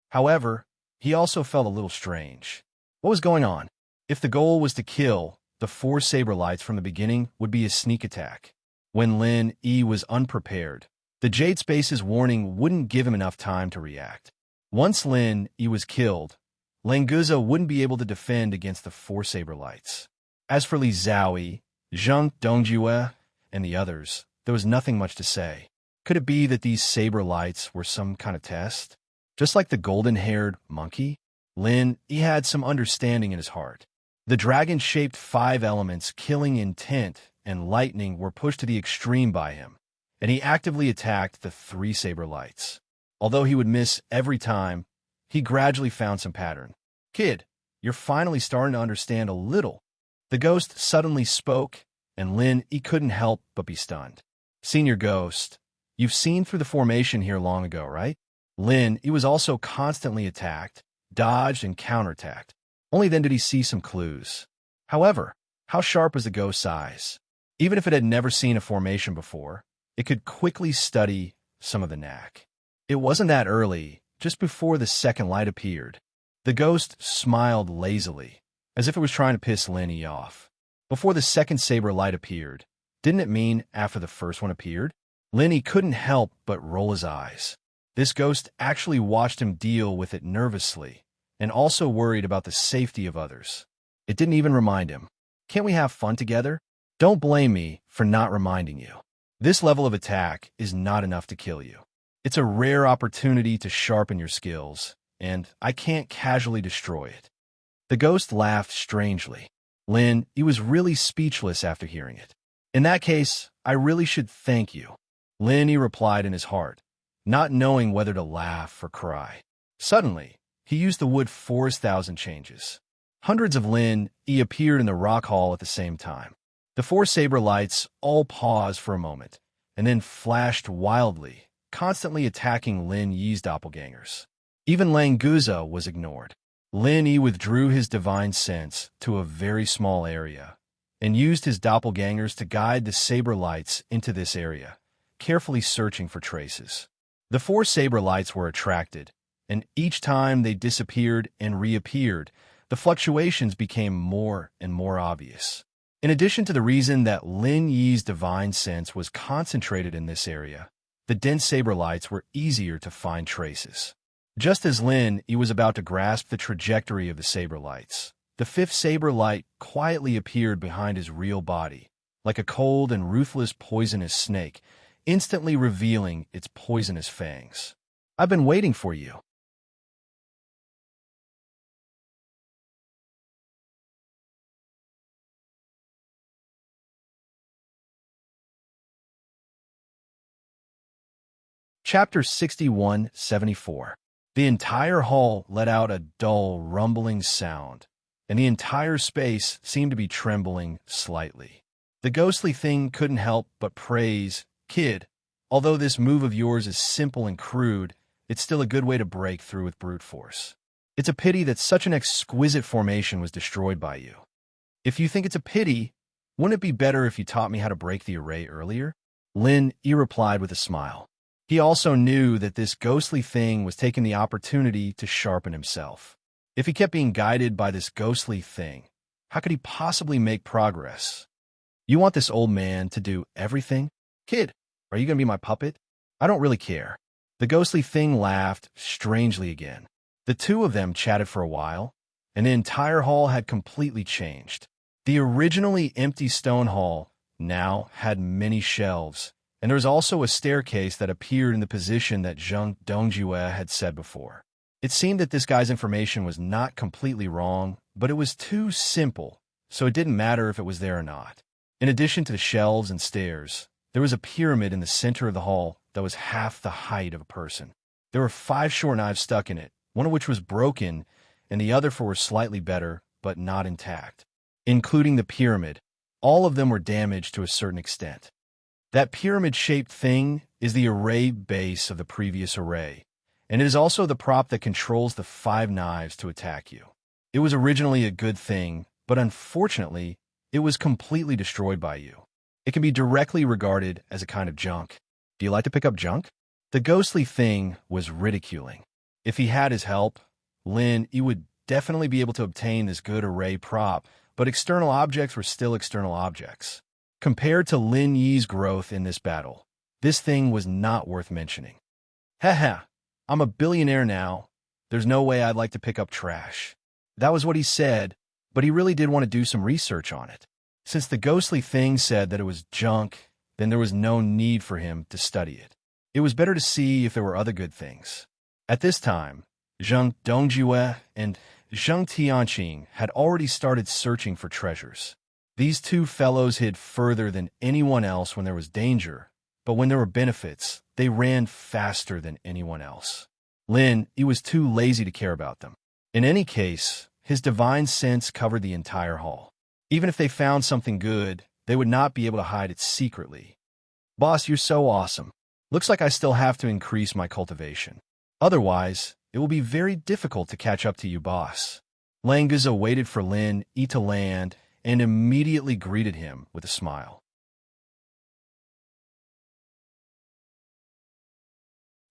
However, he also felt a little strange. What was going on? If the goal was to kill, the four saber lights from the beginning would be a sneak attack. When Lin Yi was unprepared, the Jade Space's warning wouldn't give him enough time to react. Once Lin Yi was killed, Languza wouldn't be able to defend against the four saber lights. As for Li Zhaoyi, Zheng Dongjue, and the others, there was nothing much to say. Could it be that these saber lights were some kind of test? Just like the golden-haired monkey, Lin Yi had some understanding in his heart. The dragon-shaped five elements, killing intent and lightning, were pushed to the extreme by him, and he actively attacked the three saber lights. Although he would miss every time, he gradually found some pattern. Kid, you're finally starting to understand a little. The ghost suddenly spoke, and Lin Yi couldn't help but be stunned. Senior Ghost, you've seen through the formation here long ago, right? Lin Yi was also constantly attacked, dodged, and counterattacked. Only then did he see some clues. However, how sharp was the ghost's eyes? Even if it had never seen a formation before, it could quickly study some of the knack. It wasn't that early, just before the second light appeared. The ghost smiled lazily, as if it was trying to piss Lin Yi off. Before the second saber light appeared, didn't it mean after the first one appeared? Lin Yi couldn't help but roll his eyes. This ghost actually watched him deal with it nervously, and also worried about the safety of others. It didn't even remind him. Can't we have fun together? Don't blame me for not reminding you. This level of attack is not enough to kill you. It's a rare opportunity to sharpen your skills, and I can't casually destroy it. The ghost laughed strangely. Lin Yi was really speechless after hearing it. In that case, I really should thank you, Lin Yi replied in his heart, not knowing whether to laugh or cry. Suddenly, he used the wood forest thousand changes. Hundreds of Lin Yi appeared in the rock hall at the same time. The four saber lights all paused for a moment, and then flashed wildly, constantly attacking Lin Yi's doppelgangers. Even Lang Guza was ignored. Lin Yi withdrew his divine sense to a very small area, and used his doppelgangers to guide the saber lights into this area, carefully searching for traces. The four saber lights were attracted, and each time they disappeared and reappeared, the fluctuations became more and more obvious. In addition to the reason that Lin Yi's divine sense was concentrated in this area, the dense saber lights were easier to find traces. Just as Lin Yi was about to grasp the trajectory of the saber lights, the fifth saber light quietly appeared behind his real body, like a cold and ruthless poisonous snake, instantly revealing its poisonous fangs. I've been waiting for you. Chapter 61-74. The entire hall let out a dull, rumbling sound, and the entire space seemed to be trembling slightly. The ghostly thing couldn't help but praise, Kid, although this move of yours is simple and crude, it's still a good way to break through with brute force. It's a pity that such an exquisite formation was destroyed by you. If you think it's a pity, wouldn't it be better if you taught me how to break the array earlier? Lin Yi replied with a smile. He also knew that this ghostly thing was taking the opportunity to sharpen himself. If he kept being guided by this ghostly thing, how could he possibly make progress? You want this old man to do everything? Kid, are you going to be my puppet? I don't really care. The ghostly thing laughed strangely again. The two of them chatted for a while, and the entire hall had completely changed. The originally empty stone hall now had many shelves and there was also a staircase that appeared in the position that Zheng Dongjue had said before. It seemed that this guy's information was not completely wrong, but it was too simple, so it didn't matter if it was there or not. In addition to the shelves and stairs, there was a pyramid in the center of the hall that was half the height of a person. There were 5 short knives stuck in it, one of which was broken, and the other 4 were slightly better, but not intact. Including the pyramid, all of them were damaged to a certain extent. That pyramid-shaped thing is the array base of the previous array, and it is also the prop that controls the 5 knives to attack you. It was originally a good thing, but unfortunately, it was completely destroyed by you. It can be directly regarded as a kind of junk. Do you like to pick up junk? The ghostly thing was ridiculing. If he had his help, Lin Yi would definitely be able to obtain this good array prop, but external objects were still external objects. Compared to Lin Yi's growth in this battle, this thing was not worth mentioning. Haha, I'm a billionaire now. There's no way I'd like to pick up trash. That was what he said, but he really did want to do some research on it. Since the ghostly thing said that it was junk, then there was no need for him to study it. It was better to see if there were other good things. At this time, Zheng Dongjue and Zheng Tianqing had already started searching for treasures. These 2 fellows hid further than anyone else when there was danger, but when there were benefits, they ran faster than anyone else. Lin Yi was too lazy to care about them. In any case, his divine sense covered the entire hall. Even if they found something good, they would not be able to hide it secretly. Boss, you're so awesome. Looks like I still have to increase my cultivation. Otherwise, it will be very difficult to catch up to you, boss. Languza waited for Lin Yi to land and immediately greeted him with a smile.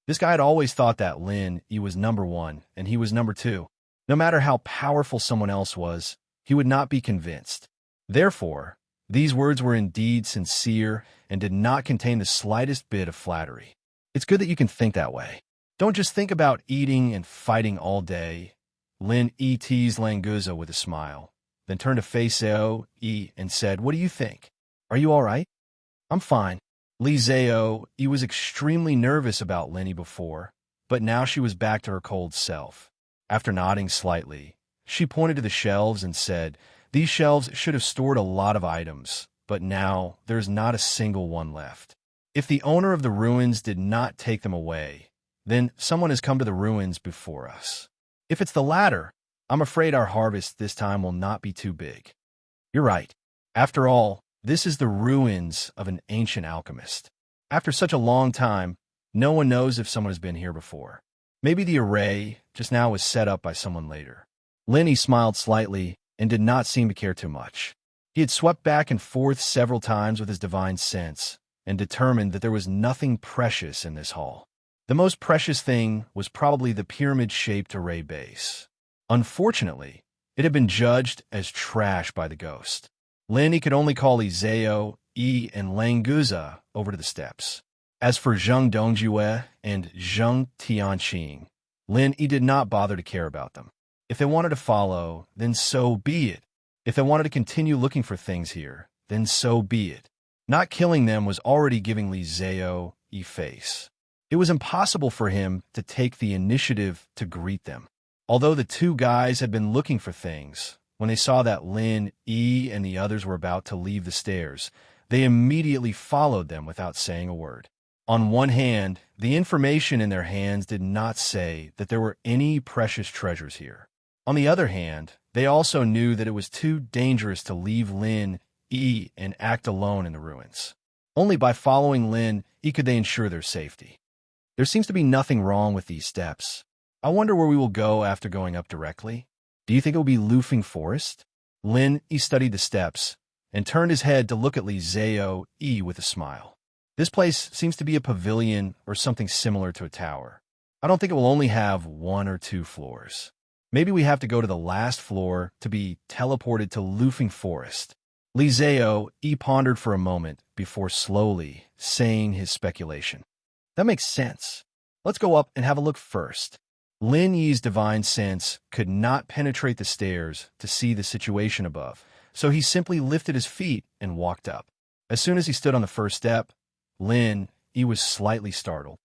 This guy had always thought that Lin Yi was number 1 and he was number 2. No matter how powerful someone else was, he would not be convinced. Therefore, these words were indeed sincere and did not contain the slightest bit of flattery. It's good that you can think that way. Don't just think about eating and fighting all day. Lin Yi teased Languza with a smile, then turned to Fei Xiao Yi and said, "What do you think? Are you all right?" "I'm fine." Li Xiao Yi was extremely nervous about Lin Yi before, but now she was back to her cold self. After nodding slightly, she pointed to the shelves and said, "These shelves should have stored a lot of items, but now there's not a single one left. If the owner of the ruins did not take them away, then someone has come to the ruins before us. If it's the latter, I'm afraid our harvest this time will not be too big." "You're right. After all, this is the ruins of an ancient alchemist. After such a long time, no one knows if someone has been here before. Maybe the array just now was set up by someone later." Lin Yi smiled slightly and did not seem to care too much. He had swept back and forth several times with his divine sense and determined that there was nothing precious in this hall. The most precious thing was probably the pyramid-shaped array base. Unfortunately, it had been judged as trash by the ghost. Lin Yi could only call Li Xiao Yi and Languza over to the steps. As for Zheng Dongjue and Zheng Tianqing, Lin Yi did not bother to care about them. If they wanted to follow, then so be it. If they wanted to continue looking for things here, then so be it. Not killing them was already giving Li Xiao Yi face. It was impossible for him to take the initiative to greet them. Although the 2 guys had been looking for things, when they saw that Lin Yi and the others were about to leave the stairs, they immediately followed them without saying a word. On one hand, the information in their hands did not say that there were any precious treasures here. On the other hand, they also knew that it was too dangerous to leave Lin Yi and act alone in the ruins. Only by following Lin Yi could they ensure their safety. There seems to be nothing wrong with these steps. I wonder where we will go after going up directly. Do you think it will be Lufeng Forest? Lin Yi studied the steps and turned his head to look at Li Xiao Yi with a smile. This place seems to be a pavilion or something similar to a tower. I don't think it will only have 1 or 2 floors. Maybe we have to go to the last floor to be teleported to Lufeng Forest. Li Xiao Yi pondered for a moment before slowly saying his speculation. That makes sense. Let's go up and have a look first. Lin Yi's divine sense could not penetrate the stairs to see the situation above, so he simply lifted his feet and walked up. As soon as he stood on the first step, Lynn, he was slightly startled.